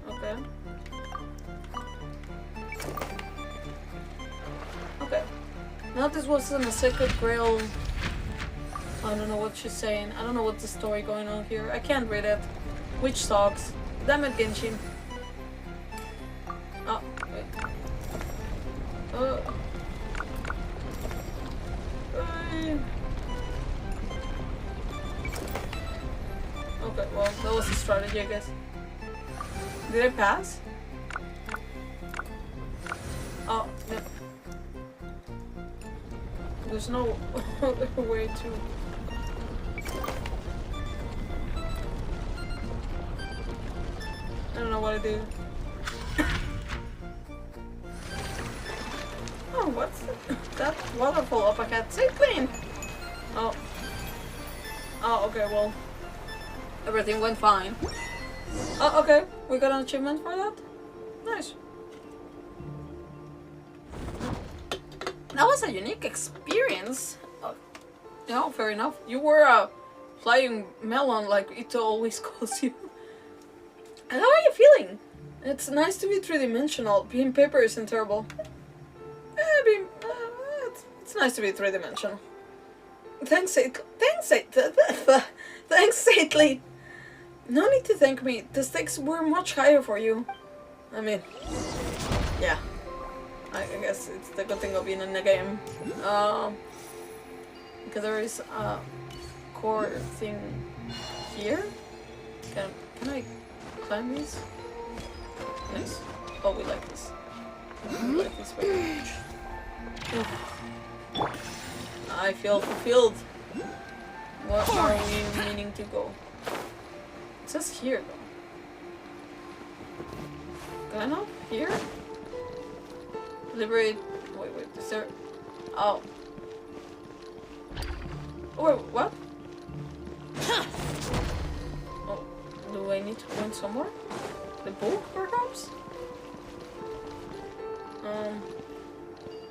Okay. Okay. Now this wasn't a sacred grail. I don't know what she's saying. I don't know what's the story going on here. I can't read it. Which sucks. Damn it, Genshin. Oh, wait. Okay, well, that was a strategy, I guess. Did I pass? Oh, no. There's no way to... I don't know what I do. Oh, what's that waterfall up ahead? Zeitlind! Oh. Oh, okay, well. Everything went fine. Oh, okay. We got an achievement for that? Nice. That was a unique experience. Yeah, fair enough. You were a flying melon like it always calls you. And how are you feeling? It's nice to be three-dimensional. Being paper isn't terrible. It's nice to be three-dimensional. Thanks, Zeitlind. No need to thank me. The stakes were much higher for you. I mean, yeah. I guess it's the good thing of being in the game. Because there is a core thing here. Can I climb these? Nice. Oh, we like this. We like this very much. I feel fulfilled. What are we meaning to go? It says here though. Can I not? Here? Liberate. Wait, is there. Oh. Oh, wait, what? Oh, do I need to point somewhere? The book, perhaps?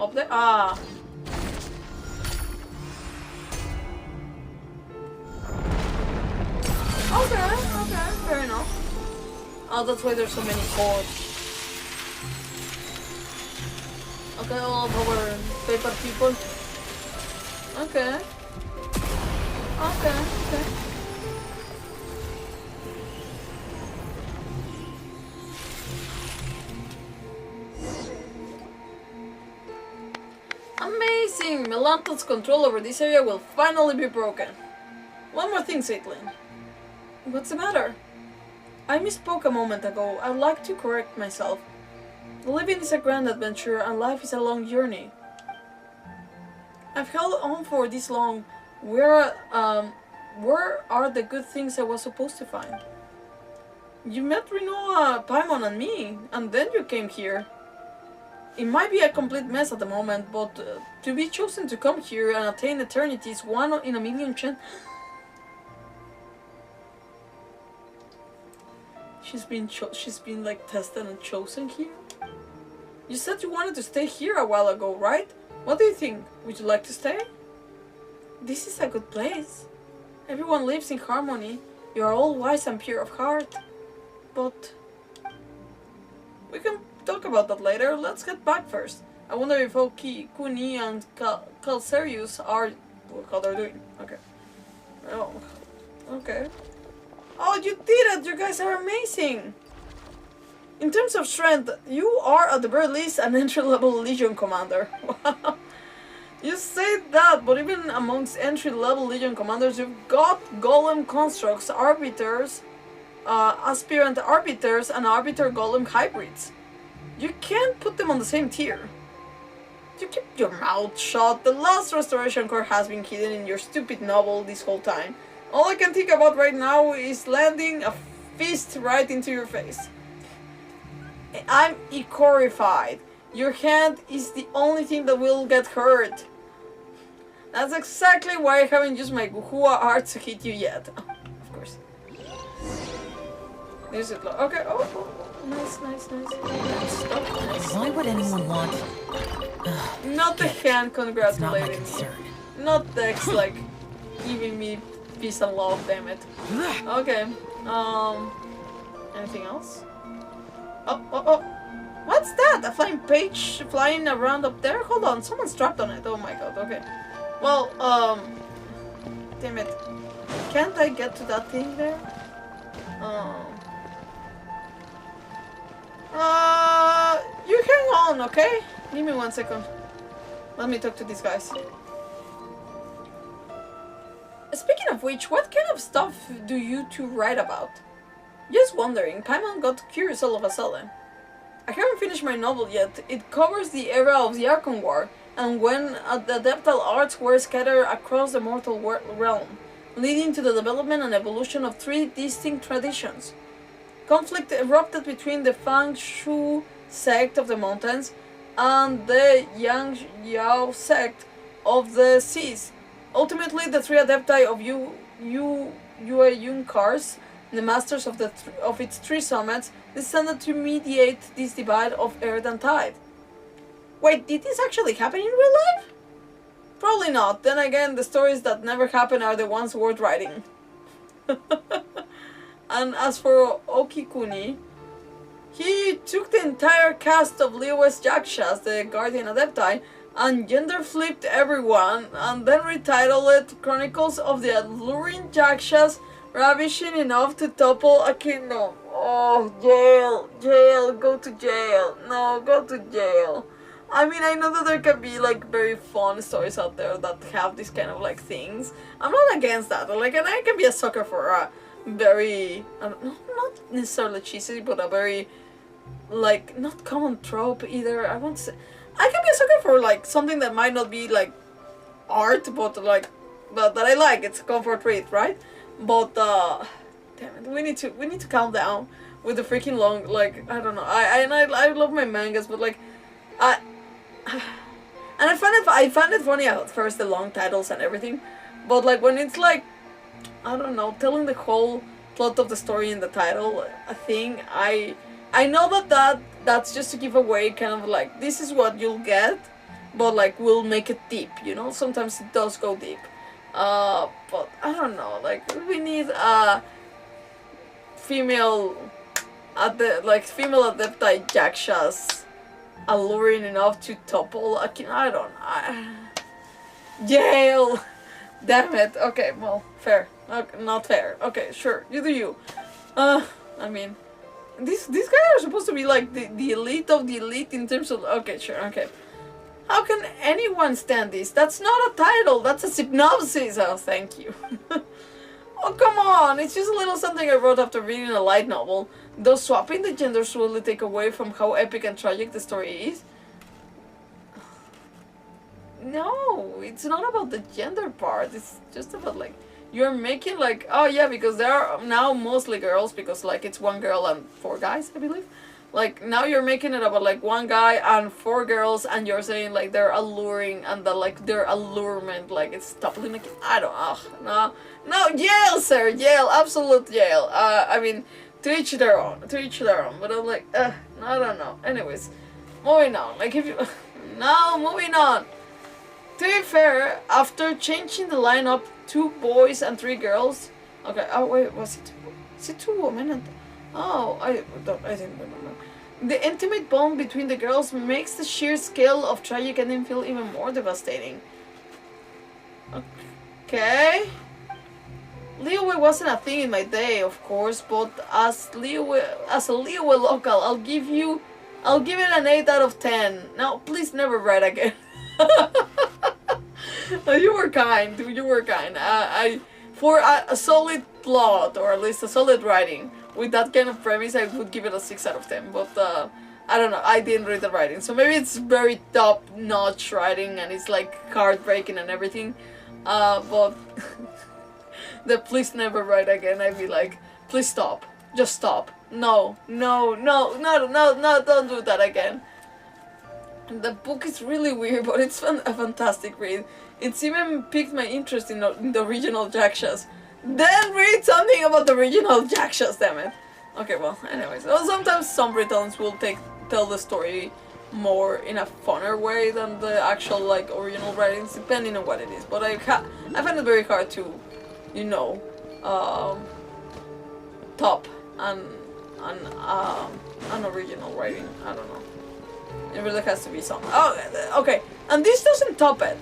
Up there? Ah! Okay, fair enough. Oh, that's why there's so many chords. Okay, all of our paper people. Okay. Amazing! Melanton's control over this area will finally be broken. One more thing, Zeitlind. What's the matter? I misspoke a moment ago. I'd like to correct myself. Living is a grand adventure and life is a long journey. I've held on for this long. Where are the good things I was supposed to find? You met Rinoa, Paimon and me, and then you came here. It might be a complete mess at the moment, but to be chosen to come here and attain eternity is 1 in a million chance. She's been like tested and chosen here. You said you wanted to stay here a while ago, right? What do you think? Would you like to stay? This is a good place. Everyone lives in harmony. You are all wise and pure of heart. But we can talk about that later. Let's get back first. I wonder if Oki, Kuni, and Calcerius are how they're doing. Okay. Oh, okay. Oh, you did it! You guys are amazing! In terms of strength, you are at the very least an entry-level Legion commander. Wow. You say that, but even amongst entry-level Legion commanders, you've got Golem Constructs, Arbiters, Aspirant Arbiters, and Arbiter Golem Hybrids. You can't put them on the same tier. You keep your mouth shut. The last Restoration Core has been hidden in your stupid novel this whole time. All I can think about right now is landing a fist right into your face. I'm ecorified. Your hand is the only thing that will get hurt. That's exactly why I haven't used my Guhua art to hit you yet. Oh, of course. There's it. Okay. Oh, nice. Nice. Why would anyone want? Not the hand congratulating me. Concern. Not Dex like giving me peace and love. Damn it. Okay. Anything else? Oh. What's that? A flying page flying around up there? Hold on, someone's trapped on it. Oh my god, okay. Well, damn it. Can't I get to that thing there? You hang on, okay? Give me 1 second. Let me talk to these guys. Speaking of which, what kind of stuff do you two write about? Just wondering, Paimon got curious all of a sudden. I haven't finished my novel yet. It covers the era of the Archon War, and when the adeptal arts were scattered across the mortal realm, leading to the development and evolution of 3 distinct traditions. Conflict erupted between the Fang Shu sect of the mountains and the Yang Yao sect of the seas. Ultimately, the 3 adepti of Yunkars, the masters of its 3 summits, descended to mediate this divide of earth and tide. Wait, did this actually happen in real life? Probably not. Then again, the stories that never happen are the ones worth writing. And as for Okikuni, he took the entire cast of Lewis Jakshas, the Guardian Adepti, and gender flipped everyone, and then retitled it Chronicles of the Alluring Jakshas, ravishing enough to topple a kingdom. Oh, jail, go to jail. No, go to jail. I mean, I know that there can be like very fun stories out there that have these kind of like things. I'm not against that. Like, and I can be a sucker for a very, not necessarily cheesy, but a very, like, not common trope either. I won't say. I can be a sucker for like something that might not be like art, but like, that I like. It's a comfort read, right? But damn it, we need to calm down with the freaking long, like, I don't know. I love my mangas, but like, and I find it funny at first, the long titles and everything, but like when it's like, I don't know, telling the whole plot of the story in the title, a thing, I know that's just to give away kind of like, this is what you'll get, but like we'll make it deep, you know. Sometimes it does go deep, but I don't know, like we need female adepti jakshas alluring enough to topple a king. Jail. Damn it. Okay, well, fair. Okay, not fair. Okay, sure. You do you. I mean, these guys are supposed to be like the elite of the elite in terms of. Okay, sure. Okay. How can anyone stand this? That's not a title. That's a synopsis. Oh, thank you. Oh, come on. It's just a little something I wrote after reading a light novel. Does swapping the genders really take away from how epic and tragic the story is? No, it's not about the gender part. It's just about like, you're making like, oh yeah, because there are now mostly girls, because like it's 1 girl and 4 guys, I believe. Like, now you're making it about, like, one guy and 4 girls, and you're saying, like, they're alluring, and that, like, their allurement, like, it's totally making... I don't... No, jail, sir! Jail! Absolute jail! I mean, to each their own. To each their own. But I'm like, I don't know. Anyways, moving on. Like, if you... No, moving on. To be fair, after changing the lineup, 2 boys and 3 girls... Okay, oh, wait, was it... Is it 2 women and... Oh, I didn't remember. The intimate bond between the girls makes the sheer scale of tragic ending feel even more devastating. Okay. Liyue wasn't a thing in my day, of course, but as a Liyue local, I'll give it an 8 out of 10. Now, please never write again. You were kind. You were kind. For a solid plot, or at least a solid writing, with that kind of premise, I would give it a 6 out of 10, but I don't know, I didn't read the writing, so maybe it's very top-notch writing, and it's like heartbreaking and everything, but the please never write again, I'd be like, please stop, just stop, no, don't do that again. The book is really weird, but it's a fantastic read. It's even piqued my interest in the original Jakshas. Then read something about the original Jakshas, damn it. Okay, well, anyways. Well, sometimes some retellings will tell the story more in a funner way than the actual, like, original writings, depending on what it is. But I find it very hard to, you know, top an original writing. I don't know. It really has to be something. Oh, okay. And this doesn't top it.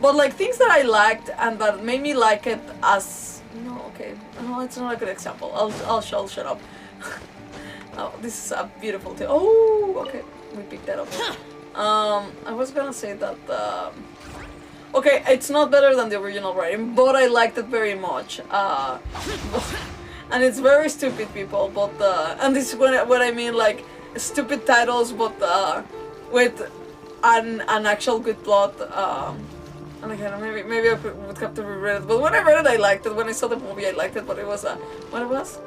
But, like, things that I liked and that made me like it as... No, okay. No, it's not a good example. I'll shut up. Oh, this is a beautiful thing. Oh, okay. We picked that up. I was gonna say that, okay, it's not better than the original writing, but I liked it very much. And it's very stupid, people, but, and this is what I mean, like, stupid titles, but, with an actual good plot, and again, maybe I would have to reread it, but when I read it, I liked it. When I saw the movie, I liked it, but it was, what it was?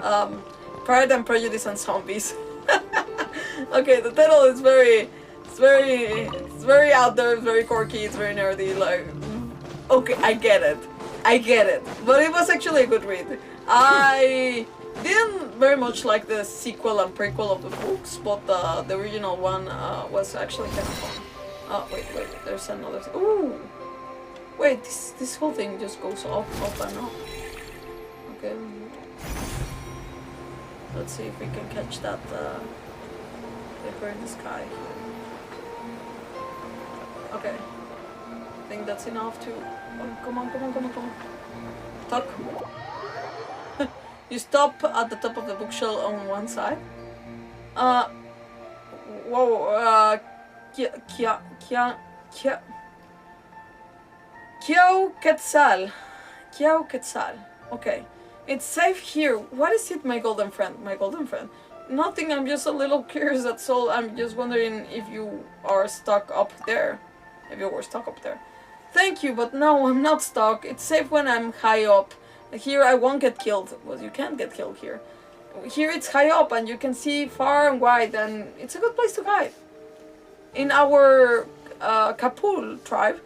Pride and Prejudice and Zombies. Okay, the title is very out there, it's very quirky, it's very nerdy, like, okay, I get it, but it was actually a good read. I didn't very much like the sequel and prequel of the books, but the original one was actually kind of fun. Oh, wait, there's another thing. Ooh! Wait, this whole thing just goes up and up. Okay. Let's see if we can catch that paper in the sky. Okay. I think that's enough to... Oh, come on. Talk. You stop at the top of the bookshelf on one side. Whoa, Kiao Quetzal. Okay. It's safe here. What is it, my golden friend? Nothing, I'm just a little curious, that's all. I'm just wondering if you are stuck up there. If you were stuck up there. Thank you, but no, I'm not stuck. It's safe when I'm high up. Here I won't get killed. Well, you can't get killed here. Here it's high up and you can see far and wide, and it's a good place to hide. In our Kapul tribe,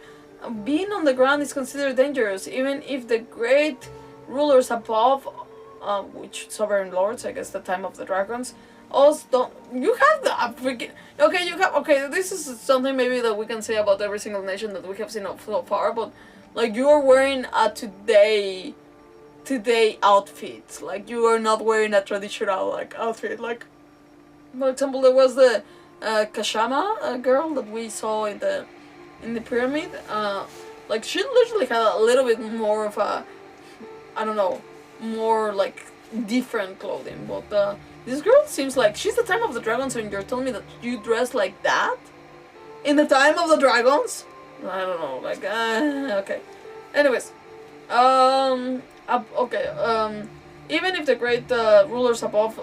being on the ground is considered dangerous, even if the great rulers above, which sovereign lords, I guess the time of the dragons, us don't. You have the freaking. Okay, you have. Okay, this is something maybe that we can say about every single nation that we have seen so far, but like you are wearing a today outfit. Like you are not wearing a traditional like outfit. Like, for example, there was the Kashama girl that we saw in the pyramid. Like she literally had a little bit more of a, I don't know, more like different clothing. But this girl seems like she's the time of the dragons, and you're telling me that you dress like that in the time of the dragons? I don't know. Like okay. Anyways, even if the great rulers above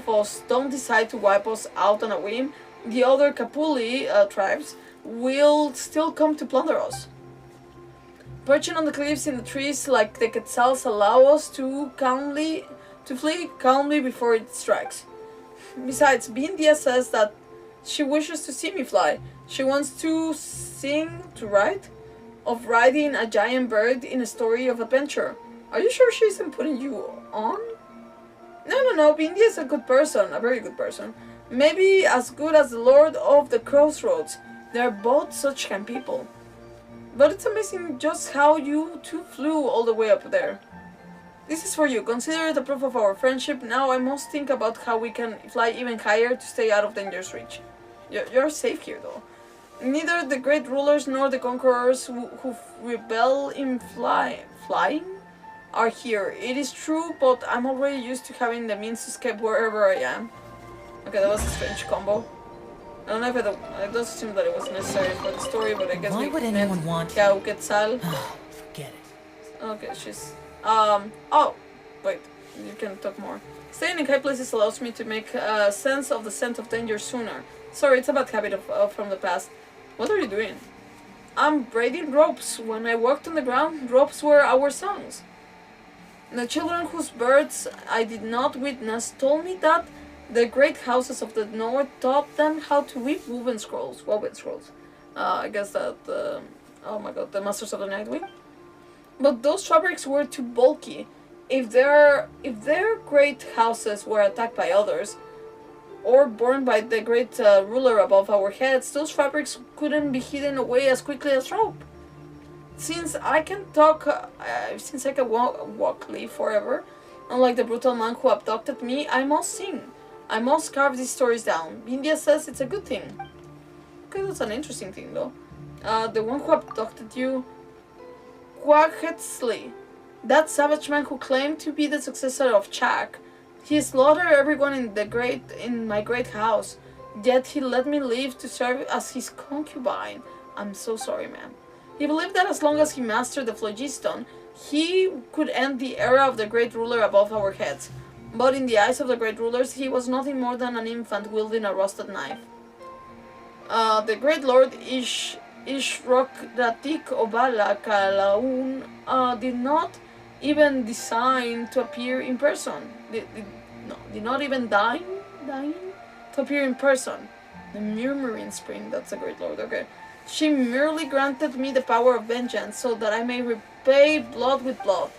us don't decide to wipe us out on a whim, the other Kapuli tribes will still come to plunder us. Perching on the cliffs in the trees like the Quetzals allow us to flee calmly before it strikes. Besides, Bindia says that she wishes to see me fly. She wants to write, of riding a giant bird in a story of adventure. Are you sure she isn't putting you on? No, Bindia is a good person, a very good person. Maybe as good as the Lord of the Crossroads. They're both such kind people. But it's amazing just how you two flew all the way up there. This is for you. Consider it a proof of our friendship. Now I must think about how we can fly even higher to stay out of danger's reach. You're safe here, though. Neither the great rulers nor the conquerors who rebel in flying are here. It is true, but I'm already used to having the means to escape wherever I am. Okay, that was a strange combo. I don't know if it does seem that it was necessary for the story, but I guess Why would anyone want... Quetzal. Forget it. Okay, she's... Oh, wait, you can talk more. Staying in high places allows me to make sense of the scent of danger sooner. Sorry, it's a bad habit from the past. What are you doing? I'm braiding ropes. When I walked on the ground, ropes were our songs. The children whose births I did not witness told me that the great houses of the north taught them how to weave woven scrolls. I guess that, oh my god, the Masters of the Nightwing. But those fabrics were too bulky. If their great houses were attacked by others, or burned by the great ruler above our heads, those fabrics couldn't be hidden away as quickly as rope. Since I can walk, live forever, unlike the brutal man who abducted me, I must sing. I must carve these stories down. Bindia says it's a good thing. Okay, that's an interesting thing, though. The one who abducted you, Quackhetzli, that savage man who claimed to be the successor of Chak. He slaughtered everyone in my great house, yet he let me live to serve as his concubine. I'm so sorry, man. He believed that as long as he mastered the phlogiston, he could end the era of the great ruler above our heads. But in the eyes of the great rulers, he was nothing more than an infant wielding a rusted knife. The great lord Ishrokratik Obala Kalaun did not even design to appear in person. Did not even dying to appear in person. The Murmuring Spring, that's a great lord, okay. She merely granted me the power of vengeance so that I may repay blood with blood.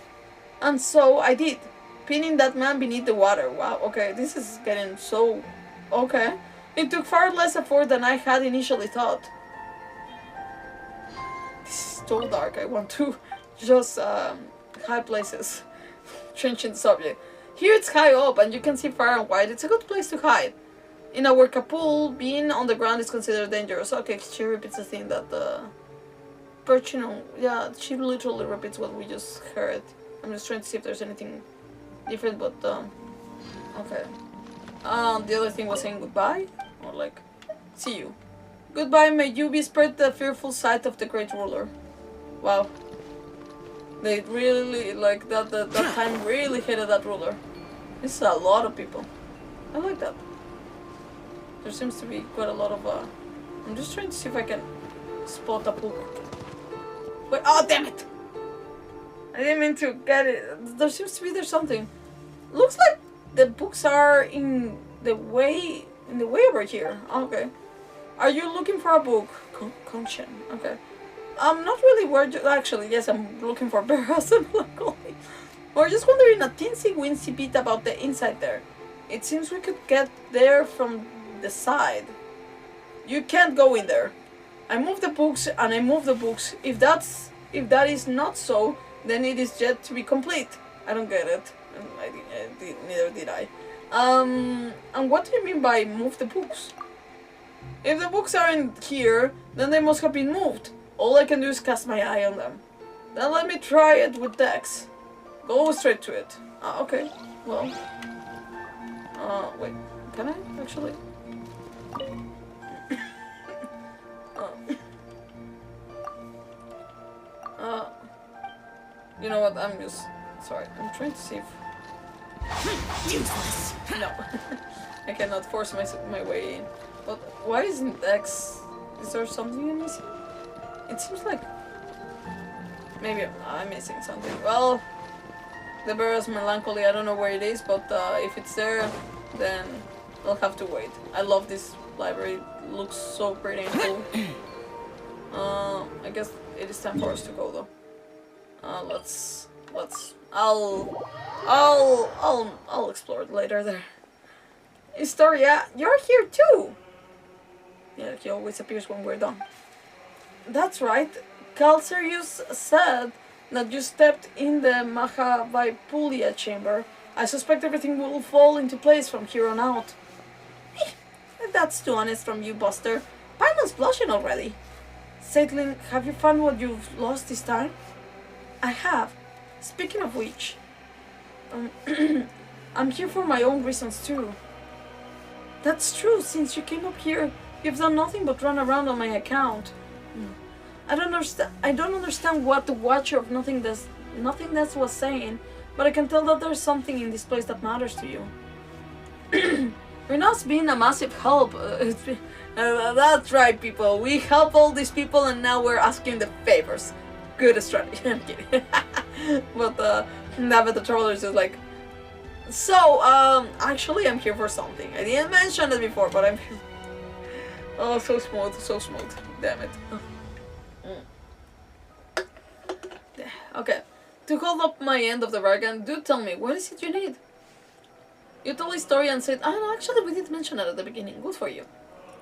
And so I did, pinning that man beneath the water. Wow, okay, this is getting so... okay. It took far less effort than I had initially thought. This is so dark, I want to just high places. Changing the subject. Here it's high up and you can see far and wide. It's a good place to hide. In our Kapul, being on the ground is considered dangerous. Okay, she repeats the thing that perching on... yeah, she literally repeats what we just heard. I'm just trying to see if there's anything different, but okay. The other thing was saying goodbye, or like, see you. Goodbye, may you be spared the fearful sight of the great ruler. Wow. They really, like, that time really hated that ruler. This is a lot of people. I like that. There seems to be quite a lot of, I'm just trying to see if I can spot a book. Wait, oh damn it! I didn't mean to get it. There seems to be there's something. Looks like the books are in the way over here. Okay. Are you looking for a book? Genshin. Okay. I'm not really worried. Actually, yes, I'm looking for Barras and Blackoli. We're just wondering a teensy-weensy bit about the inside there. It seems we could get there from the side. You can't go in there. I move the books and I move the books. If that is not so, then it is yet to be complete. I don't get it. Neither did I. And what do you mean by move the books? If the books aren't here, then they must have been moved. All I can do is cast my eye on them. Then let me try it with Dex. Go straight to it. Okay. Well. Wait. Can I actually? You know what? I'm just sorry. I'm trying to see if. Useless. No, I cannot force my way in. But why isn't Dex? Is there something I'm missing? It seems like maybe I'm missing something. Well, the Barras Melancholy. I don't know where it is, but if it's there, then I'll have to wait. I love this library. It looks so pretty and cool. I guess it is time for us to go though. I'll explore it later there. Historia, you're here too! Yeah, he always appears when we're done. That's right. Calcerius said that you stepped in the Mahavaipulia chamber. I suspect everything will fall into place from here on out. That's too honest from you, Buster. Paimon's blushing already. Zeitlind, have you found what you've lost this time? I have. Speaking of which, I'm here for my own reasons too. That's true. Since you came up here, you've done nothing but run around on my account. I don't understand what the Watcher of Nothingness was saying, but I can tell that there's something in this place that matters to you. Rinoa's been a massive help. That's right, people. We help all these people, and now we're asking the favors. Good strategy. I'm kidding. But Navet the Troller is just like, so actually I'm here for something. I didn't mention it before, but I'm here. Oh, so smooth, so smooth. Damn it. Okay, to hold up my end of the bargain, do tell me, what is it you need? You told a story and said, no, actually we did mention it at the beginning, good for you.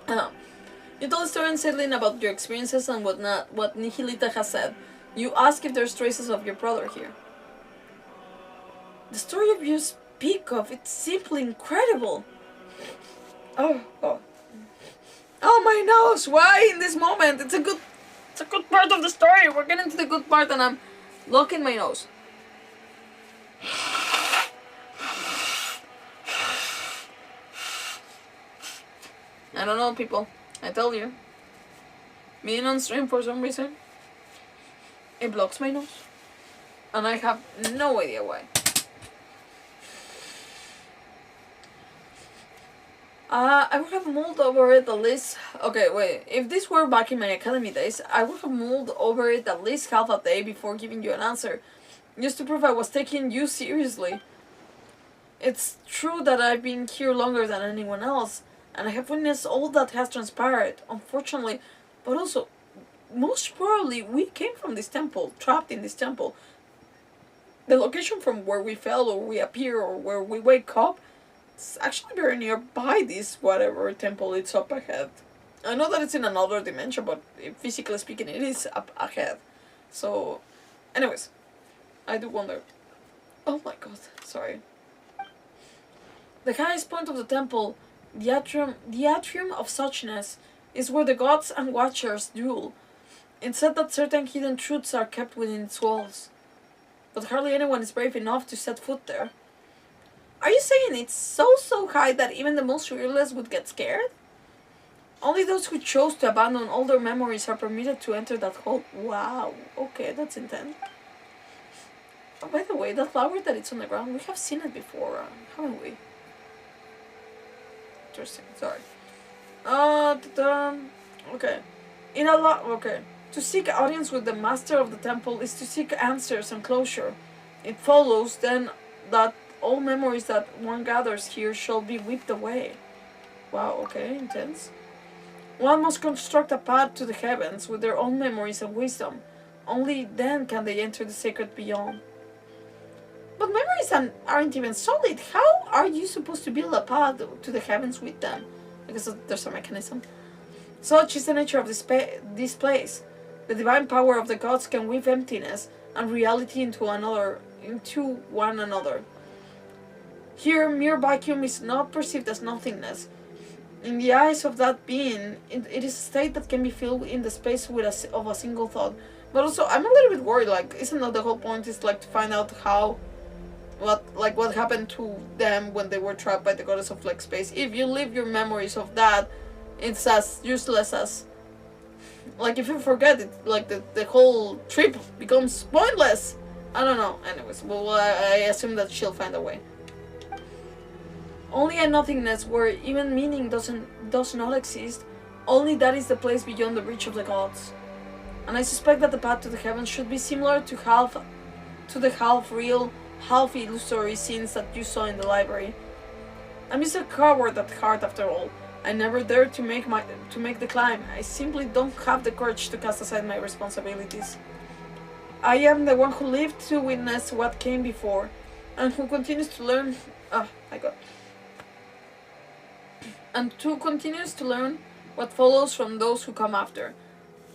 You told a story and said about your experiences and whatnot, what Nihilita has said. You ask if there's traces of your brother here. The story you speak of, it's simply incredible. Oh, my nose, why in this moment? It's a good part of the story. We're getting to the good part and I'm locking my nose. I don't know, people. I tell you. Being on stream for some reason, it blocks my nose. And I have no idea why. I would have mulled over it at least... Okay, wait. If this were back in my academy days, I would have mulled over it at least half a day before giving you an answer. Just to prove I was taking you seriously. It's true that I've been here longer than anyone else, and I have witnessed all that has transpired, unfortunately. But also, most probably, we came from this temple, trapped in this temple. The location from where we fell, or we appear, or where we wake up, it's actually very nearby this whatever temple it's up ahead. I know that it's in another dimension, but physically speaking, it is up ahead. So, anyways, I do wonder. Oh my god, sorry. The highest point of the temple, the atrium of suchness, is where the gods and watchers duel. It's said that certain hidden truths are kept within its walls, but hardly anyone is brave enough to set foot there. Are you saying it's so high that even the most fearless would get scared? Only those who chose to abandon all their memories are permitted to enter that hole. Wow, okay, that's intense. Oh, by the way, that flower that it's on the ground, we have seen it before, haven't we? Interesting, sorry. Okay. Okay. To seek audience with the master of the temple is to seek answers and closure. It follows, then, that all memories that one gathers here shall be whipped away. Wow, okay, intense. One must construct a path to the heavens with their own memories and wisdom. Only then can they enter the sacred beyond. But memories aren't even solid. How are you supposed to build a path to the heavens with them? Because there's a mechanism. Such is the nature of this place. The divine power of the gods can weave emptiness and reality into one another. Here, mere vacuum is not perceived as nothingness. In the eyes of that being, it is a state that can be filled in the space with of a single thought. But also, I'm a little bit worried, like, isn't that the whole point is, like, to find out what happened to them when they were trapped by the goddess of, like, space. If you leave your memories of that, it's as useless as, like, if you forget it, like, the whole trip becomes pointless. I don't know. Anyways, well, I assume that she'll find a way. Only a nothingness where even meaning does not exist, only that is the place beyond the reach of the gods. And I suspect that the path to the heavens should be similar to the half-real, half-illusory scenes that you saw in the library. I'm just a coward at heart after all. I never dared to make the climb. I simply don't have the courage to cast aside my responsibilities. I am the one who lived to witness what came before, and who continues to learn. Oh my god. And who continues to learn what follows from those who come after.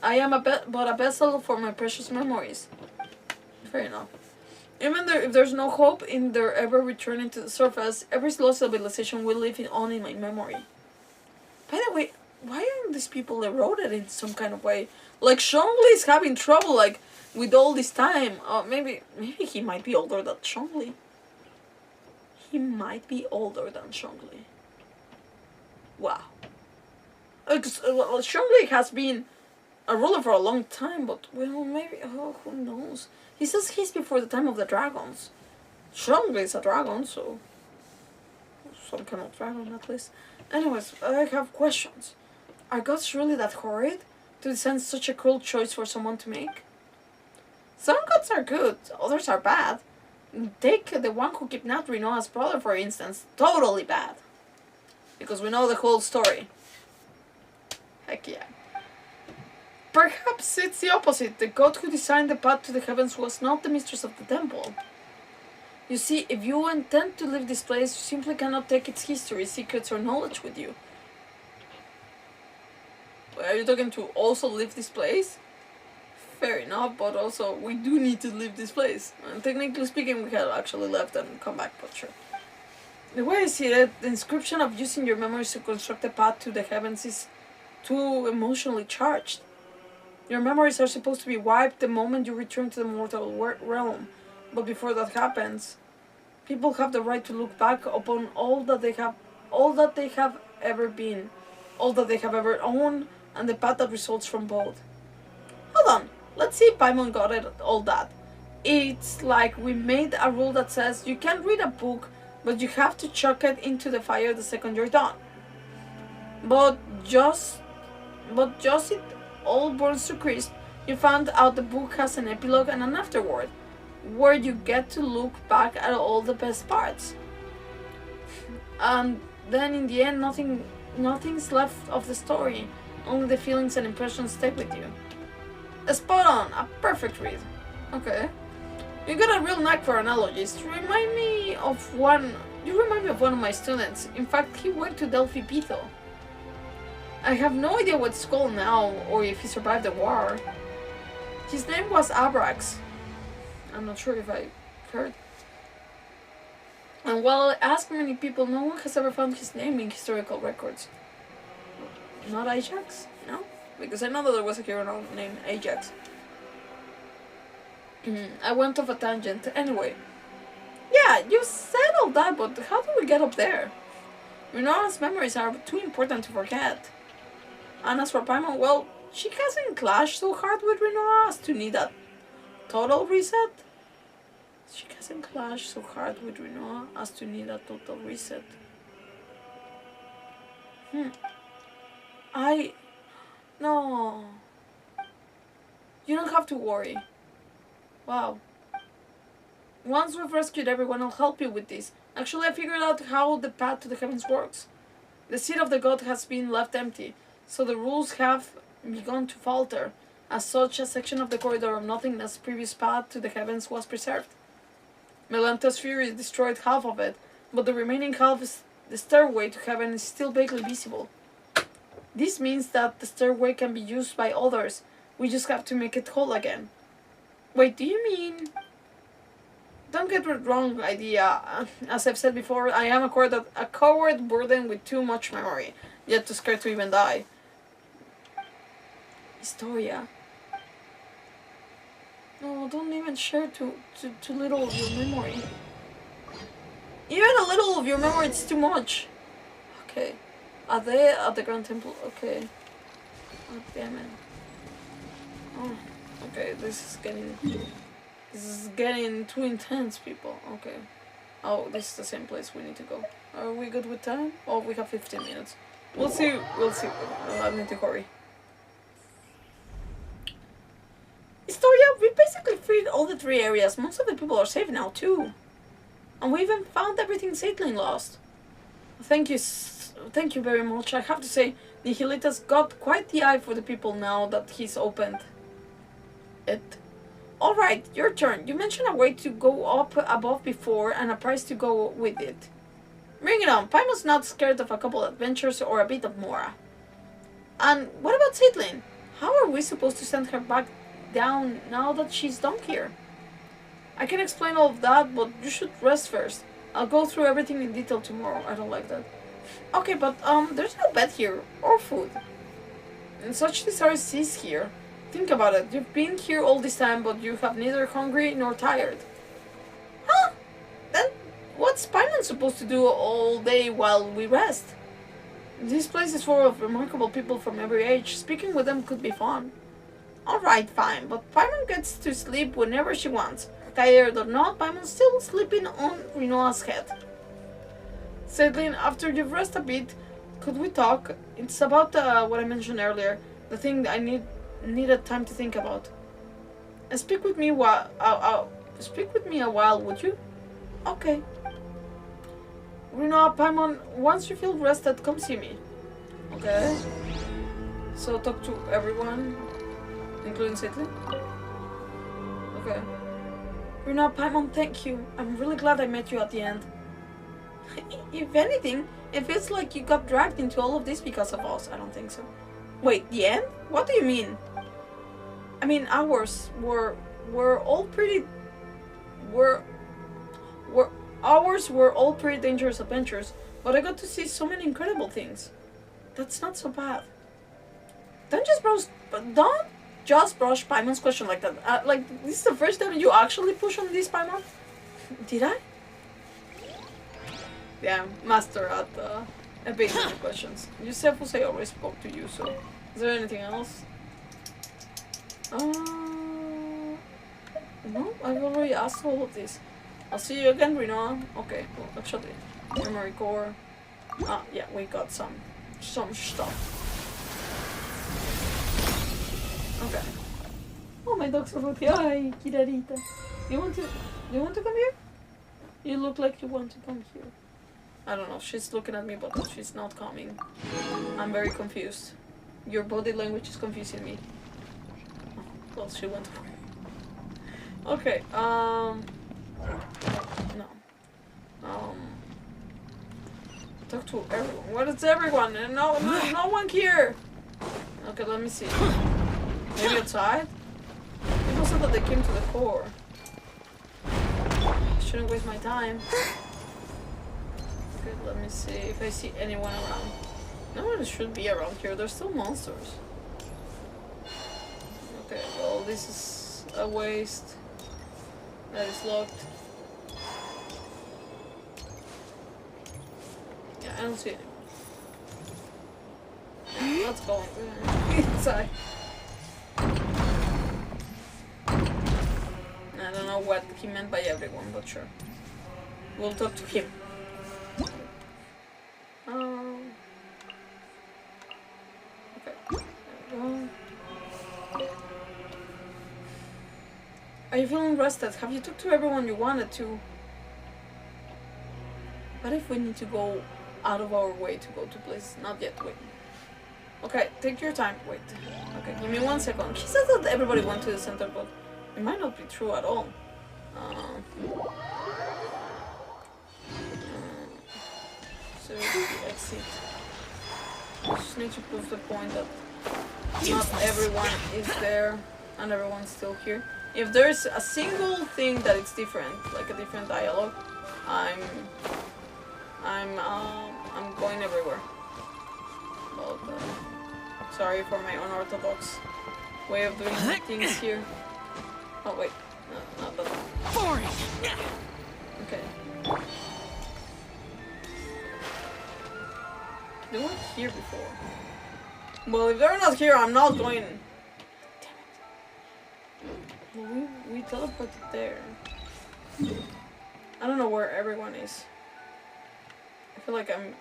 I am but a vessel for my precious memories. Fair enough. Even if there's no hope in their ever returning to the surface, every lost civilization will live on in my memory. By the way, why aren't these people eroded in some kind of way? Like, Zhongli is having trouble, like, with all this time. Maybe he might be older than Zhongli. He might be older than Zhongli. Wow. Zhongli has been a ruler for a long time, but, well, maybe, who knows? He says he's before the time of the dragons. Zhongli is a dragon, so... some kind of dragon, at least. Anyways, I have questions. Are gods really that horrid to design such a cruel choice for someone to make? Some gods are good, others are bad. Take the one who kidnapped Rinoa's brother, for instance. Totally bad. Because we know the whole story. Heck yeah. Perhaps it's the opposite. The god who designed the path to the heavens was not the mistress of the temple. You see, if you intend to leave this place, you simply cannot take its history, secrets, or knowledge with you. Are you talking to also leave this place? Fair enough, but also we do need to leave this place. And technically speaking, we had actually left and come back, but sure. The way I see it, the inscription of using your memories to construct a path to the heavens is too emotionally charged. Your memories are supposed to be wiped the moment you return to the mortal realm. But before that happens, people have the right to look back upon all that they have ever been, all that they have ever owned, and the path that results from both. Hold on, let's see if Paimon got it, all that. It's like we made a rule that says you can't read a book, but you have to chuck it into the fire the second you're done. But just it all burns to crisp. You found out the book has an epilogue and an afterword, where you get to look back at all the best parts. And then in the end, nothing's left of the story. Only the feelings and impressions stay with you. Spot on, a perfect read. Okay. You got a real knack for analogies. You remind me of one of my students. In fact, he went to Delphi Pitho. I have no idea what it's called now, or if he survived the war. His name was Abrax. I'm not sure if I heard. And while I asked many people, no one has ever found his name in historical records. Not Ajax? No? Because I know that there was a hero named Ajax. I went off a tangent. Anyway. Yeah, you said all that, but how do we get up there? Rinoa's memories are too important to forget. And as for Paimon, well, she hasn't clashed so hard with Rinoa as to need a total reset. She hasn't clashed so hard with Rinoa as to need a total reset. No. You don't have to worry. Wow. Once we've rescued everyone, I'll help you with this. Actually, I figured out how the path to the heavens works. The seat of the god has been left empty, so the rules have begun to falter. As such, a section of the corridor of nothingness' previous path to the heavens was preserved. Melanta's fury destroyed half of it, but the remaining half, the stairway to heaven, is still vaguely visible. This means that the stairway can be used by others. We just have to make it whole again. Wait, do you mean... Don't get the wrong idea. As I've said before, I am a coward burdened with too much memory, yet too scared to even die. Historia. No, don't even share too little of your memory. Even a little of your memory is too much. Okay. Are they at the Grand Temple? Okay. Oh, damn it. Oh, okay, this is getting too intense, people. Okay. Oh, this is the same place we need to go. Are we good with time? Oh, we have 15 minutes. We'll see. I need to hurry. Historia, we basically freed all the 3 areas. Most of the people are safe now, too. And we even found everything Zeitlind lost. Thank you very much. I have to say, Nihilita's got quite the eye for the people now that he's opened it. Alright, your turn. You mentioned a way to go up above before and a prize to go with it. Bring it on. Paimon's not scared of a couple adventures or a bit of Mora. And what about Zeitlind? How are we supposed to send her back down now that she's done here? I can explain all of that, but you should rest first. I'll go through everything in detail tomorrow. I don't like that. Okay, but there's no bed here, or food. And such desire cease here. Think about it. You've been here all this time, but you have neither hungry nor tired. Huh? Then what's Paimon supposed to do all day while we rest? This place is full of remarkable people from every age. Speaking with them could be fun. Alright, fine, but Paimon gets to sleep whenever she wants. Tired or not, Paimon's still sleeping on Rinoa's head. Zeitlind, after you've rested a bit, could we talk? It's about what I mentioned earlier, the thing I needed time to think about. And speak with me a while, would you? Okay. Rinoa, Paimon, once you feel rested, come see me. Okay. So talk to everyone, including Zeitlind. Okay. Rinoa, Paimon, thank you. I'm really glad I met you at the end. If anything, it feels like you got dragged into all of this because of us. I don't think so. Wait, the end? What do you mean? I mean, ours were all pretty dangerous adventures, but I got to see so many incredible things. That's not so bad. Don't just brush Paimon's question like that. Like, this is the first time you actually push on this, Paimon? Did I? Yeah, master at evading the questions. Yusefus, I always spoke to you, so... Is there anything else? No, I've already asked all of this. I'll see you again, Rinoa. Okay, well, actually, memory core. Yeah, we got some stuff. Okay. Oh, my dog's over here. Hi, Kirarita. You want to come here? You look like you want to come here. I don't know. She's looking at me, but she's not coming. I'm very confused. Your body language is confusing me. Oh, well, she went away. Okay. No. Talk to everyone. What is everyone? No one here. Okay, let me see. Maybe outside? People said that they came to the core. Shouldn't waste my time. Okay, let me see if I see anyone around. No one should be around here. There's still monsters. Okay, well, this is a waste. That is locked. Yeah, I don't see anyone. Let's go inside. I don't know what he meant by everyone, but sure. We'll talk to him. Okay. There we go. Are you feeling rested? Have you talked to everyone you wanted to? What if we need to go out of our way to go to places? Not yet, wait. Okay, take your time. Wait. Okay, give me 1 second. He said that everybody went to the center, but it might not be true at all. So the exit. Just need to prove the point that not everyone is there and everyone's still here. If there's a single thing that it's different, like a different dialogue, I'm going everywhere. But, sorry for my unorthodox way of doing things here. Oh wait, no, not that one. Boring. Okay. They weren't here before. Well, if they're not here, I'm not going. Damn it. Well, we teleported there. I don't know where everyone is. I feel like I'm...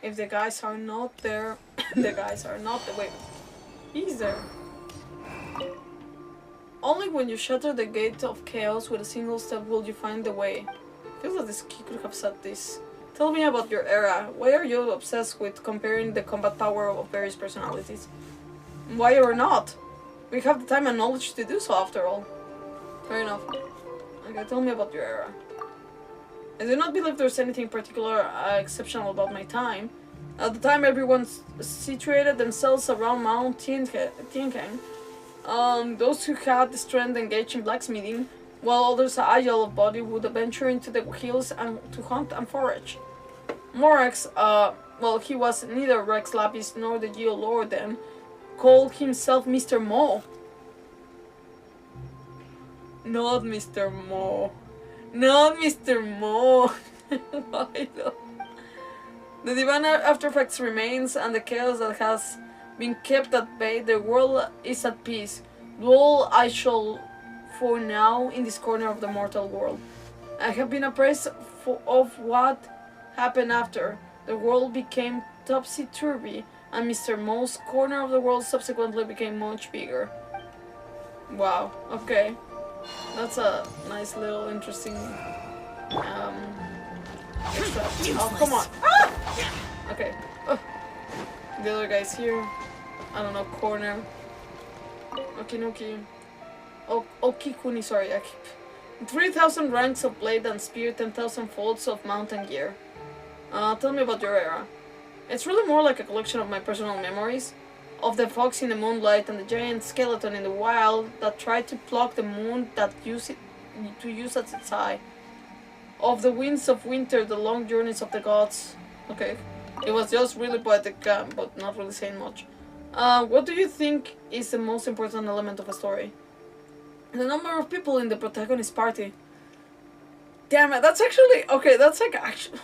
If the guys are not there, the guys are not there. Wait, he's there. Only when you shatter the gate of chaos with a single step will you find the way. I feel that this key could have said this. Tell me about your era. Why are you obsessed with comparing the combat power of various personalities? Why or not? We have the time and knowledge to do so after all. Fair enough. Okay, tell me about your era. I do not believe there's anything particular exceptional about my time. At the time, everyone situated themselves around Mount Tiankang. Those who had the strength engaged in blacksmithing, while others agile of body would venture into the hills and to hunt and forage. Morax, well, he was neither Rex Lapis nor the Geolord then, called himself Mr. Mo. Not Mr. Mo. Not Mr. Mo. Why though? The divine artifacts remains, and the chaos that has been kept at bay, the world is at peace. Dwell I shall for now in this corner of the mortal world. I have been apprised of what happened after. The world became topsy-turvy, and Mr. Mo's corner of the world subsequently became much bigger. Wow, okay. That's a nice little interesting extra. Oh, come on. Ah! Okay. Oh. The other guy's here. I don't know, corner. Okinoki. Okikuni, sorry. 3,000 ranks of blade and spear, 10,000 folds of mountain gear. Tell me about your era. It's really more like a collection of my personal memories. Of the fox in the moonlight and the giant skeleton in the wild that tried to pluck the moon that use as its eye. Of the winds of winter, the long journeys of the gods. Okay. It was just really poetic, but not really saying much. What do you think is the most important element of a story? The number of people in the protagonist party. Damn it, that's actually... Okay, that's like actually...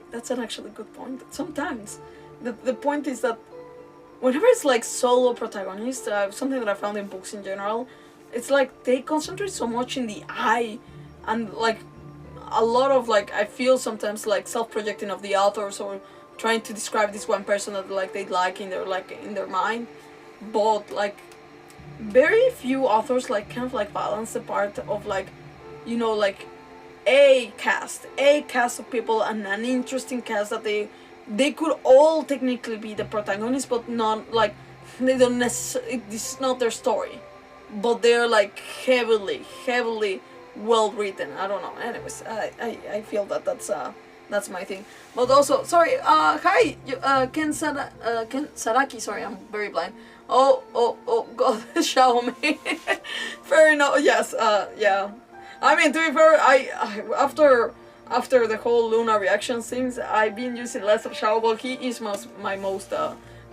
that's an actually good point. Sometimes. The point is that whenever it's like solo protagonist, something that I found in books in general, it's like they concentrate so much in the I, and like a lot of like I feel sometimes like self-projecting of the authors or trying to describe this one person that like they like in their mind, but like very few authors like kind of like balance the part of like, you know, like a cast of people and an interesting cast that they could all technically be the protagonist, but not like they don't necessarily, this is not their story, but they're like heavily well written. I don't know. Anyways, I feel that that's my thing. But also, sorry, hi, Ken Saraki. Sorry, I'm very blind. Oh God, Xiaomi. Fair enough. Yes. Yeah. I mean, to be fair, I after the whole Luna reaction things, I've been using less of Xiao, but he is my most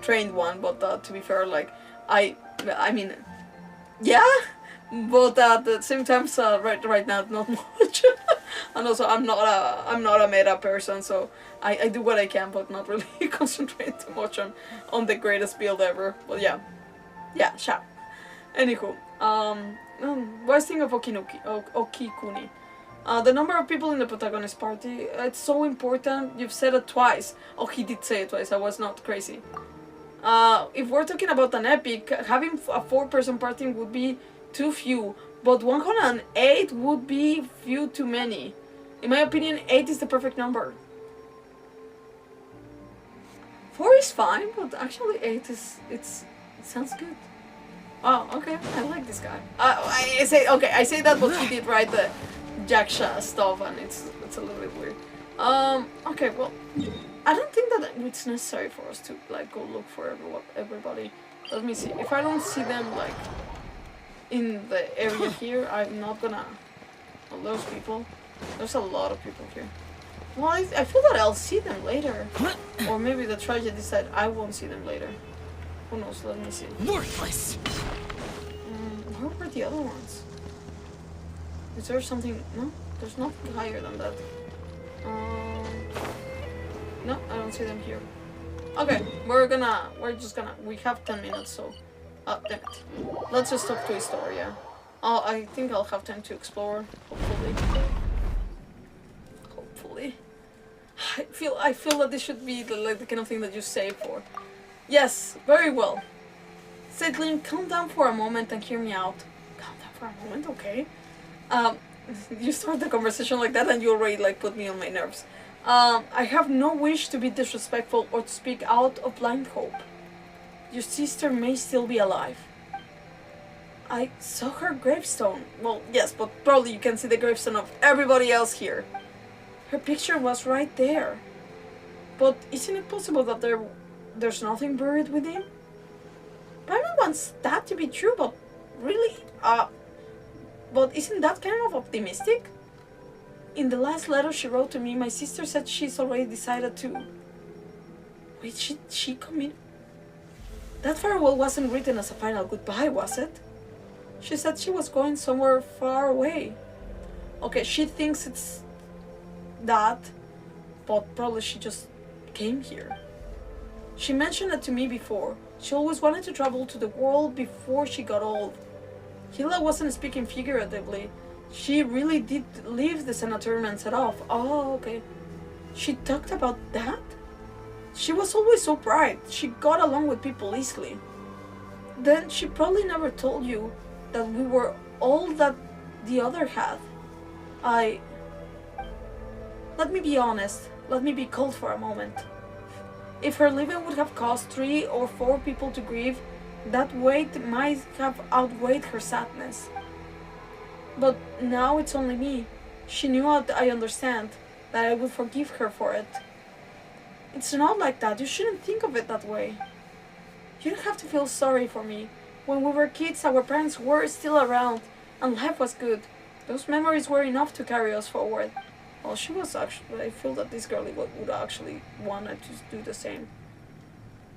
trained one. But to be fair, like I mean, yeah, but at the same time, right now, not much. And also, I'm not a meta person, so I do what I can, but not really concentrate too much on the greatest build ever. But yeah, Xiao. Anywho, what is thing of Okikuni? The number of people in the protagonist party, it's so important. You've said it twice. Oh, he did say it twice. I was not crazy. If we're talking about an epic, having a 4-person party would be too few, but 108 would be few too many. In my opinion, 8 is the perfect number. 4 is fine, but actually 8 it sounds good. Oh, okay, I like this guy. I say that, but he did write the Jaksha stuff, and it's a little bit weird. Okay, well, I don't think that it's necessary for us to like go look for everybody. Let me see. If I don't see them like in the area here, I'm not gonna. Well, those people. There's a lot of people here. Well, I feel that I'll see them later, or maybe the tragedy said I won't see them later. Who knows? Let me see. Worthless. Where were the other ones? Is there something? No, there's nothing higher than that. No, I don't see them here. Okay, we have 10 minutes, so damn it. Let's just talk to Historia. I think I'll have time to explore, hopefully. I feel that this should be the kind of thing that you save for. Yes, very well. Zeitlind, calm down for a moment and hear me out. Calm down for a moment, okay? You start the conversation like that and you already like put me on my nerves. I have no wish to be disrespectful or to speak out of blind hope. Your sister may still be alive. I saw her gravestone. Well, yes, but probably you can see the gravestone of everybody else here. Her picture was right there. But isn't it possible that there's nothing buried within? Paimon wants that to be true, but really, but isn't that kind of optimistic? In the last letter she wrote to me, my sister said she's already decided to... Wait, she committed... That farewell wasn't written as a final goodbye, was it? She said she was going somewhere far away. Okay, she thinks it's that, but probably she just came here. She mentioned it to me before. She always wanted to travel to the world before she got old. Hilda wasn't speaking figuratively. She really did leave the sanatorium and set off. Oh, okay. She talked about that? She was always so bright. She got along with people easily. Then she probably never told you that we were all that the other had. Let me be honest. Let me be cold for a moment. If her living would have caused 3 or 4 people to grieve, that weight might have outweighed her sadness. But now it's only me. She knew I understand, that I would forgive her for it. It's not like that. You shouldn't think of it that way. You don't have to feel sorry for me. When we were kids, our parents were still around, and life was good. Those memories were enough to carry us forward. Well, she was actually... I feel that this girl would actually want to do the same.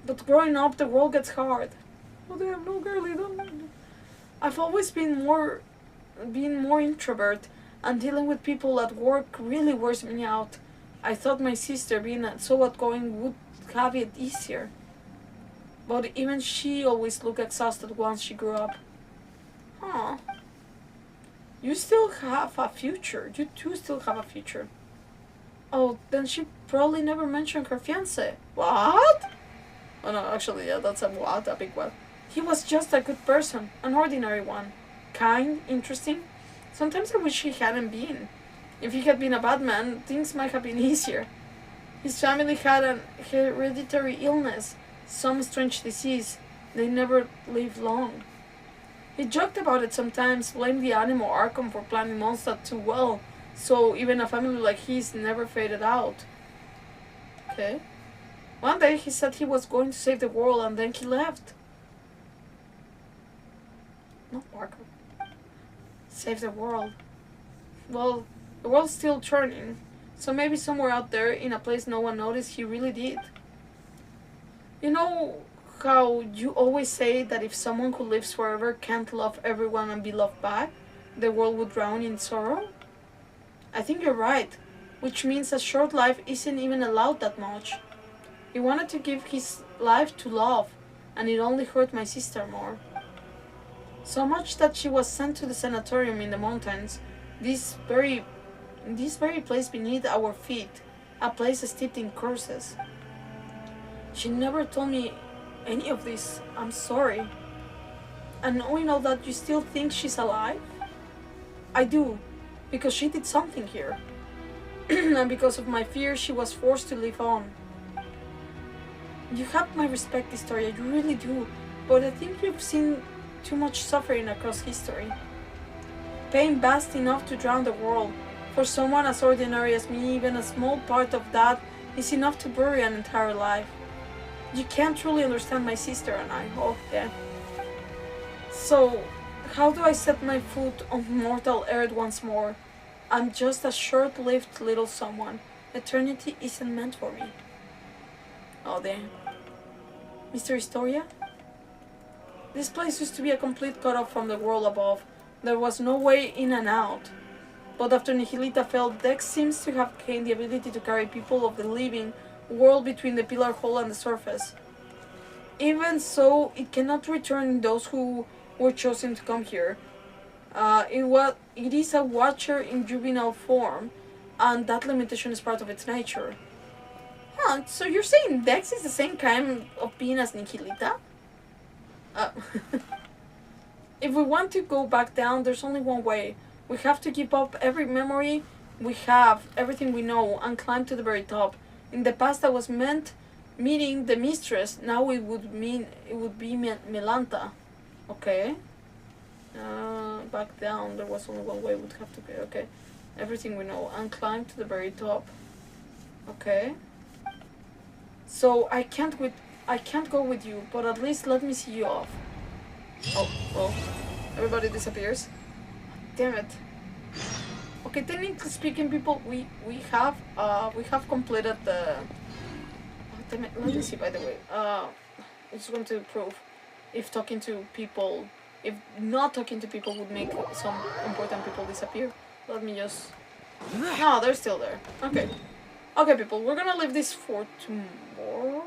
But growing up, the world gets hard. Oh, they have no girly. I've always been more introvert, and dealing with people at work really wears me out. I thought my sister, being so outgoing, would have it easier. But even she always looked exhausted once she grew up. Huh. You still have a future. You two still have a future. Oh, then she probably never mentioned her fiancé. What? Oh no, actually, yeah, that's a what, a big what. He was just a good person, an ordinary one. Kind, interesting. Sometimes I wish he hadn't been. If he had been a bad man, things might have been easier. His family had an hereditary illness, some strange disease. They never lived long. He joked about it sometimes, blamed the animal Arkham for planning Mondstadt too well, so even a family like his never faded out. Okay. One day he said he was going to save the world and then he left. Not Arkham. Save the world. Well, the world's still turning, so maybe somewhere out there, in a place no one noticed, he really did. You know how you always say that if someone who lives forever can't love everyone and be loved back, the world would drown in sorrow? I think you're right, which means a short life isn't even allowed that much. He wanted to give his life to love, and it only hurt my sister more. So much that she was sent to the sanatorium in the mountains, this very place beneath our feet, a place steeped in curses. She never told me any of this. I'm sorry. And knowing all that, you still think she's alive? I do, because she did something here. And because of my fear, she was forced to live on. You have my respect, Historia, you really do, but I think you've seen too much suffering across history. Pain vast enough to drown the world. For someone as ordinary as me, even a small part of that is enough to bury an entire life. You can't truly understand my sister and I. Oh, yeah. So, how do I set my foot on mortal earth once more? I'm just a short-lived little someone. Eternity isn't meant for me. Oh, damn. Mr. Historia? This place used to be a complete cut-off from the world above. There was no way in and out. But after Nihilita fell, Dex seems to have gained the ability to carry people of the living world between the pillar hole and the surface. Even so, it cannot return those who were chosen to come here. It is a watcher in juvenile form, and that limitation is part of its nature. Huh, so you're saying Dex is the same kind of being as Nihilita? If we want to go back down, there's only one way. We have to keep up every memory we have, everything we know, and climb to the very top. In the past, that was meant meeting the mistress. Now it would be Milanta. Okay. Back down. There was only one way. Would have to be okay. Everything we know, and climb to the very top. Okay. So I can't go with you, but at least let me see you off. Oh, well, everybody disappears. Damn it. Okay, technically speaking, people, we have completed the. Oh, damn it. Let me see. By the way, I just want to prove if talking to people, if not talking to people would make some important people disappear. Let me just. No, they're still there. Okay. Okay, people, we're gonna leave this for tomorrow.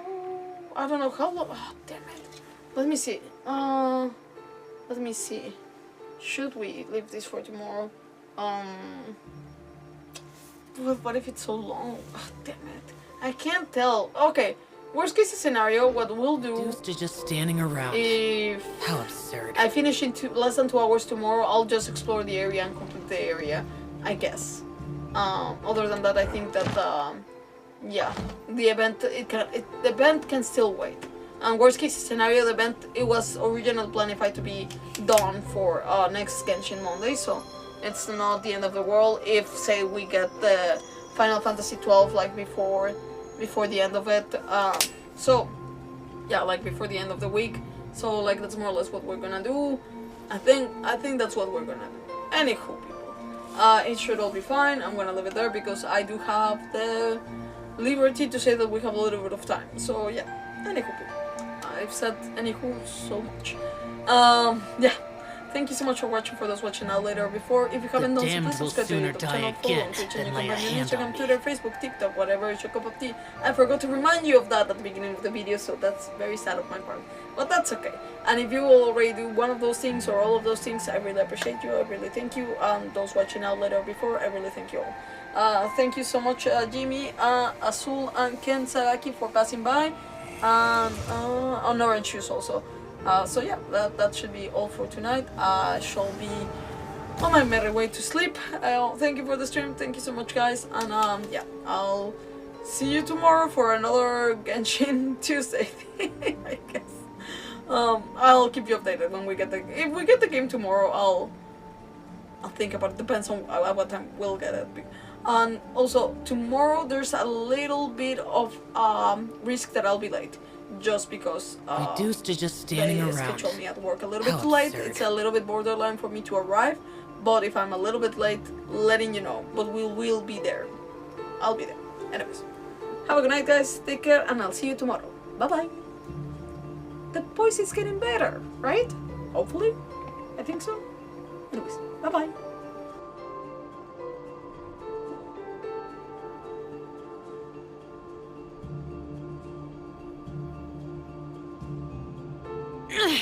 I don't know how long. Oh, damn it. Let me see. Let me see. Should we leave this for tomorrow? What if it's so long? Oh, damn it. I can't tell. Okay. Worst case scenario, what we'll do. Used to just standing around. If How absurd. I finish in less than 2 hours tomorrow, I'll just explore the area and complete the area, I guess. Other than that, I think that yeah, the event the event can still wait. And worst case scenario, the event it was originally planned to be done for next Genshin Monday, so it's not the end of the world if say we get the Final Fantasy 12 like before the end of it. So yeah, like before the end of the week. So like that's more or less what we're gonna do. I think that's what we're gonna do. Anywho, people, it should all be fine. I'm gonna leave it there because I do have the liberty to say that we have a little bit of time. So yeah, anywho, people, I've said anywho so much. Yeah. Thank you so much for watching. For those watching now, later, or before, if you haven't done so, please subscribe to the YouTube channel, follow on Twitch, and you can find me on Instagram, Twitter, Facebook, TikTok, whatever is your cup of tea. I forgot to remind you of that at the beginning of the video, so that's very sad of my part. But that's okay. And if you will already do one of those things or all of those things, I really appreciate you. I really thank you. Those watching now, later, or before, I really thank you all. Thank you so much, Jimmy, Azul, and Ken Saraki for passing by. And on Orange Shoes also. So yeah, that should be all for tonight. I shall be on my merry way to sleep. Thank you for the stream. Thank you so much, guys. And yeah, I'll see you tomorrow for another Genshin Tuesday, I guess. I'll keep you updated when we get if we get the game tomorrow. I'll think about it. Depends on at what time we'll get it. And also tomorrow there's a little bit of risk that I'll be late. Just because reduced to just standing they around. schedule me at work a little bit too late. It's a little bit borderline for me to arrive, but if I'm a little bit late, letting you know. But we will be there. I'll be there. Anyways, have a good night, guys. Take care, and I'll see you tomorrow. Bye bye. The voice is getting better, right? Hopefully, I think so. Anyways, bye bye. Ugh.